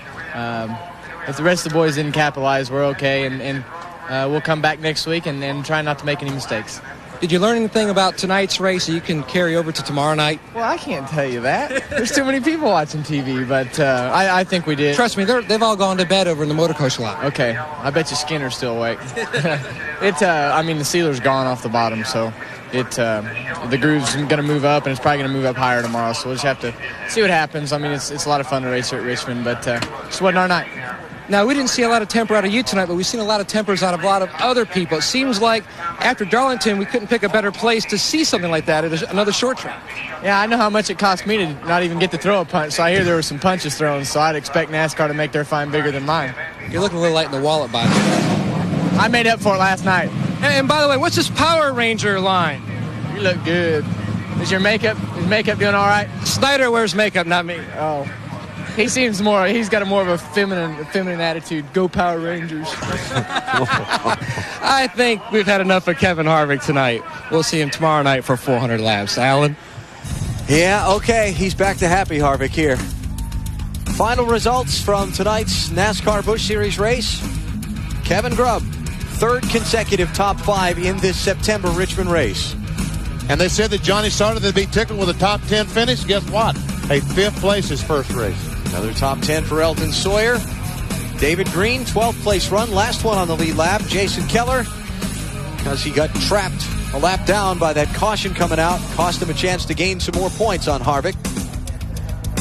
if the rest of the boys didn't capitalize, we're okay, and we'll come back next week and try not to make any mistakes. Did you learn anything about tonight's race that you can carry over to tomorrow night? Well, I can't tell you that. There's too many people watching TV, but I think we did. Trust me, they've all gone to bed over in the motor coach lot. Okay. I bet you Skinner's still awake. The sealer's gone off the bottom, so the groove's going to move up, and it's probably going to move up higher tomorrow, so we'll just have to see what happens. It's a lot of fun to race here at Richmond, but just wasn't our night. Now, we didn't see a lot of temper out of you tonight, but we've seen a lot of tempers out of a lot of other people. It seems like after Darlington, we couldn't pick a better place to see something like that at another short track. Yeah, I know how much it cost me to not even get to throw a punch, so I hear there were some punches thrown, so I'd expect NASCAR to make their fine bigger than mine. You're looking a little light in the wallet, by the way. I made up for it last night. And by the way, what's this Power Ranger line? You look good. Is makeup doing all right? Snyder wears makeup, not me. Oh. He's got more of a feminine attitude. Go Power Rangers. I think we've had enough of Kevin Harvick tonight. We'll see him tomorrow night for 400 laps. Alan? Yeah, okay. He's back to happy Harvick here. Final results from tonight's NASCAR Busch Series race. Kevin Grubb, third consecutive top 5 in this September Richmond race. And they said that Johnny Sauter would be tickled with a top 10 finish. Guess what? A 5th place his first race. Another top 10 for Elton Sawyer. David Green, 12th place run. Last one on the lead lap. Jason Keller, because he got trapped a lap down by that caution coming out. Cost him a chance to gain some more points on Harvick.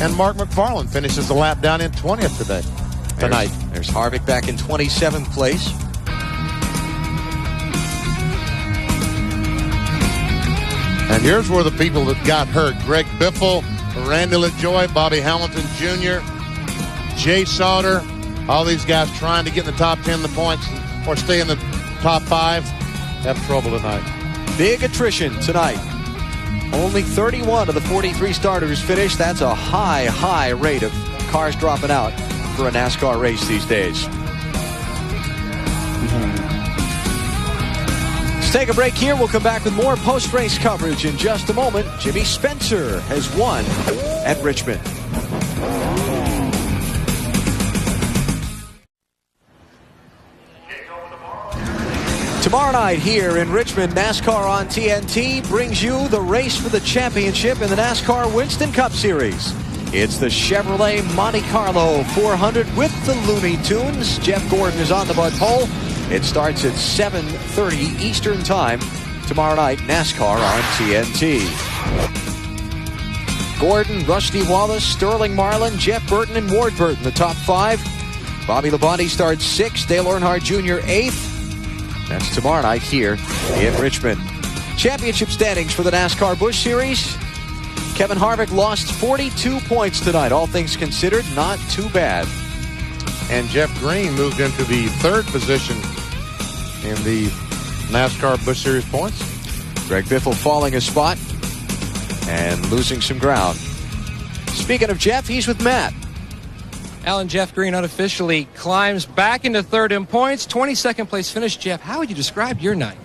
And Mark McFarland finishes the lap down in 20th tonight. There's Harvick back in 27th place. And here's where the people that got hurt. Greg Biffle, Randy LaJoy, Bobby Hamilton Jr., Jay Sauter, all these guys trying to get in the top 10 in the points or stay in the top 5 have trouble tonight. Big attrition tonight. Only 31 of the 43 starters finished. That's a high rate of cars dropping out for a NASCAR race these days. Let's take a break here. We'll come back with more post-race coverage in just a moment. Jimmy Spencer has won at Richmond. Tomorrow night here in Richmond, NASCAR on TNT brings you the race for the championship in the NASCAR Winston Cup Series. It's the Chevrolet Monte Carlo 400 with the Looney Tunes. Jeff Gordon is on the Bud pole. It starts at 7:30 Eastern Time. Tomorrow night, NASCAR on TNT. Gordon, Rusty Wallace, Sterling Marlin, Jeff Burton, and Ward Burton, the top 5. Bobby Labonte starts 6th. Dale Earnhardt Jr. 8th. That's tomorrow night here in Richmond. Championship standings for the NASCAR Busch Series. Kevin Harvick lost 42 points tonight. All things considered, not too bad. And Jeff Green moved into the 3rd position in the NASCAR Busch Series points. Greg Biffle falling a spot and losing some ground. Speaking of Jeff, he's with Matt. Alan, Jeff Green unofficially climbs back into 3rd in points. 22nd place finish. Jeff, how would you describe your night?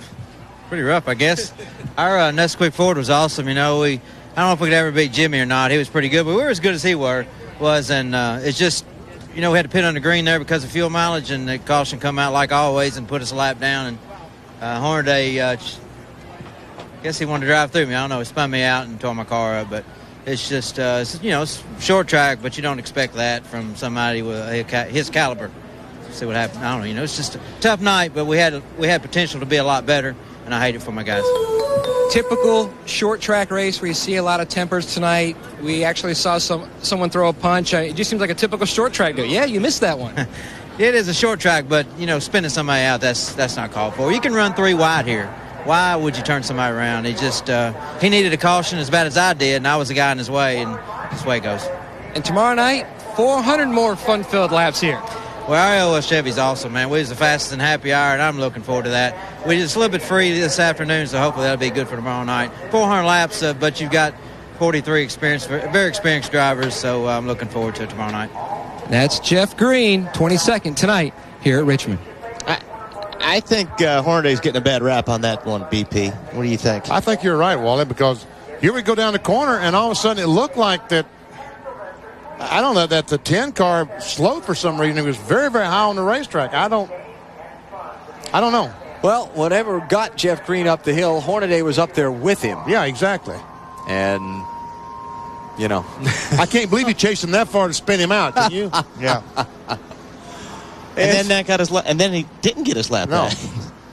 Pretty rough, I guess. Our Nesquik Ford was awesome. You know, I don't know if we could ever beat Jimmy or not. He was pretty good, but we were as good as he was. And it's just, you know, we had to pit on the green there because of fuel mileage, and the caution come out like always and put us a lap down. And Hornaday, I guess he wanted to drive through me. I don't know. He spun me out and tore my car up, but it's just, you know, it's short track, but you don't expect that from somebody with his caliber. See what happened. I don't know. You know, it's just a tough night, but we had potential to be a lot better, and I hate it for my guys. Typical short track race where you see a lot of tempers tonight. We actually saw someone throw a punch. It just seems like a typical short track deal. Yeah, you missed that one. It is a short track, but, you know, spinning somebody out, that's not called for. You can run 3 wide here. Why would you turn somebody around? He just he needed a caution as bad as I did, and I was the guy in his way, and this way it goes. And tomorrow night, 400 more fun-filled laps here. Well, our LS Chevy's awesome, man. We was the fastest in happy hour, and I'm looking forward to that. We just a little bit free this afternoon, so hopefully that'll be good for tomorrow night. 400 laps, but you've got 43 very experienced drivers, so I'm looking forward to it tomorrow night. That's Jeff Green, 22nd tonight here at Richmond. I think Hornaday's getting a bad rap on that one, BP. What do you think? I think you're right, Wally, because here we go down the corner, and all of a sudden it looked like that, I don't know, that the 10 car slowed for some reason. It was very, very high on the racetrack. I don't know. Well, whatever got Jeff Green up the hill, Hornaday was up there with him. Yeah, exactly. And, you know. I can't believe you chased him that far to spin him out, can you? Yeah. And then that got his and then he didn't get his lap back.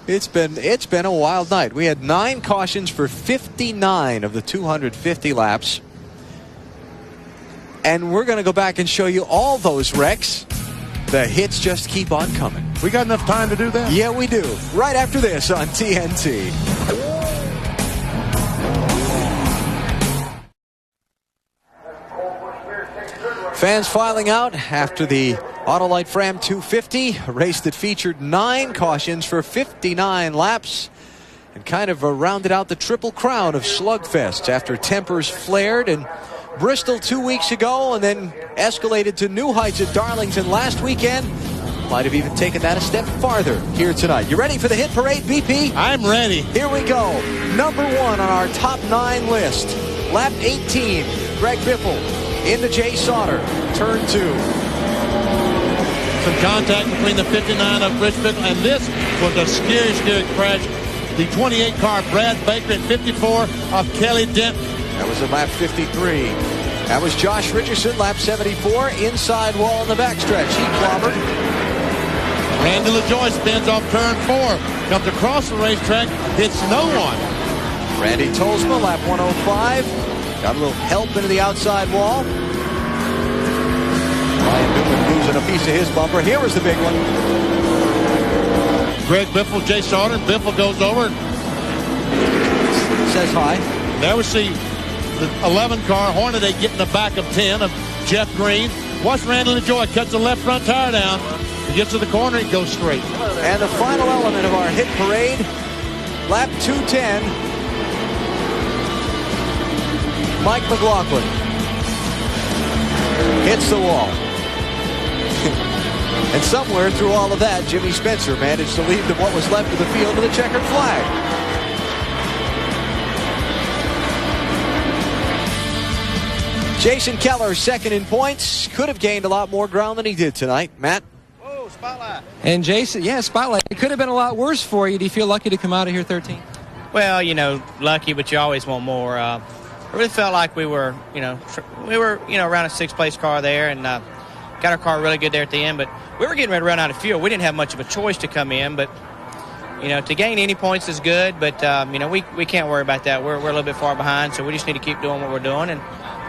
It's been a wild night. We had 9 cautions for 59 of the 250 laps. And we're going to go back and show you all those wrecks. The hits just keep on coming. We got enough time to do that? Yeah, we do. Right after this on TNT. Fans filing out after the Autolite Fram 250, a race that featured 9 cautions for 59 laps and kind of rounded out the triple crown of slugfests after tempers flared in Bristol 2 weeks ago and then escalated to new heights at Darlington last weekend. Might have even taken that a step farther here tonight. You ready for the hit parade, BP? I'm ready. Here we go. Number 1 on our top 9 list. Lap 18, Greg Biffle into Jay Sauter, turn 2. Some contact between the 59 of Richmond, and this was a scary crash. The 28 car, Brad Baker, and 54 of Kelly Denton. That was in lap 53. That was Josh Richardson, lap 74, inside wall in the backstretch. He clobbered. Randy LaJoy spins off turn 4, comes across the racetrack, hits no one. Randy Tolsma, lap 105, got a little help into the outside wall. Ryan Newman losing a piece of his bumper. Here was the big one. Greg Biffle, Jay Sauter. Biffle goes over. Says hi. There we see the 11 car, Hornaday, get in the back of 10 of Jeff Green. Watch Randy LaJoy, cuts the left front tire down. He gets to the corner, he goes straight. And the final element of our hit parade, lap 210. Mike McLaughlin hits the wall. And somewhere through all of that, Jimmy Spencer managed to lead what was left of the field with a checkered flag. Jason Keller, second in points. Could have gained a lot more ground than he did tonight. Matt? Oh, spotlight. And Jason, spotlight. It could have been a lot worse for you. Do you feel lucky to come out of here 13? Well, lucky, but you always want more. I really felt like we were around a sixth-place car there, and got our car really good there at the end. But we were getting ready to run out of fuel. We didn't have much of a choice to come in, but to gain any points is good. But we can't worry about that. We're a little bit far behind, so we just need to keep doing what we're doing, and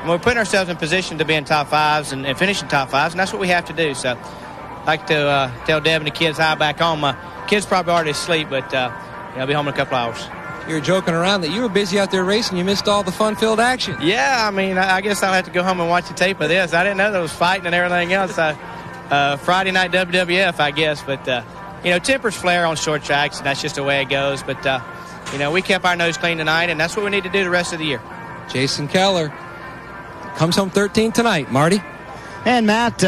we're putting ourselves in position to be in top fives and finishing top fives, and that's what we have to do. So I'd like to tell Deb and the kids how back home. My kids probably already asleep, but I'll be home in a couple hours. You were joking around that you were busy out there racing. You missed all the fun-filled action. Yeah, I guess I'll have to go home and watch the tape of this. I didn't know there was fighting and everything else. Friday night WWF, I guess. But, tempers flare on short tracks, and that's just the way it goes. But, we kept our nose clean tonight, and that's what we need to do the rest of the year. Jason Keller comes home 13 tonight. Marty? And Matt,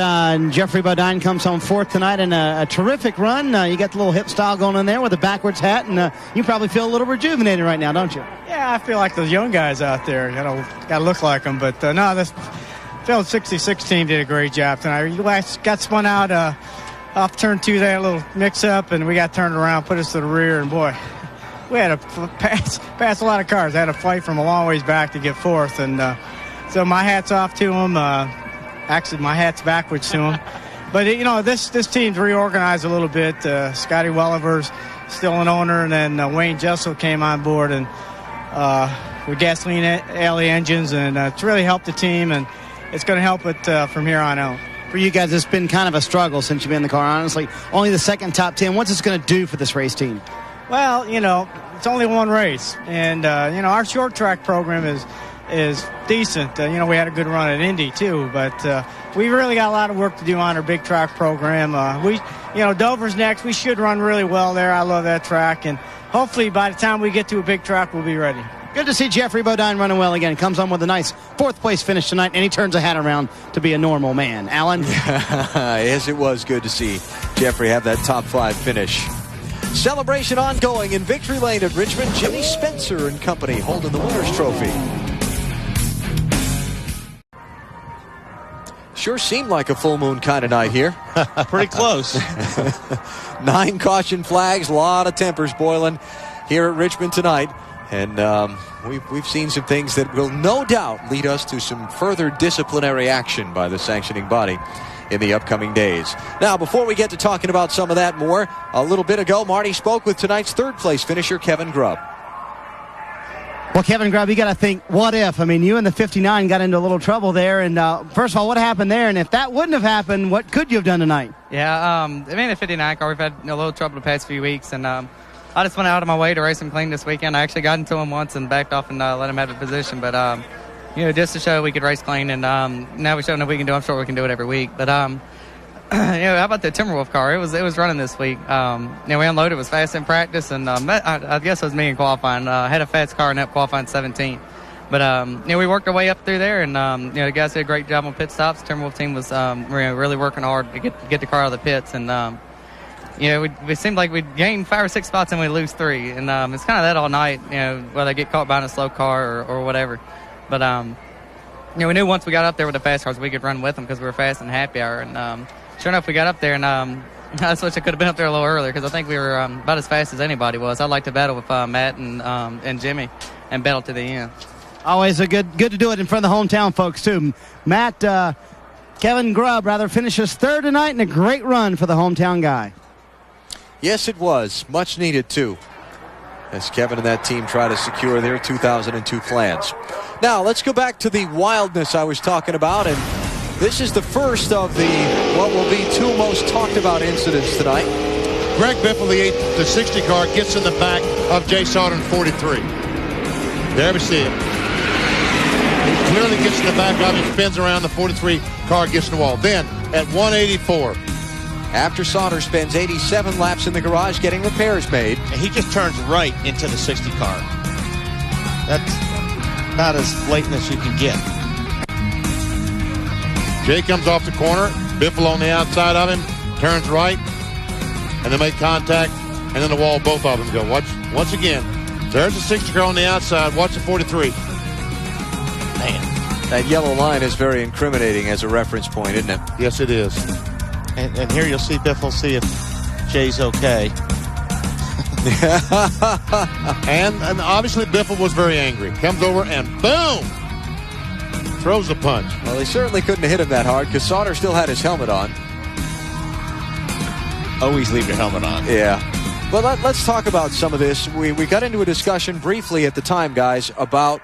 Jeffrey Bodine comes home fourth tonight in a terrific run. You got the little hip style going in there with a backwards hat, and you probably feel a little rejuvenated right now, don't you? Yeah, I feel like those young guys out there. Got to look like them. But, no, this field 66 team did a great job tonight. You guys got spun out off turn 2 there, a little mix-up, and we got turned around, put us to the rear, and, boy, we had to pass a lot of cars. I had to fight from a long ways back to get fourth, and so my hat's off to them. Actually, my hat's backwards to them. But, this team's reorganized a little bit. Scotty Welliver's still an owner, and then Wayne Jessel came on board and with gasoline alley engines, and it's really helped the team, and it's going to help it from here on out. For you guys, it's been kind of a struggle since you've been in the car, honestly. Only the second top 10. What's this going to do for this race team? Well, it's only one race, and, our short track program is decent. We had a good run at Indy too, but we really got a lot of work to do on our big track program. Dover's next. We should run really well there. I love that track, and hopefully by the time we get to a big track, we'll be ready. Good to see Jeffrey Bodine running well again. Comes on with a nice fourth-place finish tonight, and he turns a hat around to be a normal man. Alan? Yes, it was good to see Jeffrey have that top 5 finish. Celebration ongoing in Victory Lane at Richmond. Jimmy Spencer and company holding the winner's trophy. Sure seemed like a full moon kind of night here. Pretty close. 9 caution flags, a lot of tempers boiling here at Richmond tonight. And we've seen some things that will no doubt lead us to some further disciplinary action by the sanctioning body in the upcoming days. Now, before we get to talking about some of that more, a little bit ago, Marty spoke with tonight's third-place finisher, Kevin Grubb. Well, Kevin Grubb, you got to think, what if? I mean, you and the 59 got into a little trouble there. And first of all, what happened there? And if that wouldn't have happened, what could you have done tonight? Yeah, the 59 car, we've had a little trouble the past few weeks. And I just went out of my way to race him clean this weekend. I actually got into him once and backed off and let him have a position. But, just to show we could race clean. And now we're showing that we can do it. I'm sure we can do it every week. But, how about the Timberwolf car? It was running this week. We unloaded. It was fast in practice, and I guess it was me in qualifying. Had a fast car and up qualifying 17. But we worked our way up through there, and the guys did a great job on pit stops. The Timberwolf team was really working hard to get the car out of the pits, and it seemed like we'd gain 5 or 6 spots and we lose 3, and it's kind of that all night. Whether they get caught behind a slow car or whatever. But we knew once we got up there with the fast cars, we could run with them because we were fast in happy hour. And sure enough, we got up there, and I wish I could have been up there a little earlier because I think we were about as fast as anybody was. I'd like to battle with Matt and Jimmy and battle to the end. Always good to do it in front of the hometown folks, too. Matt, Kevin Grubb, finishes third tonight in a great run for the hometown guy. Yes, it was. Much needed, too, as Kevin and that team try to secure their 2002 plans. Now, let's go back to the wildness I was talking about, and this is the first of what will be two most talked about incidents tonight. Greg Biffle, the 60 car, gets in the back of Jay Sauter in 43. There we see it. He clearly gets in the back of him, spins around, the 43 car gets in the wall. Then, at 184. After Sauter spends 87 laps in the garage getting repairs made. And he just turns right into the 60 car. That's about as blatant as you can get. Jay comes off the corner. Biffle on the outside of him. Turns right. And they make contact. And then the wall, both of them go. Once again, there's the 60 car on the outside. Watch the 43. Man, that yellow line is very incriminating as a reference point, isn't it? Yes, it is. And here you'll see Biffle see if Jay's okay. and obviously Biffle was very angry. Comes over and boom! Throws a punch. Well, he certainly couldn't have hit him that hard because Sauter still had his helmet on. Always leave your helmet on. Yeah. Well, let's talk about some of this. We got into a discussion briefly at the time, guys, about...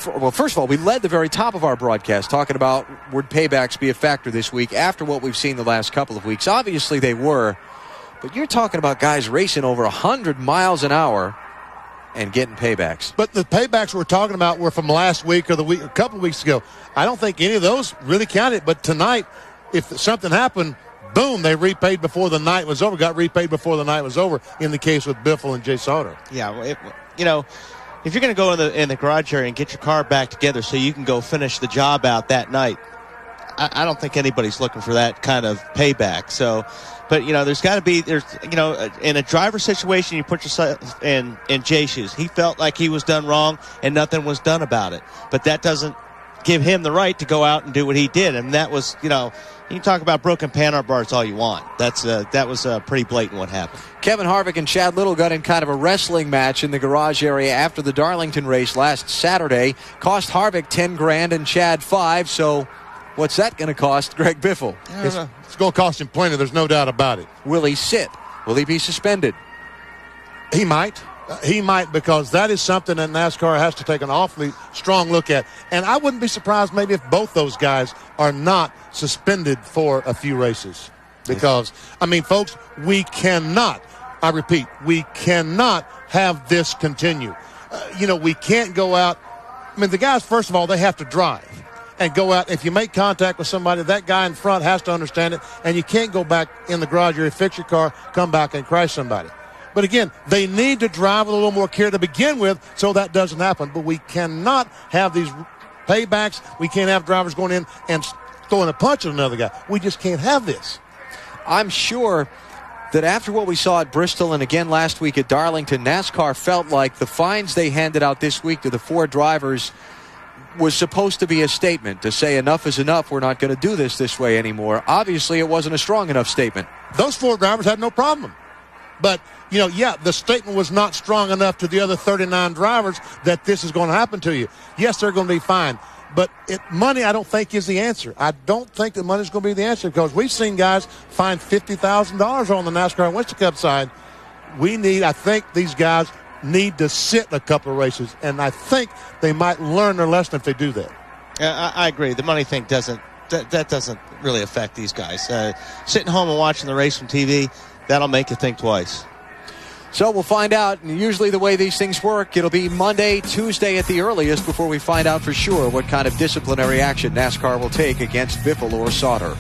Well, first of all, we led the very top of our broadcast talking about would paybacks be a factor this week after what we've seen the last couple of weeks. Obviously, they were. But you're talking about guys racing over 100 miles an hour and getting paybacks. But the paybacks we're talking about were from last week or a couple of weeks ago. I don't think any of those really counted. But tonight, if something happened, boom, they repaid before the night was over. Got repaid before the night was over in the case with Biffle and Jay Sauter. Yeah, if you're going to go in the garage area and get your car back together so you can go finish the job out that night, I don't think anybody's looking for that kind of payback. So, but there's got to be in a driver situation, you put yourself in Jay's shoes. He felt like he was done wrong and nothing was done about it. But that doesn't give him the right to go out and do what he did. And that was, you can talk about broken panhard bars all you want. That was pretty blatant what happened. Kevin Harvick and Chad Little got in kind of a wrestling match in the garage area after the Darlington race last Saturday. Cost Harvick $10,000 and Chad $5,000. So what's that going to cost Greg Biffle? It's going to cost him plenty. There's no doubt about it. Will he sit? Will he be suspended? He might. He might, because that is something that NASCAR has to take an awfully strong look at. And I wouldn't be surprised maybe if both those guys are not suspended for a few races. Because, folks, we cannot, I repeat, we cannot have this continue. We can't go out. The guys, first of all, they have to drive and go out. If you make contact with somebody, that guy in front has to understand it. And you can't go back in the garage area, fix your car, come back and crash somebody. But again, they need to drive with a little more care to begin with so that doesn't happen. But we cannot have these paybacks. We can't have drivers going in and throwing a punch at another guy. We just can't have this. I'm sure that after what we saw at Bristol and again last week at Darlington, NASCAR felt like the fines they handed out this week to the 4 drivers was supposed to be a statement to say enough is enough. We're not going to do this way anymore. Obviously, it wasn't a strong enough statement. Those 4 drivers had no problem. But, the statement was not strong enough to the other 39 drivers that this is going to happen to you. Yes, they're going to be fined. But money, I don't think, is the answer. I don't think that money is going to be the answer because we've seen guys find $50,000 on the NASCAR and Winston Cup side. I think these guys need to sit a couple of races, and I think they might learn their lesson if they do that. I agree. The money thing doesn't really affect these guys. Sitting home and watching the race from TV, that'll make you think twice. So we'll find out. And usually the way these things work, it'll be Monday, Tuesday at the earliest before we find out for sure what kind of disciplinary action NASCAR will take against Biffle or Sauter.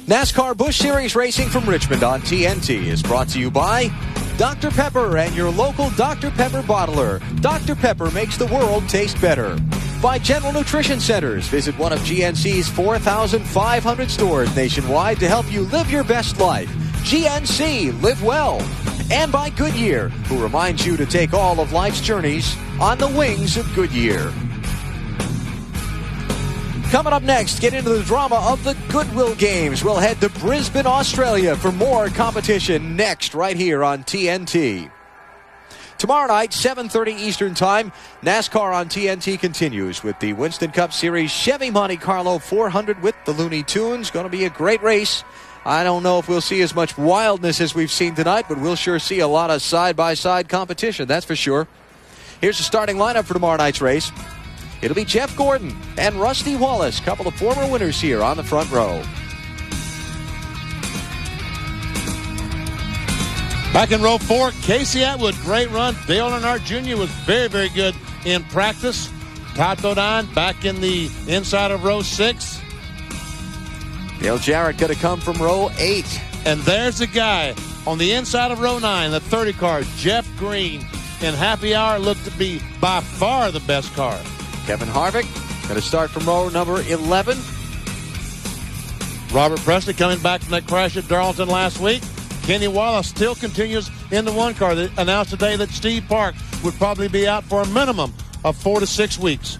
NASCAR Busch Series Racing from Richmond on TNT is brought to you by Dr. Pepper and your local Dr. Pepper bottler. Dr. Pepper makes the world taste better. By General Nutrition Centers. Visit one of GNC's 4,500 stores nationwide to help you live your best life. GNC, live well. and by Goodyear, who reminds you to take all of life's journeys on the wings of Goodyear. Coming up next, get into the drama of the Goodwill Games. We'll head to Brisbane, Australia for more competition next right here on TNT. Tomorrow night, 7:30 Eastern Time, NASCAR on TNT continues with the Winston Cup Series Chevy Monte Carlo 400 with the Looney Tunes. Going to be a great race. I don't know if we'll see as much wildness as we've seen tonight, but we'll sure see a lot of side-by-side competition, that's for sure. Here's the starting lineup for tomorrow night's race. It'll be Jeff Gordon and Rusty Wallace, a couple of former winners here on the front row. Back in row 4, Casey Atwood, great run. Dale Earnhardt Jr. was very, very good in practice. Todd Bodine back in the inside of row 6. Dale Jarrett going to come from row 8. And there's the guy on the inside of row 9, the 30 car, Jeff Green. In happy hour, looked to be by far the best car. Kevin Harvick going to start from row number 11. Robert Presley coming back from that crash at Darlington last week. Kenny Wallace still continues in the 1 car. They announced today that Steve Park would probably be out for a minimum of 4 to 6 weeks.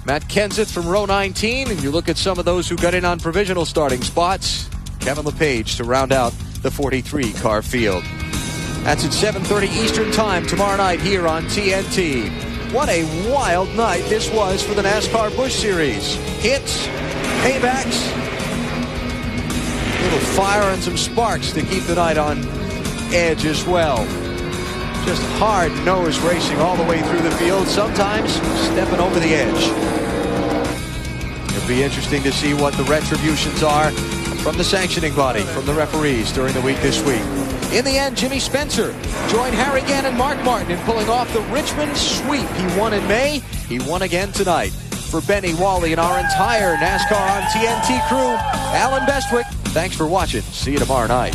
Matt Kenseth from row 19, and you look at some of those who got in on provisional starting spots. Kevin LePage to round out the 43-car field. That's at 7:30 Eastern Time tomorrow night here on TNT. What a wild night this was for the NASCAR Busch Series. Hits, paybacks, little fire and some sparks to keep the night on edge as well. Just hard-nosed racing all the way through the field, sometimes stepping over the edge. It'll be interesting to see what the retributions are from the sanctioning body, from the referees during the week this week. In the end, Jimmy Spencer joined Harry Gant and Mark Martin in pulling off the Richmond sweep. He won in May. He won again tonight. For Benny, Wally, and our entire NASCAR on TNT crew, Alan Bestwick, thanks for watching. See you tomorrow night.